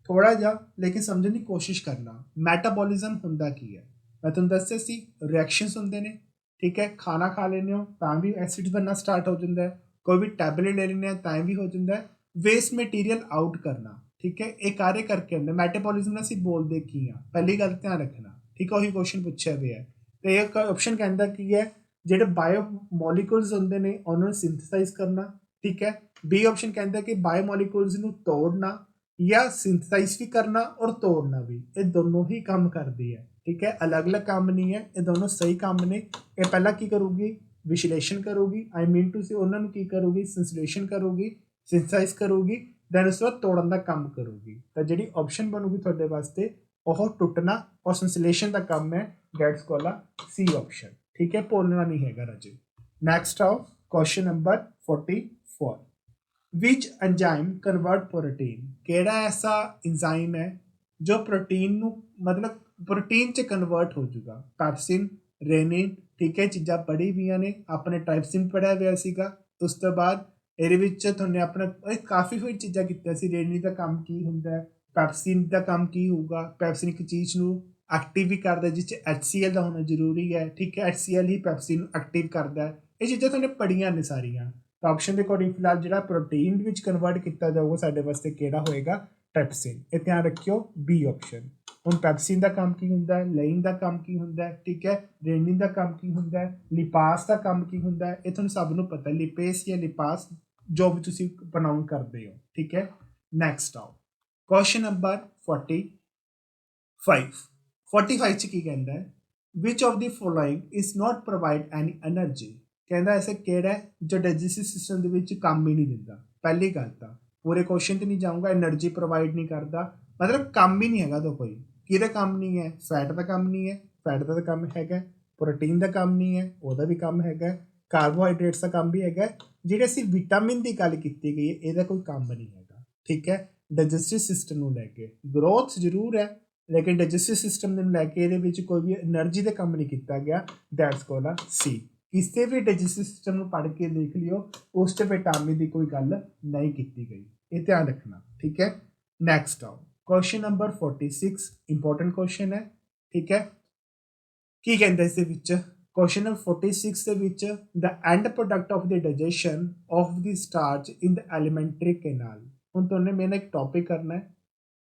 ਥੋੜਾ ਜਿਹਾ, ਲੇਕਿਨ ਸਮਝਣ ਦੀ ਕੋਸ਼ਿਸ਼ ਕਰਨਾ। ਮੈਟਾਬੋਲਿਜ਼ਮ ਹੁੰਦਾ ਕੀ ਹੈ, ਮੈਂ ਤੁਹਾਨੂੰ ਦੱਸਿਆ ਸੀ ਰਿਐਕਸ਼ਨਸ ਹੁੰਦੇ ਨੇ, ਠੀਕ ਹੈ। ਖਾਣਾ ਖਾ ਲੈਂਦੇ ਹੋ ਤਾਂ ਵੀ ਐਸਿਡ ਬਣਨਾ ਸਟਾਰਟ ਹੋ ਜਾਂਦਾ ਹੈ, ਕੋਈ ਵੀ ਟੈਬਲੇਟ ਲੈ ਲੈਂਦੇ ਹਾਂ ਤਾਂ ਵੀ ਹੋ ਜਾਂਦਾ ਹੈ। ਵੇਸਟ ਮਟੀਰੀਅਲ ਆਊਟ ਕਰਨਾ, ठीक है, ਇਹ कार्य करके आंदा। मैटाबॉलिज्म ਅਸੀਂ ਬੋਲਦੇ ਕੀ ਆ, ਪਹਿਲੀ ਗੱਲ ਧਿਆਨ ਰੱਖਣਾ, ਠੀਕ ਹੈ, ਉਹੀ ਕੁਐਸਚਨ ਪੁੱਛਿਆ ਗਿਆ ਹੈ। ਤੇ ਇੱਕ ਆਪਸ਼ਨ ਕਹਿੰਦਾ ਕੀ ਹੈ, ਜਿਹੜੇ ਬਾਇਓ ਮੋਲੀਕੂਲਸ ਹੁੰਦੇ ਨੇ ਉਹਨਾਂ ਨੂੰ ਸਿੰਥੇਸਾਈਜ਼ ਕਰਨਾ, ਠੀਕ ਹੈ। ਬੀ ਆਪਸ਼ਨ ਕਹਿੰਦਾ ਕਿ ਬਾਇਓ ਮੋਲੀਕੂਲਸ ਨੂੰ ਤੋੜਨਾ ਜਾਂ ਸਿੰਥੇਸਾਈਜ਼ ਵੀ ਕਰਨਾ ਔਰ ਤੋੜਨਾ ਵੀ, ਇਹ ਦੋਨੋਂ ਹੀ ਕੰਮ ਕਰਦੀ ਹੈ, ਠੀਕ ਹੈ, ਅਲੱਗ-ਅਲੱਗ ਕੰਮ ਨਹੀਂ ਹੈ, ਇਹ ਦੋਨੋਂ ਸਹੀ ਕੰਮ ਨੇ। ਇਹ ਪਹਿਲਾਂ ਕੀ ਕਰੂਗੀ, ਵਿਸ਼ਲੇਸ਼ਣ ਕਰੂਗੀ, ਆਈ ਮੀਨ ਟੂ ਸੇ ਉਹਨਾਂ ਨੂੰ ਕੀ ਕਰੂਗੀ, ਸੰਸਲੇਸ਼ਨ ਕਰੂਗੀ, ਸਿੰਥੇਸਾਈਜ਼ ਕਰੂਗੀ, ਦੈਨ ਉਸ ਤੋਂ ਬਾਅਦ ਤੋੜਨ ਦਾ ਕੰਮ ਕਰੂਗੀ। ਤਾਂ ਜਿਹੜੀ ਆਪਸ਼ਨ ਬਣੂਗੀ ਤੁਹਾਡੇ ਵਾਸਤੇ ਉਹ ਟੁੱਟਣਾ ਔਰ ਸੰਸਲੇਸ਼ਨ ਦਾ ਕੰਮ ਹੈ, ਡੈਟਸ ਕਾਲ ਆ ਸੀ ਆਪਸ਼ਨ, ਠੀਕ ਹੈ, ਭੁੱਲਣਾ ਨਹੀਂ ਹੈਗਾ ਰਾਜੇ। ਨੈਕਸਟ ਆਓ ਕੁਐਸਚਨ ਨੰਬਰ 44, ਵਿਚ ਐਂਜ਼ਾਈਮ ਕਨਵਰਟ ਪ੍ਰੋਟੀਨ, ਕਿਹੜਾ ਐਸਾ ਇੰਜ਼ਾਈਮ ਹੈ ਜੋ ਪ੍ਰੋਟੀਨ ਨੂੰ ਮਤਲਬ ਪ੍ਰੋਟੀਨ 'ਚ ਕਨਵਰਟ ਹੋ ਜਾਊਗਾ। ਪੈਪਸਿਨ, ਰੇਨਿਨ, ਠੀਕ ਹੈ, ਚੀਜ਼ਾਂ ਪੜ੍ਹੀ ਵੀਆਂ ਨੇ, ਆਪਣੇ ਟ੍ਰਾਈਪਸਿਨ ਪੜ੍ਹਿਆ ਹੋਇਆ ਸੀਗਾ। ਉਸ ਤੋਂ ਬਾਅਦ ਇਹਦੇ ਵਿੱਚ ਤੁਹਾਨੂੰ ਆਪਣਾ ਕਾਫੀ ਸਾਰੀ ਚੀਜ਼ਾਂ ਕੀਤੀਆਂ ਸੀ। ਰੇਨਿਨ ਦਾ ਕੰਮ ਕੀ ਹੁੰਦਾ ਹੈ, ਪੈਪਸਿਨ ਦਾ ਕੰਮ ਕੀ ਹੋਊਗਾ, ਪੈਪਸਿਨ ਇੱਕ ਚੀਜ਼ ਨੂੰ ਐਕਟਿਵ ਵੀ ਕਰਦਾ ਜਿਸ 'ਚ HCl ਦਾ ਹੋਣਾ ਜ਼ਰੂਰੀ ਹੈ, ਠੀਕ ਹੈ, HCl ਹੀ ਪੈਪਸਿਨ ਨੂੰ ਐਕਟਿਵ ਕਰਦਾ ਹੈ। ਇਹ ਚੀਜ਼ਾਂ ਤੁਹਾਨੂੰ ਪੜ੍ਹੀਆਂ ਨੇ ਸਾਰੀਆਂ। ਤਾਂ ਆਪਸ਼ਨ ਦੇ ਅਕੋਰਡਿੰਗ ਫਿਲਹਾਲ ਜਿਹੜਾ ਪ੍ਰੋਟੀਨ ਵਿੱਚ ਕਨਵਰਟ ਕੀਤਾ ਜਾਊਗਾ ਸਾਡੇ ਵਾਸਤੇ ਕਿਹੜਾ ਹੋਏਗਾ, ਪੈਪਸਿਨ। ਇਹ ਧਿਆਨ ਰੱਖਿਓ, ਬੀ ਆਪਸ਼ਨ। ਹੁਣ ਪੈਪਸਿਨ ਦਾ ਕੰਮ ਕੀ ਹੁੰਦਾ ਹੈ, ਲਾਈਨ ਦਾ ਕੰਮ ਕੀ ਹੁੰਦਾ ਹੈ, ਠੀਕ ਹੈ, ਰੇਨਿਨ ਦਾ ਕੰਮ ਕੀ ਹੁੰਦਾ ਹੈ, ਲਿਪਾਸ ਦਾ ਕੰਮ ਕੀ ਹੁੰਦਾ ਹੈ, ਇਹ ਤੁਹਾਨੂੰ ਸਭ ਨੂੰ ਪਤਾ, ਲਿਪੇਸ ਜਾਂ ਲਿਪਾਸ ਜੋ ਵੀ ਤੁਸੀਂ ਪ੍ਰੋਨਾਊਂਸ ਕਰਦੇ ਹੋ, ਠੀਕ ਹੈ। ਨੈਕਸਟ ਆਓ ਕੁਐਸਚਨ ਨੰਬਰ 45 'ਚ ਕੀ ਕਹਿੰਦਾ ਹੈ, which of the following is not provide any energy, ਕਹਿੰਦਾ ਐਸਾ ਕਿਹੜਾ ਜੋ ਡਾਈਜੈਸਟਿਵ ਸਿਸਟਮ ਦੇ ਵਿੱਚ ਕੰਮ ਹੀ ਨਹੀਂ ਦਿੰਦਾ। ਪਹਿਲੀ ਗੱਲ ਤਾਂ ਪੂਰੇ ਕੁਐਸਚਨ 'ਤੇ ਨਹੀਂ ਜਾਊਂਗਾ, ਐਨਰਜੀ ਪ੍ਰੋਵਾਈਡ ਨਹੀਂ ਕਰਦਾ ਮਤਲਬ ਕੰਮ ਹੀ ਨਹੀਂ ਹੈਗਾ। ਤਾਂ ਕੋਈ ਕਿਹਦਾ ਕੰਮ ਨਹੀਂ ਹੈ, ਫੈਟ ਦਾ ਕੰਮ ਨਹੀਂ ਹੈ, ਫੈਟ ਦਾ ਤਾਂ ਕੰਮ ਹੈਗਾ, ਪ੍ਰੋਟੀਨ ਦਾ ਕੰਮ ਨਹੀਂ ਹੈ, ਉਹਦਾ ਵੀ ਕੰਮ ਹੈਗਾ, ਕਾਰਬੋਹਾਈਡਰੇਟਸ ਦਾ ਕੰਮ ਵੀ ਹੈਗਾ, ਜਿਹੜੇ ਅਸੀਂ ਵਿਟਾਮਿਨ ਦੀ ਗੱਲ ਕੀਤੀ ਗਈ ਹੈ ਇਹਦਾ ਕੋਈ ਕੰਮ ਨਹੀਂ ਹੈਗਾ, ਠੀਕ ਹੈ। ਡਾਈਜੈਸਟਿਵ ਸਿਸਟਮ ਨੂੰ ਲੈ ਕੇ ਗਰੋਥ ਜ਼ਰੂਰ ਹੈ, ਲੇਕਿਨ ਡਾਈਜੈਸਟਿਵ ਸਿਸਟਮ ਨੂੰ ਲੈ ਕੇ ਇਹਦੇ ਵਿੱਚ ਕੋਈ ਵੀ એનર્ਜੀ ਦਾ ਕੰਮ ਨਹੀਂ ਕੀਤਾ ਗਿਆ, ਦੈਟਸ ਕਾਲਡ ਆ ਸੀ। ਕਿਸੇ ਵੀ ਡਾਈਜੈਸਟਿਵ ਸਿਸਟਮ ਨੂੰ ਪੜ੍ਹ ਕੇ ਦੇਖ ਲਿਓ, ਉਸ 'ਚ ਵਿਟਾਮਿਨ ਦੀ ਕੋਈ ਗੱਲ ਨਹੀਂ ਕੀਤੀ ਗਈ, ਇਹ ਧਿਆਨ ਰੱਖਣਾ, ਠੀਕ ਹੈ। ਨੈਕਸਟ ਆਓ ਕੁਐਸਚਨ ਨੰਬਰ 46, ਇੰਪੋਰਟੈਂਟ ਕੁਐਸਚਨ ਹੈ, ਠੀਕ ਹੈ। ਕੀ ਕਹਿੰਦਾ ਇਸ ਦੇ ਵਿੱਚ, ਕੁਐਸਚਨ ਨੰਬਰ 46 ਦੇ ਵਿੱਚ, ਦ and product of the digestion of the starch in the elementary canal. ਹੁਣ ਤੁਹਾਨੂੰ ਮੈਨੇ ਇੱਕ ਟੌਪਿਕ ਕਰਨਾ ਹੈ,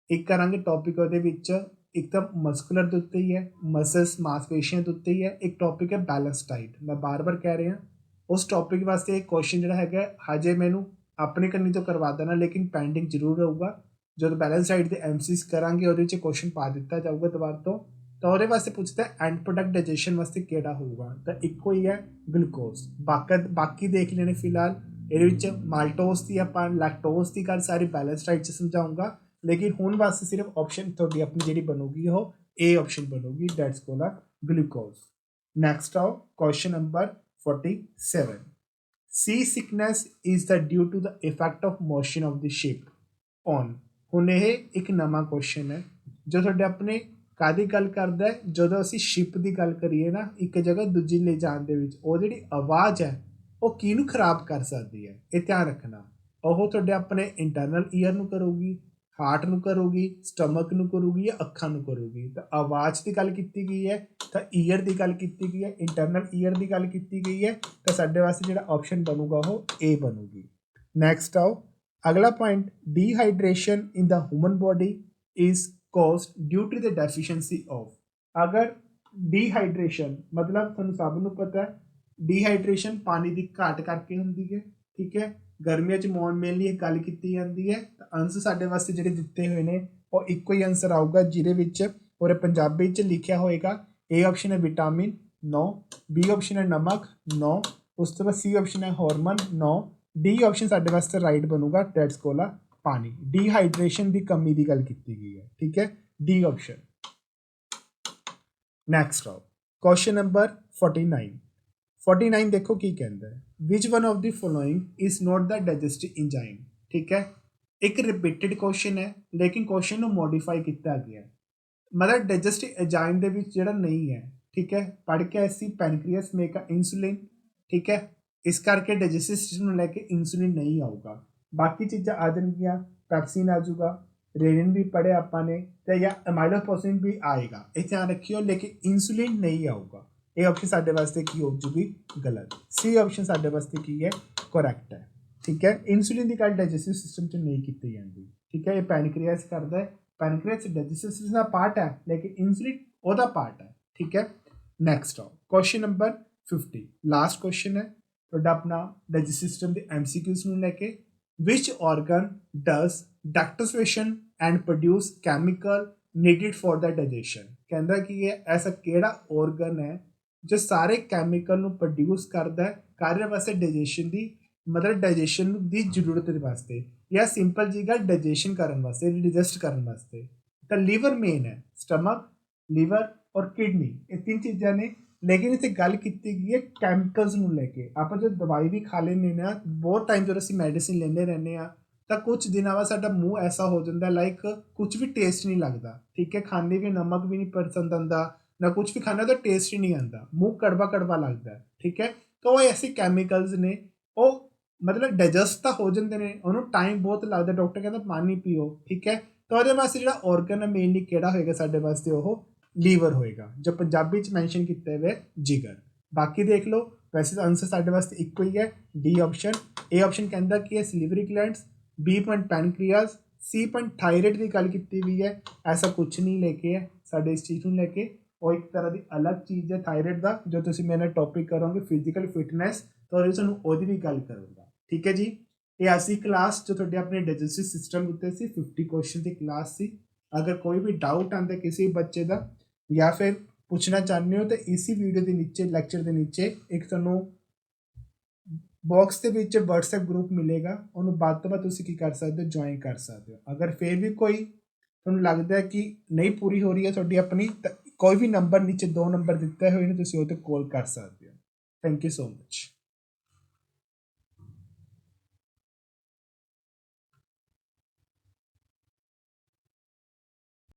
ਇੱਕ ਕਰਾਂਗੇ ਟੌਪਿਕ ਉਹਦੇ ਵਿੱਚ, ਇੱਕ ਤਾਂ ਮਸਕੂਲਰ ਦੇ ਉੱਤੇ ਹੀ ਹੈ, ਮਸਲਸ ਮਾਸਪੇਸ਼ੀਆਂ ਦੇ ਉੱਤੇ ਹੀ ਹੈ, ਇੱਕ ਟੌਪਿਕ ਹੈ ਬੈਲੈਂਸ ਡਾਈਟ। ਮੈਂ ਬਾਰ-ਬਾਰ ਕਹਿ ਰਿਹਾ ਉਸ ਟੌਪਿਕ ਵਾਸਤੇ ਇੱਕ ਕੁਐਸਚਨ ਜਿਹੜਾ ਹੈਗਾ ਹਜੇ ਮੈਨੂੰ ਆਪਣੇ ਕੰਨੀ ਤੋਂ ਕਰਵਾ ਦੇਣਾ, ਲੇਕਿਨ ਪੈਂਡਿੰਗ ਜ਼ਰੂਰ ਰਹੂਗਾ। ਜਦੋਂ ਬੈਲੈਂਸ ਡਾਈਟ ਦੇ MCs ਕਰਾਂਗੇ ਉਹਦੇ 'ਚ ਕੁਐਸਚਨ ਪਾ ਦਿੱਤਾ ਜਾਊਗਾ ਦੁਬਾਰਾ ਤੋਂ। ਤਾਂ ਉਹਦੇ ਵਾਸਤੇ ਪੁੱਛਦਾ ਐਂਡ ਪ੍ਰੋਡਕਟ ਡਾਈਜੈਸ਼ਨ ਵਾਸਤੇ ਕਿਹੜਾ ਹੋਊਗਾ, ਤਾਂ ਇੱਕੋ ਹੀ ਹੈ ਗਲੂਕੋਜ਼। ਬਾਕੀ ਦੇਖ ਲੈਣੇ ਫਿਲਹਾਲ ਇਹਦੇ ਵਿੱਚ ਮਾਲਟੋਸ ਦੀ ਆਪਾਂ ਲੈਕਟੋਸ ਦੀ ਗੱਲ ਸਾਰੀ ਬੈਲੈਂਸ ਡਾਈਟ 'ਚ ਸਮਝਾਊਂਗਾ, ਲੇਕਿਨ ਹੁਣ ਵਾਸਤੇ ਸਿਰਫ ਆਪਸ਼ਨ ਤੁਹਾਡੀ ਆਪਣੀ ਜਿਹੜੀ ਬਣੂਗੀ ਉਹ A ਆਪਸ਼ਨ ਬਣੂਗੀ, that's called a glucose. Next ਆਓ question number 47, sea sickness is the due to the effect of motion of the ship on. ਹੁਣ ਇਹ ਇੱਕ ਨਵਾਂ ਕੁਐਸਚਨ ਹੈ ਜੋ ਤੁਹਾਡੇ ਆਪਣੇ ਕਾਹਦੀ ਗੱਲ ਕਰਦਾ ਹੈ, ਜਦੋਂ ਅਸੀਂ ਸ਼ਿਪ ਦੀ ਗੱਲ ਕਰੀਏ ਨਾ ਇੱਕ ਜਗ੍ਹਾ ਦੂਜੀ ਲੈ ਜਾਣ ਦੇ ਵਿੱਚ, ਉਹ ਜਿਹੜੀ ਆਵਾਜ਼ ਹੈ ਉਹ ਕਿਹਨੂੰ ਖਰਾਬ ਕਰ ਸਕਦੀ ਹੈ, ਇਹ ਧਿਆਨ ਰੱਖਣਾ। ਉਹ ਤੁਹਾਡੇ ਆਪਣੇ ਇੰਟਰਨਲ ਈਅਰ ਨੂੰ ਕਰੂਗੀ, ਹਾਰਟ ਨੂੰ ਕਰੂਗੀ, ਸਟਮਕ ਨੂੰ ਕਰੂਗੀ ਜਾਂ ਅੱਖਾਂ ਨੂੰ ਕਰੂਗੀ। ਤਾਂ ਆਵਾਜ਼ ਦੀ ਗੱਲ ਕੀਤੀ ਗਈ ਹੈ ਤਾਂ ਈਅਰ ਦੀ ਗੱਲ ਕੀਤੀ ਗਈ ਹੈ, ਇੰਟਰਨਲ ਈਅਰ ਦੀ ਗੱਲ ਕੀਤੀ ਗਈ ਹੈ, ਤਾਂ ਸਾਡੇ ਵਾਸਤੇ ਜਿਹੜਾ ਆਪਸ਼ਨ ਬਣੂਗਾ ਉਹ A ਬਣੂਗੀ। ਨੈਕਸਟ ਆਓ ਅਗਲਾ point, dehydration in the human body is caused due to the deficiency of। अगर ਡੀਹਾਈਡ੍ਰੇਸ਼ਨ ਮਤਲਬ ਤੁਹਾਨੂੰ ਸਭ ਨੂੰ ਪਤਾ ਹੈ ਡੀਹਾਈਡ੍ਰੇਸ਼ਨ ਪਾਣੀ ਦੀ ਘਾਟ ਕਰਕੇ ਹੁੰਦੀ ਹੈ, ਠੀਕ ਹੈ। ਗਰਮੀਆਂ 'ਚ ਮੇਨਲੀ ਇਹ ਗੱਲ ਕੀਤੀ ਜਾਂਦੀ ਹੈ। ਤਾਂ ਆਨਸਰ ਸਾਡੇ ਵਾਸਤੇ ਜਿਹੜੇ ਦਿੱਤੇ ਹੋਏ ਨੇ ਉਹ ਇੱਕੋ ਹੀ ਆਨਸਰ ਆਊਗਾ, ਜਿਹਦੇ ਵਿੱਚ ਔਰ ਪੰਜਾਬੀ 'ਚ ਲਿਖਿਆ ਹੋਏਗਾ। A ਆਪਸ਼ਨ ਹੈ ਵਿਟਾਮਿਨ, ਨੋ। B ਆਪਸ਼ਨ ਹੈ ਨਮਕ, ਨੋ। ਉਸ ਤੋਂ ਬਾਅਦ C ਆਪਸ਼ਨ ਹੈ ਹਾਰਮੋਨ, ਨੋ। D ਆਪਸ਼ਨ ਸਾਡੇ ਵਾਸਤੇ ਰਾਈਟ ਬਣੂਗਾ, ਦੈਟਸ ਕਾਲਡ ਆ ਪਾਣੀ। ਡੀਹਾਈਡ੍ਰੇਸ਼ਨ ਦੀ ਕਮੀ ਦੀ ਗੱਲ ਕੀਤੀ ਗਈ ਹੈ, ਠੀਕ ਹੈ, D ਆਪਸ਼ਨ। ਨੈਕਸਟ ਆਓ ਕੁਐਸਚਨ ਨੰਬਰ 49 ਦੇਖੋ ਕੀ ਕਹਿੰਦਾ ਹੈ, which one of the following is not the digestive enzyme, ਠੀਕ ਹੈ। ਇੱਕ ਰਿਪੀਟਡ ਕੁਐਸਚਨ ਹੈ ਲੇਕਿਨ ਕੁਐਸਚਨ ਨੂੰ ਮੋਡੀਫਾਈ ਕੀਤਾ ਗਿਆ, ਮਤਲਬ ਡਾਈਜੈਸਟਿਵ ਇੰਜ਼ਾਈਮ ਦੇ ਵਿੱਚ ਜਿਹੜਾ ਨਹੀਂ ਹੈ, ਠੀਕ ਹੈ। ਪੜ੍ਹ ਕੇ ਅਸੀਂ ਪੈਨਕ੍ਰੀਅਸ ਮੇਕ ਇਨਸੂਲਿਨ, ਠੀਕ ਹੈ, ਇਸ ਕਰਕੇ ਡਾਈਜੈਸਟਿਵ ਸਿਸਟਮ ਨੂੰ ਲੈ ਕੇ ਇਨਸੂਲਿਨ ਨਹੀਂ ਆਊਗਾ। ਬਾਕੀ ਚੀਜ਼ਾਂ ਆ ਜਾਣਗੀਆਂ, ਪੈਪਸਿਨ ਆ ਜਾਊਗਾ, ਰੇਨਿਨ ਵੀ ਪੜ੍ਹਿਆ ਆਪਾਂ ਨੇ, ਤੇ ਜਾਂ ਅਮਾਈਲੋਪੋਸਿਨ ਵੀ ਆਏਗਾ, ਇਹ ਧਿਆਨ ਰੱਖਿਓ, ਲੇਕਿਨ ਇਨਸੂਲਿਨ ਨਹੀਂ ਆਊਗਾ। ਇਹ ਆਪਸ਼ਨ ਸਾਡੇ ਵਾਸਤੇ ਕੀ ਹੋ ਜੂਗੀ, ਗਲਤ। C ਆਪਸ਼ਨ ਸਾਡੇ ਵਾਸਤੇ ਕੀ ਹੈ, ਕਰੈਕਟ ਹੈ। ठीक है। इंसुलिन की गल डाइजेस्टिव सिस्टम च नहीं की जाती, ठीक है। ये पैनक्रियास करता है, पैनक्रियास डाइजेस्टिव सिस्टम का पार्ट है, लेकिन इंसुलिन ओदा पार्ट है, ठीक है। नैक्सट आओ क्वेश्चन नंबर 50, लास्ट क्वेश्चन है तो अपना डाइजेस्टिव सिस्टम के MCQs लैके which organ does dactosation and produce chemical needed for the digestion. कहता कि ये ऐसा केड़ा ऑर्गन है जो सारे कैमिकल प्रोड्यूस करता है कार्य वास्ते डाइजेशन की, मतलब डाइजेशन की जरूरत वास्ते, या सिंपल जी गल डाइजेशन करने वास्ते, डाइजेस्ट करने वास्ते। तो लीवर मेन है, स्टमक, लीवर और किडनी, ये तीन चीज़ा ने। लेकिन इतने गल की गई है कैमिकल्स लैके। आप जो दवाई भी खा लेने बहुत टाइम जो असं मैडिसिन लेने रहने तो कुछ दिन बाद साडा मूँह ऐसा हो जाता लाइक कुछ भी टेस्ट नहीं लगता, ठीक है। खाने भी नमक भी नहीं पसंद आता, ना कुछ भी खाना तो टेस्ट ही नहीं आता, मूँह कड़वा कड़वा लगता है, ठीक है। तो वो ऐसे कैमिकल्स ने वो मतलब डाइजस्ट तो हो जाते हैं, उन्होंने टाइम बहुत लगता, डॉक्टर कहता पानी पीओ, ठीक है। तो वो वास्ते जो ऑर्गन है मेनली केड़ा होएगा साडे वास्ते, वो लीवर होएगा, जो पंजाबी च मैंशन किया हुआ है जिगर। बाकी देख लो, वैसे तो आंसर साडे वास्ते इक्को ही है, डी ऑप्शन। ए ऑप्शन कहता कि salivary glands, B point pancreas, C point thyroid की गल की हुई है। ऐसा कुछ नहीं लेके है साडे इस चीज़ को लैके, वो एक तरह की अलग चीज़ है थायराइड का, जो तुम मेरे टॉपिक करोगे फिजिकल फिटनेस, तो तुहानूं भी गल करूँगा, ठीक है जी। ये ऐसी क्लास जो थोड़े अपने डाइजेस्टिव सिस्टम उत्ते सी 50 क्वेश्चन की क्लास सी। अगर कोई भी डाउट आता किसी बच्चे का या फिर पूछना चाहते हो तो इसी वीडियो के नीचे लैक्चर के नीचे एक तुहानूं बॉक्स के विच WhatsApp ग्रुप मिलेगा, उन्होंने बाद तो बाद तुसीं की कर सकते हो, ज्वाइन कर सकते हो। अगर फिर भी कोई तुहानूं लगता है कि नहीं पूरी हो रही है तुहाडी अपनी, कोई भी नंबर नीचे 2 नंबर दिते हुए ने, तुसीं उह ते कॉल कर सकते हो। Thank you so much.